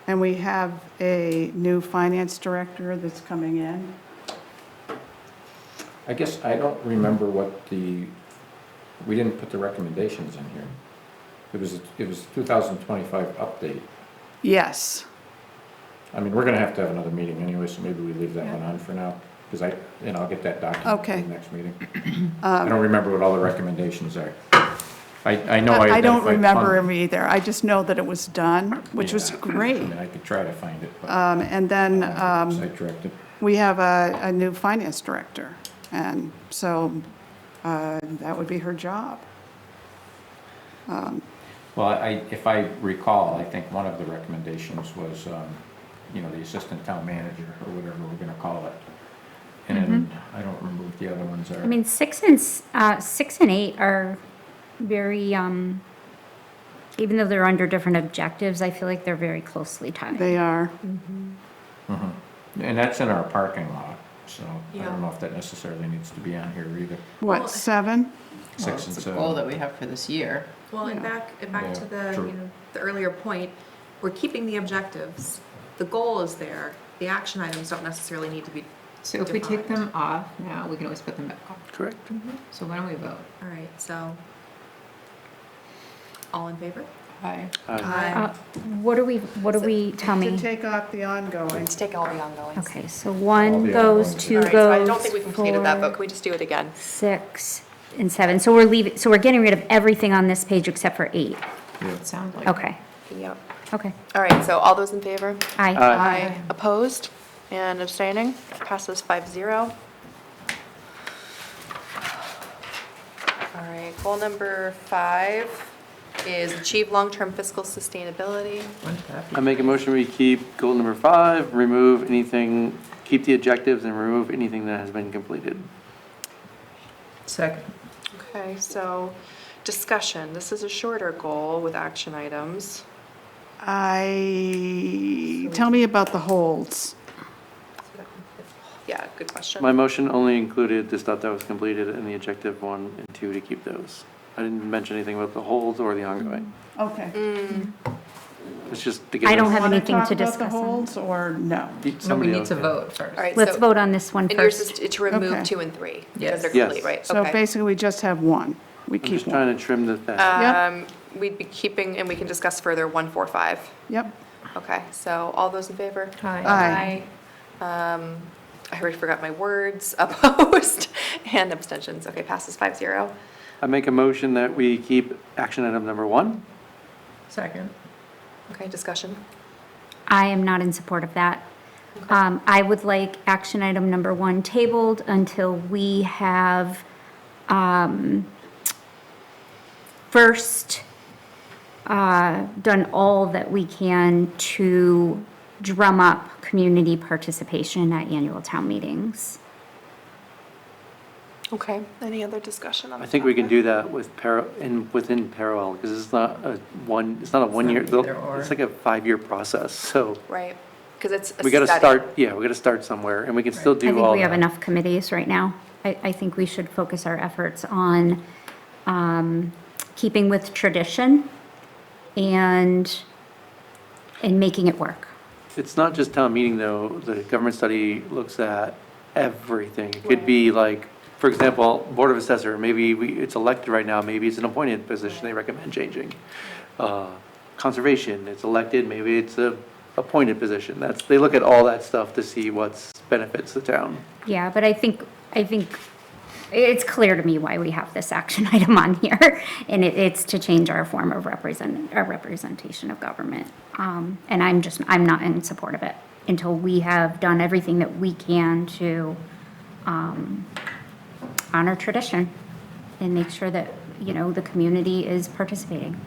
E: And we have a new finance director that's coming in.
D: I guess I don't remember what we didn't put the recommendations in here. It was 2025 update.
E: Yes.
D: I mean, we're gonna have to have another meeting anyway, so maybe we leave that one on for now, because I'll get that document for
E: Okay.
D: the next meeting. I don't remember what all the recommendations are. I know I
E: I don't
D: identified
E: remember
D: one.
E: him either. I just know that it was done, which was
D: Yeah.
E: great.
D: I mean, I could try to find it, but
E: And then
D: side-directed.
E: we have a new finance director. And so that would be her job.
D: Well, if I recall, I think one of the recommendations was, the assistant town manager, or whatever we're gonna call it. And I don't remember what the other ones are.
F: I mean, 6 and 8 are very, even though they're under different objectives, I feel like they're very closely tied.
E: They are.
D: And that's in our parking lot, so I
A: Yeah.
D: don't know if that necessarily needs to be on here either.
E: What, 7?
D: 6 and
C: It's a goal
D: 7.
C: that we have for this year.
A: Well, and
E: Yeah.
A: back
D: Yeah,
A: to the,
D: true.
A: the earlier point, we're keeping the objectives. The goal is there. The action items don't necessarily need to be.
C: So if we take
A: defined.
C: them off now, we can always put them back on.
B: Correct.
C: So why don't we vote?
A: All right, so. All in favor?
C: Aye.
F: What do we, tell
E: To
F: me?
E: take off the ongoing.
A: To take all the ongoings.
F: Okay, so
D: All
F: 1
D: the
F: goes,
D: ongoings.
F: 2
A: All right, so I don't
F: goes,
A: think we completed that vote.
F: 4,
A: Can we just do it again?
F: 6, and 7. So we're getting rid of everything on this page except for 8.
C: It sounds like.
F: Okay,
A: Yep.
F: okay.
A: All right, so all those in favor?
F: Aye.
A: Aye. Opposed and abstaining? Passes 5-0. All right, goal number 5 is achieve long-term fiscal sustainability.
C: When's that?
B: I make a motion, we keep goal number 5, remove anything, keep the objectives and remove anything that has been completed.
C: Second.
A: Okay, so discussion. This is a shorter goal with action items.
E: Tell me about the holds.
A: Yeah, good question.
B: My motion only included the stuff that was completed in the objective 1 and 2 to keep those. I didn't mention anything about the holds or the ongoing.
E: Okay.
B: It's just to get.
F: I don't have
E: Wanna
F: anything
E: talk
F: to
E: about
F: discuss
E: the
F: on.
E: holds or no?
C: No, we
B: Somebody
C: need
B: else
C: to
B: can.
C: vote first.
A: All right,
F: Let's
A: so-
F: vote on this one
A: And yours
F: first.
A: is to remove
E: Okay.
A: 2 and 3?
C: Yes.
A: Because they're
B: Yes.
A: complete, right?
E: So
A: Okay.
E: basically, we just have one. We
B: I'm
E: keep
B: just trying
E: one.
B: to trim the fat.
A: We'd be keeping, and we can discuss further, 1, 4, 5.
E: Yep.
A: Okay, so all those in favor?
E: Aye.
A: I already forgot my words. Opposed and abstentions. Okay, passes 5-0.
B: I make a motion that we keep action item number 1.
C: Second.
A: Okay, discussion.
F: I am not in support of that. I would like action item number 1 tabled until we have, first, done all that we can to drum up community participation at annual town meetings.
A: Okay, any other discussion on
B: I
A: the
B: think we can
A: topic?
B: do that with within parallel, because it's not a 1 year,
C: either or.
B: it's like a 5-year process, so
A: Right, because it's a
B: we gotta
A: study.
B: start, we gotta start somewhere, and we can still
F: I
B: do
F: think
B: all
F: we have
B: that.
F: enough committees right now. I think we should focus our efforts on keeping with tradition and making it work.
B: It's not just town meeting, though. The government study looks at everything. It could be like, for example, Board of Assessor, maybe it's elected right now, maybe it's an appointed position they recommend changing. Conservation, it's elected, maybe it's a appointed position. They look at all that stuff to see what's benefits the town.
F: Yeah, but I think it's clear to me why we have this action item on here. And it's to change our form of representation of government. And I'm not in support of it until we have done everything that we can to honor tradition and make sure that, the community is participating.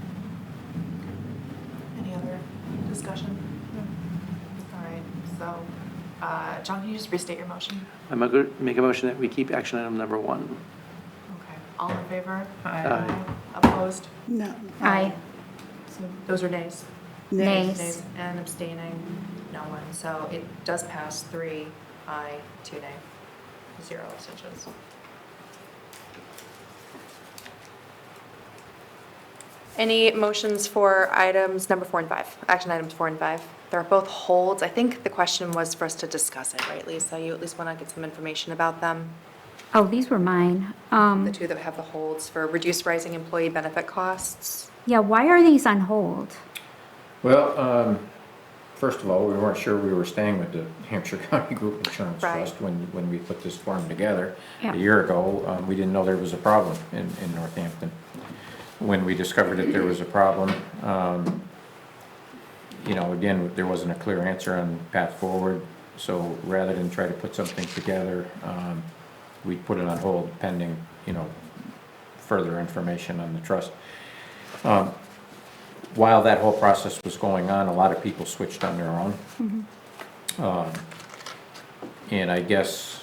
A: Any other discussion? All right, so, John, can you just restate your motion?
B: I'm going to make a motion that we keep action item number 1.
A: Okay, all in favor?
B: Aye.
A: Opposed?
E: No.
F: Aye.
A: So those are nays.
F: Nays.
A: And abstaining, no one. So it does pass 3 aye, 2 nay, 0 abstentions. Any motions for items number 4 and 5, action items 4 and 5? They're both holds. I think the question was for us to discuss it, right, Lisa? You at least want to get some information about them?
F: Oh, these were mine.
A: The two that have the holds for reduced rising employee benefit costs.
F: Yeah, why are these on hold?
D: Well, first of all, we weren't sure we were staying with the Hampshire County Group Insurance
A: Right.
D: Trust when we put this form together
F: Yeah.
D: a year ago. We didn't know there was a problem in Northampton. When we discovered that there was a problem, again, there wasn't a clear answer on path forward. So rather than try to put something together, we put it on hold pending, further information on the trust. While that whole process was going on, a lot of people switched on their own. And I guess,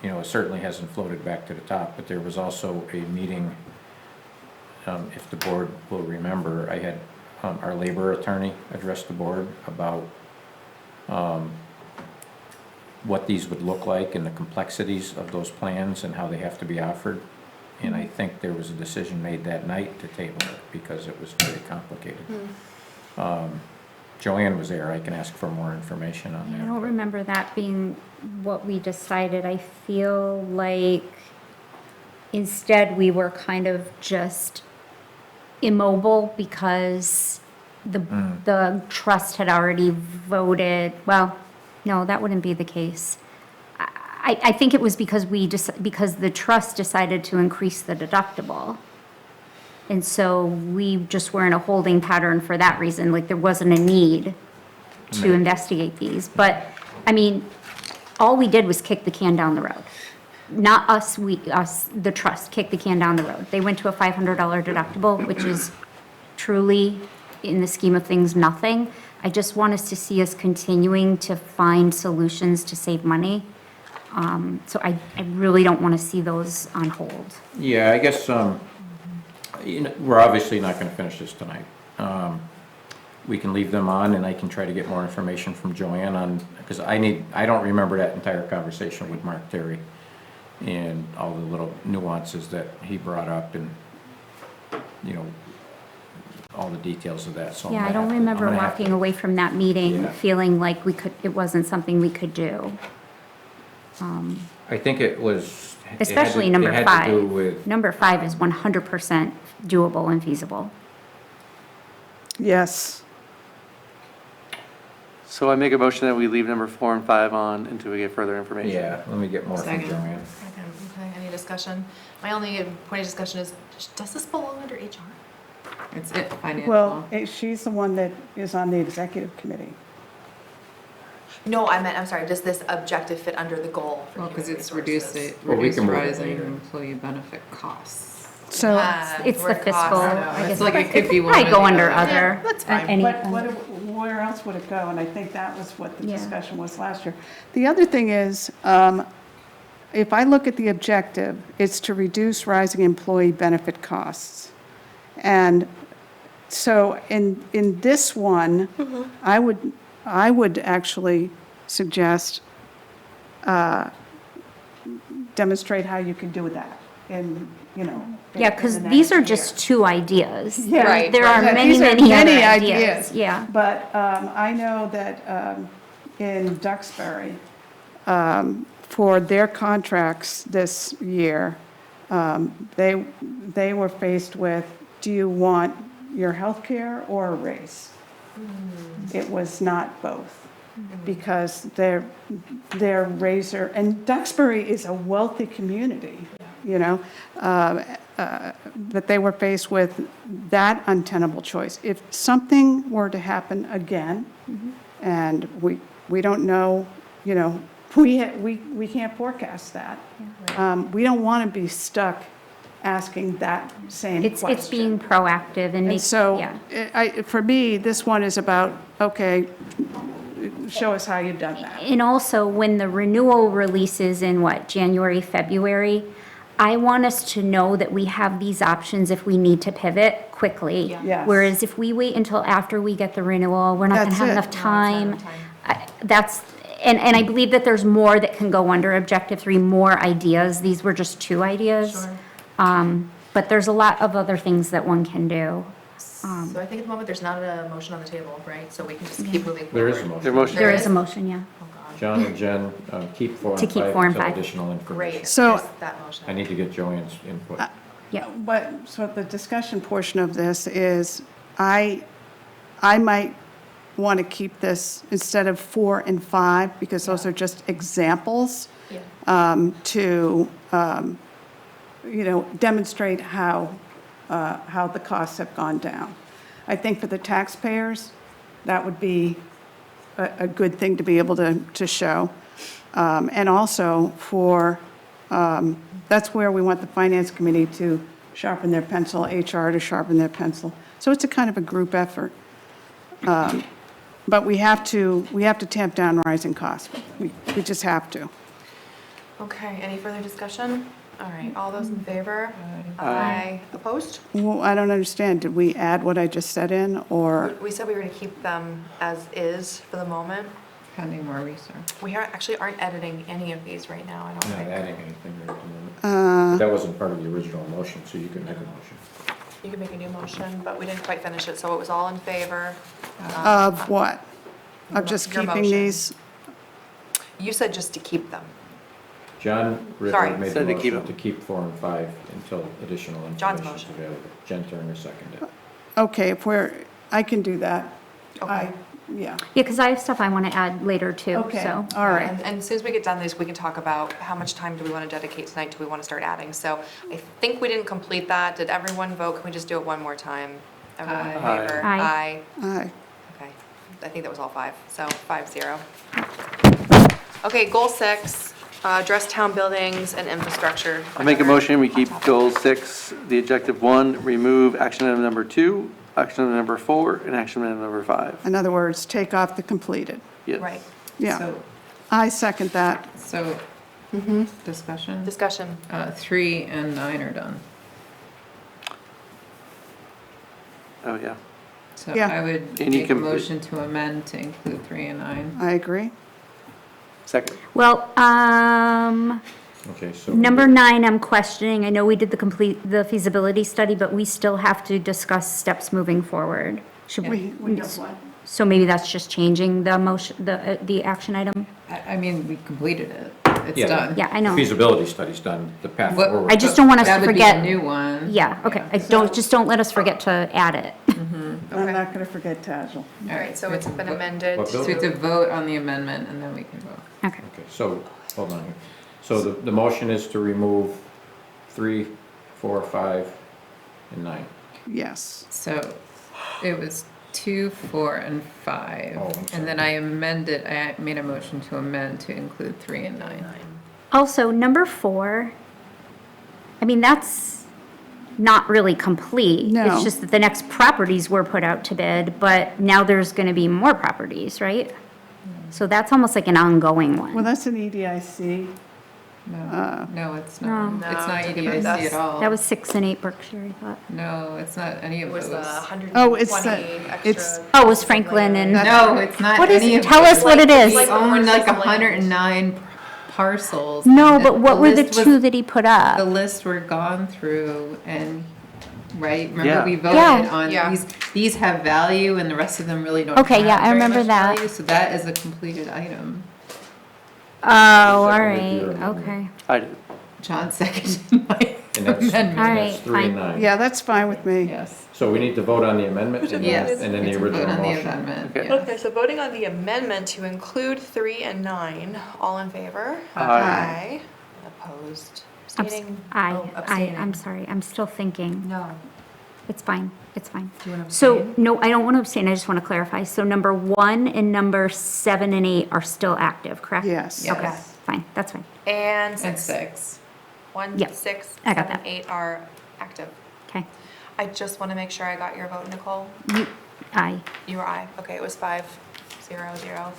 D: it certainly hasn't floated back to the top, but there was also a meeting, if the board will remember, I had our labor attorney address the board about what these would look like and the complexities of those plans and how they have to be offered. And I think there was a decision made that night to table it because it was very complicated. Joanne was there. I can ask for more information on
F: I
D: that.
F: don't remember that being what we decided. I feel like instead we were kind of just immobile because the trust had already voted. Well, no, that wouldn't be the case. I think it was because because the trust decided to increase the deductible. And so we just were in a holding pattern for that reason, like there wasn't a need to investigate these. But, I mean, all we did was kick the can down the road. Not us, the trust, kicked the can down the road. They went to a $500 deductible, which is truly, in the scheme of things, nothing. I just want us to see us continuing to find solutions to save money. So I really don't want to see those on hold.
D: Yeah, I guess, we're obviously not gonna finish this tonight. We can leave them on and I can try to get more information from Joanne on, because I don't remember that entire conversation with Mark Terry and all the little nuances that he brought up and, all the details of that, so. I'm
F: Yeah, I
D: gonna
F: don't
D: have to-
F: remember
D: I'm gonna have to-
F: walking away from that meeting
D: Yeah.
F: feeling like it wasn't something we could do.
D: I think it was.
F: Especially
D: it
F: number
D: had to
F: 5.
D: do with,
F: Number 5 is 100% doable and feasible.
E: Yes.
B: So I make a motion that we leave number 4 and 5 on until we get further information.
D: yeah, let me get more from
C: Second.
D: Joanne.
A: Okay, any discussion? My only point of discussion is, does this belong under HR?
C: It's financial.
E: Well, she's the one that is on the executive committee.
A: No, I'm sorry, does this objective fit under the goal for
H: Well,
A: human
H: because it's
A: resources?
D: Well, we
H: reduced
D: can move it
H: rising
D: later.
H: employee benefit costs.
E: So,
F: It's the
A: Where
F: fiscal,
A: costs
H: I know,
F: I guess.
H: it's like it could be one
F: Probably
H: or
F: go
H: the
F: under
H: other.
F: other.
A: that's fine.
F: any-
E: where else would it go? And I think that was what the
F: Yeah.
E: discussion was last year. The other thing is, if I look at the objective, it's to reduce rising employee benefit costs. And so in this one, I would actually suggest demonstrate how you can do that in, you know.
F: Yeah, because these are just two ideas.
E: Yeah.
A: Right.
F: There are
E: Yeah,
F: many,
E: these are
F: many other
E: many
F: ideas. Yeah.
E: But I know that in Duxbury, for their contracts this year, they were faced with, do you want your health care or a raise? It was not both, because their raiser, and Duxbury is a wealthy community, you know, but they were faced with that untenable choice. If something were to happen again, and we don't know, you know, we can't forecast that. We don't want to be stuck asking that same question.
F: It's being proactive and
E: And
F: make,
E: so,
F: yeah.
E: for me, this one is about, okay, show us how you've done that.
F: And also, when the renewal releases in what, January, February, I want us to know that we have these options if we need to pivot quickly.
E: Yes.
F: Whereas if we wait until after we get the renewal, we're not gonna
E: That's
F: have
E: it.
F: enough time. And I believe that there's more that can go under objective 3, more ideas. These were just 2 ideas. But there's a lot of other things that one can do.
A: So I think at the moment, there's not a motion on the table, right? So we can just keep moving forward.
D: There is a motion.
B: Their motion.
F: There is a motion, yeah.
A: Oh, God.
D: John and Jen, keep 4
F: To
D: and
F: keep
D: 5
F: 4 and
D: until
F: 5.
D: additional information.
A: Great.
E: So-
A: There's that motion.
D: I need to get Joanne's input.
F: Yeah.
E: But, so the discussion portion of this is, I might want to keep this instead of 4 and 5, because those are just examples to, you know, demonstrate how the costs have gone down. I think for the taxpayers, that would be a good thing to be able to show. And also for, that's where we want the finance committee to sharpen their pencil, HR to sharpen their pencil. So it's a kind of a group effort. But we have to tamp down rising costs. We just have to.
A: Okay, any further discussion? All right, all those in favor? Aye. Opposed?
E: Well, I don't understand. Did we add what I just said in, or?
A: We said we were going to keep them as is for the moment.
H: Pending more research.
A: We actually aren't editing any of these right now, I don't
D: I'm not
A: think.
D: adding anything right at the moment. That wasn't part of the original motion, so you can make a motion.
A: You can make a new motion, but we didn't quite finish it, so it was all in favor.
E: Of what? Of just
A: Your
E: keeping
A: motion.
E: these?
A: You said just to keep them.
D: John
A: Sorry.
D: Ritter made the
B: Said to keep
D: motion
B: them.
D: to keep 4 and 5 until additional
A: John's
D: information is
A: motion.
D: available. Jen Turner seconded.
E: Okay, if I can do that.
A: Okay.
E: Yeah.
F: Yeah, because I have stuff I want to add later too,
E: Okay,
F: so.
E: all right.
A: And as soon as we get done this, we can talk about how much time do we want to dedicate tonight, do we want to start adding? So I think we didn't complete that. Did everyone vote? Can we just do it one more time? Everyone in
H: Aye.
A: favor?
F: Aye.
E: Aye.
A: Okay, I think that was all 5, so 5-0. Okay, goal 6, address town buildings and infrastructure.
B: I make a motion, we keep goal 6, the objective 1, remove action item number 2, action item number 4, and action item number 5.
E: In other words, take off the completed.
B: Yes.
A: Right,
E: Yeah,
H: So,
E: I second that.
H: so, discussion?
A: discussion.
H: 3 and 9 are done.
B: Oh, yeah.
H: So
E: Yeah.
H: I would
B: And you
H: make a
B: can-
H: motion to amend to include 3 and 9.
E: I agree.
B: Second.
F: Well,
D: Okay, so.
F: number 9, I'm questioning. I know we did the feasibility study, but we still have to discuss steps moving forward. Should we?
E: We got one.
F: So maybe that's just changing the motion, the action item?
H: I mean, we completed it. It's
D: Yeah.
H: done.
F: Yeah, I know.
D: Feasibility study's done, the path
H: What-
D: forward.
F: I just don't want us to
H: That would be
F: forget.
H: a new one.
F: Yeah, okay. I just don't let us forget to add it.
E: I'm not going to forget Tajal.
A: All right, so
H: we
A: it's
H: have to
A: been
H: vote.
A: amended.
D: What bill?
H: So we have to vote on the amendment and then we can vote.
F: Okay.
D: Okay, so, hold on. So the motion is to remove 3, 4, 5, and 9.
E: Yes.
H: So it was 2, 4, and 5.
D: Oh, I'm sorry.
H: And then I made a motion to amend to include 3 and 9.
F: Also, number 4, I mean, that's not really complete.
E: No.
F: It's just that the next properties were put out to bid, but now there's going to be more properties, right? So that's almost like an ongoing
E: Well,
F: one.
E: that's an EDIC
H: No, it's
F: No.
H: not. It's
A: No,
H: not
A: didn't
H: EDIC
A: us.
H: at all.
F: That was 6 and 8 Berkshire, I thought.
H: No, it's not any
A: It
H: of
A: was
H: those.
A: the 120
E: Oh, it's
A: extra.
F: Oh, it was Franklin and-
H: No, it's not
F: What is
H: any
F: it?
H: of
F: Tell
H: those.
F: us what it is.
H: We
A: Like the
H: own like
A: parcels of land.
H: 109 parcels.
F: No,
H: and
F: but what were the
H: list was-
F: two that he put
H: The
F: up?
H: list were gone through and, right,
B: Yeah.
H: remember we voted
F: Yeah.
H: on
A: Yeah.
H: these have value and the rest of them really don't have
F: Okay, yeah, I
H: very
F: remember
H: much
F: that.
H: value, so that is a completed item.
F: Oh, all
D: Seconded
F: right,
D: your amendment.
F: okay.
B: I did.
H: John seconded my
D: And that's,
H: amendment.
F: All right,
D: that's 3 and
F: fine.
D: 9.
E: Yeah, that's fine with me.
H: Yes,
D: So we need to vote on the amendment and
H: yes.
D: then the
H: it's a vote
D: original
H: on the
D: motion.
H: amendment,
B: Okay.
H: yes.
A: Okay, so voting on the amendment to include 3 and 9, all in favor?
B: Aye.
A: Opposed?
F: Abs-
A: Abstaining?
F: I,
A: Oh,
F: I'm
A: abstaining.
F: sorry, I'm still thinking.
A: No.
F: It's fine, it's fine.
A: Do you want to
F: So,
A: abstain?
F: no, I don't want to abstain, I just want to clarify. So number 1 and number 7 and 8 are still active, correct?
E: Yes.
H: Yes.
F: Okay, fine, that's fine.
A: And
H: And
A: 6.
H: 6.
A: 1,
F: Yep,
A: 6,
F: I got
A: 7,
F: that.
A: 8 are active.
F: Okay.
A: I just want to make sure I got your vote, Nicole.
F: Aye.
A: You were aye. Okay, it was 5-0-0.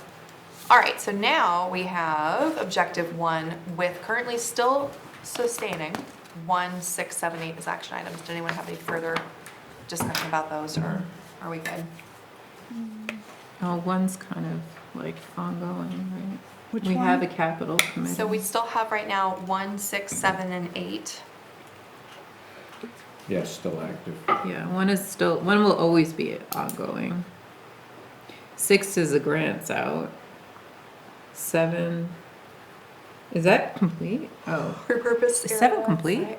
A: All right, so now we have objective 1 with currently still sustaining 1, 6, 7, 8 as action items. Did anyone have any further discussion about those, or are we good?
H: Oh, one's kind of like ongoing, right?
E: Which
H: We
E: one?
H: have a capital committee.
A: So we still have right now 1, 6, 7, and 8.
D: Yes, still active.
H: Yeah, one will always be ongoing. 6 is the grants out. 7, is that complete? Oh,
A: Repurpose
H: Is 7
A: area
H: complete?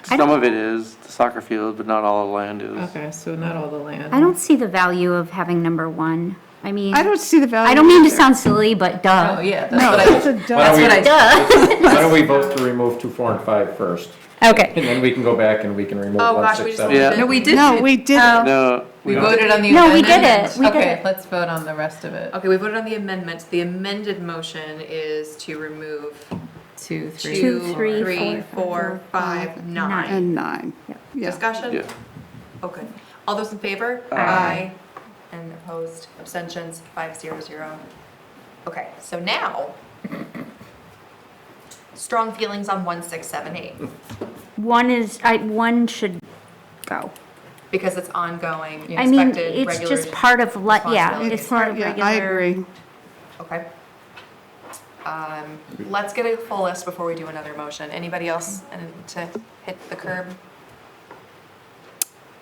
A: site.
B: Some of it is the soccer field, but not all the land is.
H: okay, so not all the land.
F: I don't see the value of having number 1. I mean,
E: I don't see the value.
F: I don't mean to
E: either.
F: sound silly, but duh.
H: Oh, yeah, that's
E: No,
H: what
E: that's
H: I,
E: a
D: Why don't
E: dumb.
D: we-
H: what I,
D: Why don't we vote to remove 2, 4, and 5 first?
F: Okay.
D: And then we can go back and we can remove
A: Oh,
D: 1,
A: gosh,
D: 6,
A: we just
D: 7.
B: Yeah.
H: no, we did.
E: No, we didn't.
B: No,
H: We
B: we
H: voted on the
F: No, we
H: amendment.
F: did it. We did
H: Okay,
F: it.
H: let's vote on the rest of it.
A: Okay, we voted on the amendment. The amended motion is to remove
H: 2, 3.
F: 2,
H: 4.
F: 3,
A: 3, 4,
F: 4,
A: 5, 9.
E: And 9. Yeah.
A: Discussion?
B: Yeah.
A: Okay. All those in favor?
B: Aye.
A: And opposed, abstentions, 5-0-0. Okay, so now, strong feelings on 1, 6, 7, 8,
F: 1 should go.
A: because it's ongoing,
F: I mean,
A: expected,
F: it's
A: regular.
F: just part of, yeah,
A: responsibility.
F: it's part of
E: Yeah,
F: regular.
E: I agree.
A: Okay. Let's get a full list before we do another motion. Anybody else to hit the curb?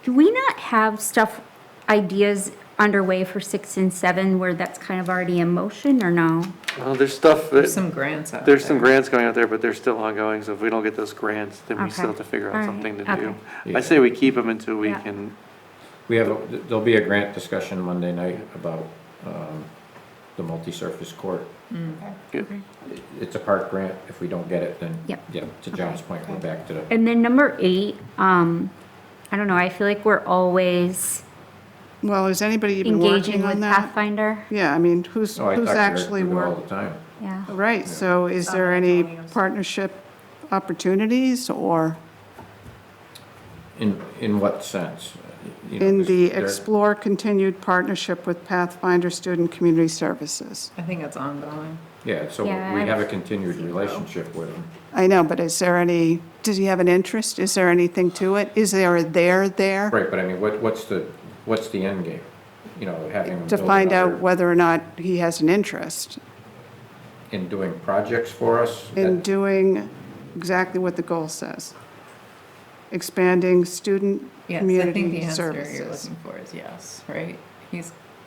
F: Do we not have stuff, ideas underway for 6 and 7 where that's kind of already in motion, or no?
B: Well, there's stuff
H: There's
B: that,
H: some grants out
B: there's some
H: there.
B: grants going out there, but they're still ongoing, so if we don't get those grants, then we
F: Okay.
B: still have to figure out
F: Alright,
B: something to
F: okay.
B: do.
D: Yeah.
B: I say we keep them until we
F: Yeah.
B: can,
D: We have, there'll be a grant discussion Monday night about the multi-surface court. It's a park grant. If we don't get it, then,
F: Yep.
D: yeah, to John's point, we're back to the,
F: And then number 8, I don't know, I feel like we're always
E: Well, is anybody even
F: engaging
E: working on
F: with
E: that?
F: Pathfinder.
E: Yeah, I mean, who's
D: oh, I talk to
E: actually
D: her all
E: working?
D: the time.
F: Yeah.
E: Right, so is there any partnership opportunities or
D: In what sense? You know,
E: in the
D: there-
E: explore continued partnership with Pathfinder Student Community Services?
H: I think it's ongoing.
D: Yeah, so
F: Yeah,
D: we
F: I
D: have a continued relationship with them.
E: I know, but is there any, does he have an interest? Is there anything to it? Is there a there there?
D: Right, but I mean, what's the end game? You know, having them
E: To
D: build
E: find out
D: another-
E: whether or not he has an interest
D: in doing projects for us?
E: in
D: that-
E: doing exactly what the goal says. Expanding student
H: Yes, I think the
E: community
H: answer you're
E: services.
H: looking for is yes, right?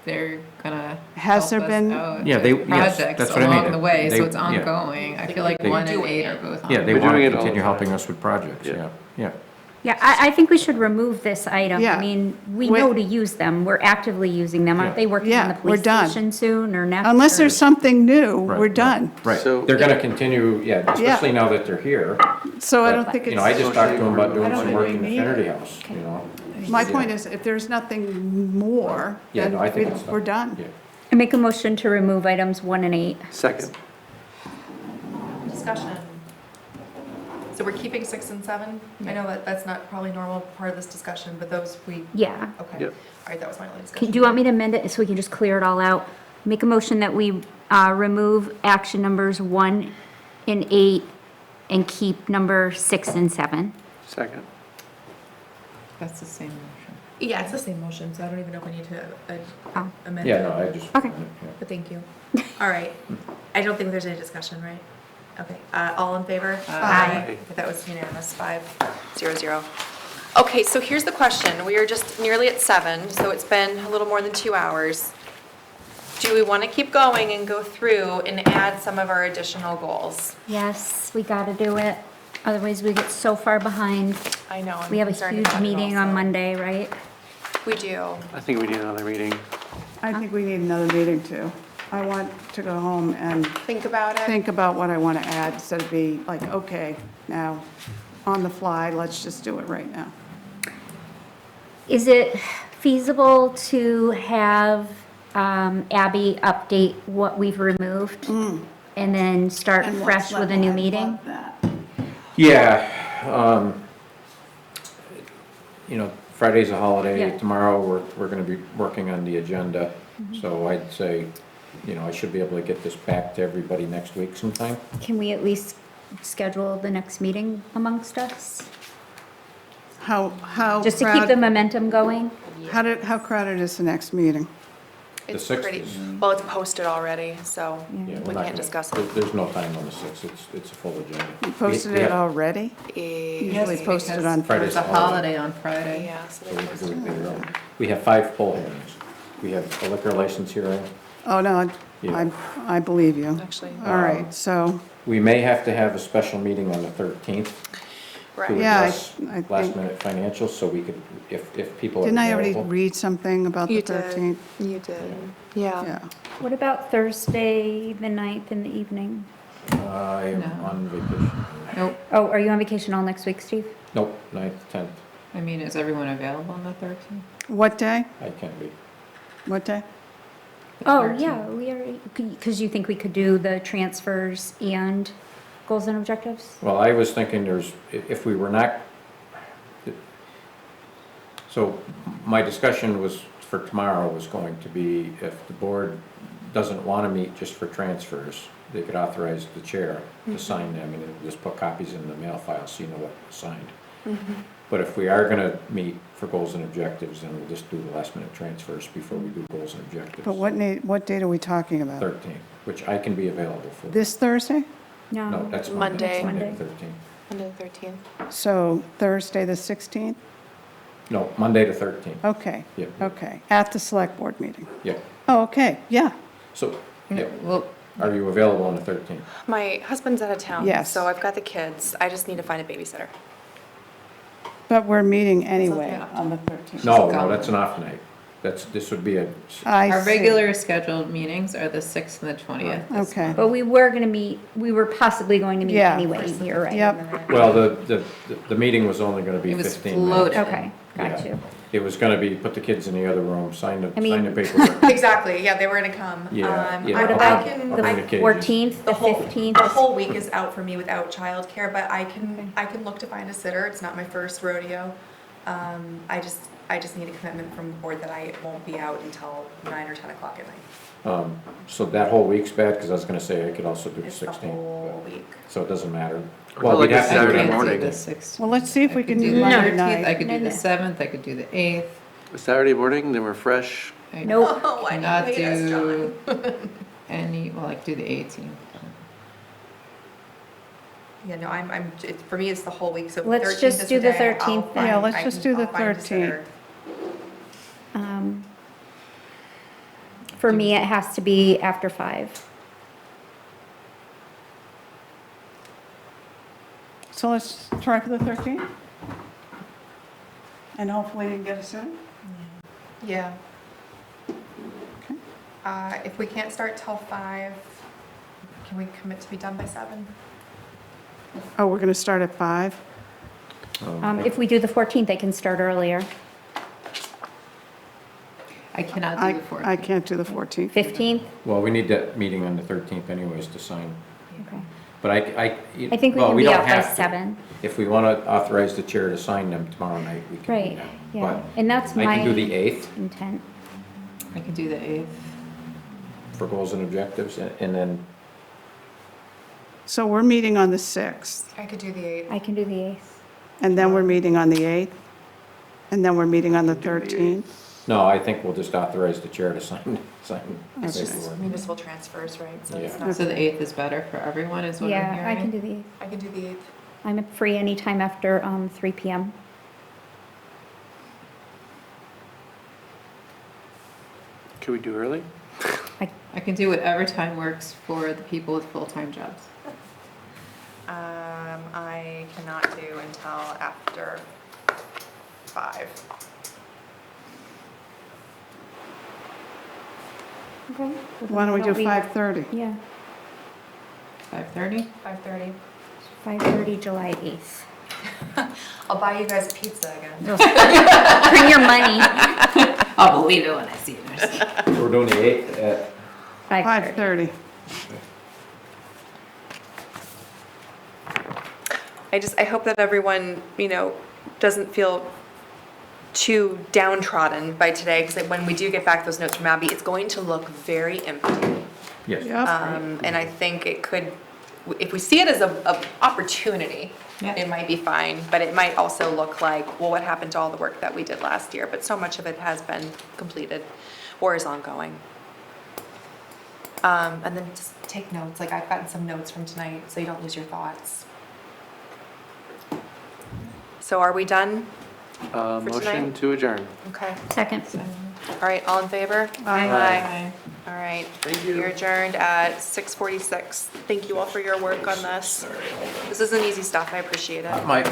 H: They're gonna
E: Has
H: help
E: there
H: us
E: been-
H: out
D: Yeah,
H: with
D: they- yes,
H: projects
D: that's what I mean.
H: along the way,
D: They-
H: so it's
D: yeah.
H: ongoing. I feel like
D: They-
H: 1 and
A: Doing
H: 8
A: it.
H: are both
D: Yeah,
H: ongoing.
D: they
B: We're
D: want
B: doing
D: to
B: it all the
D: continue
B: time.
D: helping us with projects,
B: Yeah.
D: yeah, yeah.
F: Yeah, I think we should remove this item.
E: Yeah.
F: I mean, we
E: Wait.
F: know to use them. We're actively using them. Aren't
D: Yeah.
F: they working on the
E: Yeah, we're
F: police
E: done.
F: station soon or next?
E: Unless
F: or-
E: there's something new,
D: Right,
E: we're
D: right,
E: done.
D: Right,
B: So-
D: they're gonna continue, yeah, especially now that they're here.
E: So I
D: But,
E: don't think
D: You know, I
E: it's,
D: just talked to them about
E: I
D: doing
E: don't
D: some
E: think
D: work
E: we
D: in the
E: need
D: Infinity
E: it.
D: House, you know?
E: my
D: Yeah.
E: point is, if there's nothing more,
D: Yeah,
E: then
D: no, I think it's
E: we're done.
D: Yeah.
F: I make a motion to remove items 1 and 8.
B: second.
A: Discussion. So we're keeping 6 and 7? I know that that's not probably normal part of this discussion, but those we,
F: Yeah.
A: okay.
B: Yep.
A: All right, that was my only discussion.
F: Do you want me to amend it so we can just clear it all out? Make a motion that we remove action numbers 1 and 8 and keep number 6 and 7.
B: Second.
H: That's the same motion.
I: Yeah, it's the same motion, so I don't even know if we need to
F: Oh.
I: amend
D: Yeah,
I: it.
D: no, I just.
F: Okay.
I: But thank you. All right. I don't think there's any discussion, right? Okay, all in favor?
A: Aye.
I: That was unanimous, 5-0-0.
A: Okay, so here's the question. We are just nearly at 7, so it's been a little more than 2 hours. Do we want to keep going and go through and add some of our additional goals?
F: Yes, we gotta do it. Otherwise, we get so far behind.
A: I know. I'm
F: We have a
A: concerned
F: huge
A: about it
F: meeting on
A: also.
F: Monday, right?
A: We do.
B: I think we need another meeting.
E: I think we need another meeting too. I want to go home and
A: Think about it.
E: think about what I want to add instead of be like, okay, now, on the fly, let's just do it right now.
F: Is it feasible to have Abby update what we've removed? And then start
E: And
F: fresh with a new meeting?
E: love that.
D: Yeah, you know, Friday's a holiday,
F: Yeah.
D: tomorrow we're gonna be working on the agenda, so I'd say, you know, I should be able to get this back to everybody next week sometime.
F: Can we at least schedule the next meeting amongst us?
E: How
F: Just to keep the
E: crowded,
F: momentum going?
E: how crowded is the next meeting?
A: It's
D: 6th
A: pretty,
D: is-
A: well, it's posted already, so
D: Yeah,
A: we
D: we're not
A: can't
D: gonna-
A: discuss
D: there-
A: it.
D: There's no time on the 6th, it's a full agenda.
E: You posted
D: We
E: it
D: have-
E: already? Usually
H: Yes,
E: posted
H: because
E: on
D: Friday's
H: There's a
E: Thursday.
H: holiday on Friday.
A: Yeah, so
D: So
A: they
D: we can
A: posted
D: do it
A: it.
D: later on. We have 5 poll hearings. We have a liquor license hearing.
E: Oh, no,
D: Yeah.
E: I believe you.
A: Actually,
E: All right, so,
D: We may have to have a special meeting on the 13th to
A: right.
E: Yeah,
D: address
E: I think-
D: last minute financials, so we could, if people are
E: didn't I already
D: available.
E: read something about the
A: You did.
E: 13th?
A: You did. Yeah.
E: Yeah.
F: What about Thursday, the 9th in the evening?
D: I am
H: No.
D: on vacation.
H: Nope,
F: Oh, are you on vacation all next week, Steve?
D: Nope, 9th, 10th,
H: I mean, is everyone available on the 13th?
E: What day?
D: I can't be.
E: What day?
F: Oh,
H: 13th.
F: yeah, we are, because you think we could do the transfers and goals and objectives?
D: Well, I was thinking if we were not, so my discussion was, for tomorrow, was going to be if the board doesn't want to meet just for transfers, they could authorize the chair to sign them and then just put copies in the mail file so you know what was signed. But if we are going to meet for goals and objectives, then we'll just do the last minute transfers before we do goals and objectives.
E: But what date are we talking about?
D: 13th, which I can be available for.
E: This Thursday?
D: No, that's
A: Monday.
D: Monday,
F: Monday.
D: the 13th.
A: Monday the 13th.
E: So Thursday, the 16th?
D: No, Monday the 13th.
E: Okay,
D: Yeah.
E: okay, at the select board meeting.
D: Yeah,
E: Oh, okay, yeah,
D: so, yeah,
H: Well,
D: are you available on the 13th?
A: My husband's out of town.
E: Yes.
A: So I've got the kids. I just need to find a babysitter.
E: but we're meeting anyway
A: okay.
E: on the 13th.
D: No, no, that's an off night. This would be a,
E: I
H: our
E: see.
H: regular scheduled meetings are the 6th and the 20th. this
E: Okay.
H: month.
F: But we were gonna meet, we were possibly going to meet
E: Yeah.
F: anyway, you're right.
E: Yep,
D: well, the meeting was only gonna be
H: It was
D: 15
H: floated.
D: minutes.
F: Okay, got
D: Yeah.
F: you.
D: It was gonna be, put the kids in the other room, sign the
F: I mean-
D: paperwork.
A: Exactly, yeah, they were gonna come.
D: Yeah, yeah.
F: What
D: I'll-
F: about
D: I'll
F: the
D: bring the cages.
F: 14th, the 15th?
I: The whole week is out for me without childcare, but I can look to find a sitter. It's not my first rodeo. I just need a commitment from the board that I won't be out until 9 or 10 o'clock at night.
D: So that whole week's bad, because I was gonna say I could also do the
I: It's the
D: 16th,
I: whole week.
D: so it doesn't matter.
B: Or
D: Well,
B: like
D: we'd
B: a
D: have to do it
B: Saturday
D: on
H: I
B: morning.
H: could do the
D: Monday.
H: 6th.
E: well, let's see if we
H: I could
E: can
H: do
E: do
H: the
E: Monday
H: 13th, I
E: night.
H: could do the 7th, I could do the 8th.
B: Saturday morning, then we're fresh.
H: I
F: Nope.
I: Oh, why do you
H: cannot
I: hate us,
H: do
I: John?
H: any, well, I could do the 18th.
I: Yeah, no, for me, it's the whole week, so if
F: Let's
I: 13th
F: just
I: is
F: do the
I: day,
F: 13th
I: I'll
F: then.
E: Yeah,
I: find-
E: let's
I: I
E: just
I: can-
E: do the
I: I'll find a
E: 13th.
I: sitter.
F: For me, it has to be after 5.
E: So let's try for the 13th? And hopefully you can get us in?
I: Yeah.
E: Okay.
I: If we can't start till 5, can we commit to be done by 7?
E: Oh, we're going to start at 5?
F: If we do the 14th, I can start earlier.
H: I cannot
E: I
H: do the 14th.
E: I can't do the 14th.
F: 15th?
D: Well, we need that meeting on the 13th anyways to sign.
F: Okay.
D: But
F: I think we
D: well,
F: can be
D: don't
F: out by
D: have to.
F: 7.
D: If we want to authorize the chair to sign them tomorrow night, we can do
F: Right,
D: that.
F: yeah. And that's
D: But I can do the
F: my
D: 8th
F: intent.
H: I could do the 8th.
D: for goals and objectives, and then
E: So we're meeting on the 6th,
I: I could do the 8th.
F: I can do the 8th.
E: and then we're meeting on the 8th, and then we're meeting on the 13th.
D: No, I think we'll just authorize the chair to sign
I: It's just
D: paperwork.
I: municipal transfers, right? So it's
D: Yeah.
I: not.
H: So the 8th is better for everyone, is what I'm hearing?
F: Yeah, I can do the 8th.
I: I can do the 8th.
F: I'm free anytime after 3 PM.
B: Could we do early?
H: I can do whatever time works for the people with full-time jobs.
I: I cannot do until after 5.
F: Okay.
E: Why don't we do 5:30?
F: Yeah,
H: 5:30?
I: 5:30.
F: 5:30, July 8th.
I: I'll buy you guys pizza again.
F: Bring your money.
H: I'll believe it when I see it.
D: We're doing the 8th at
F: 5:30.
E: 5:30.
A: I hope that everyone, doesn't feel too downtrodden by today, because when we do get back those notes from Abby, it's going to look very empty.
D: Yes.
E: Yep.
A: And I think it could, if we see it as a opportunity,
H: Yeah.
A: it might be fine, but it might also look like, well, what happened to all the work that we did last year? But so much of it has been completed or is ongoing. And then just take notes, like I've gotten some notes from tonight, so you don't lose your thoughts. So are we done?
B: Motion
A: tonight?
B: to adjourn.
A: Okay.
F: Second.
A: All right, all in favor?
H: Aye.
A: All right.
B: Thank you.
A: You're adjourned at 6:46. Thank you all for your work on this. This isn't easy stuff, I appreciate it.
D: Mike.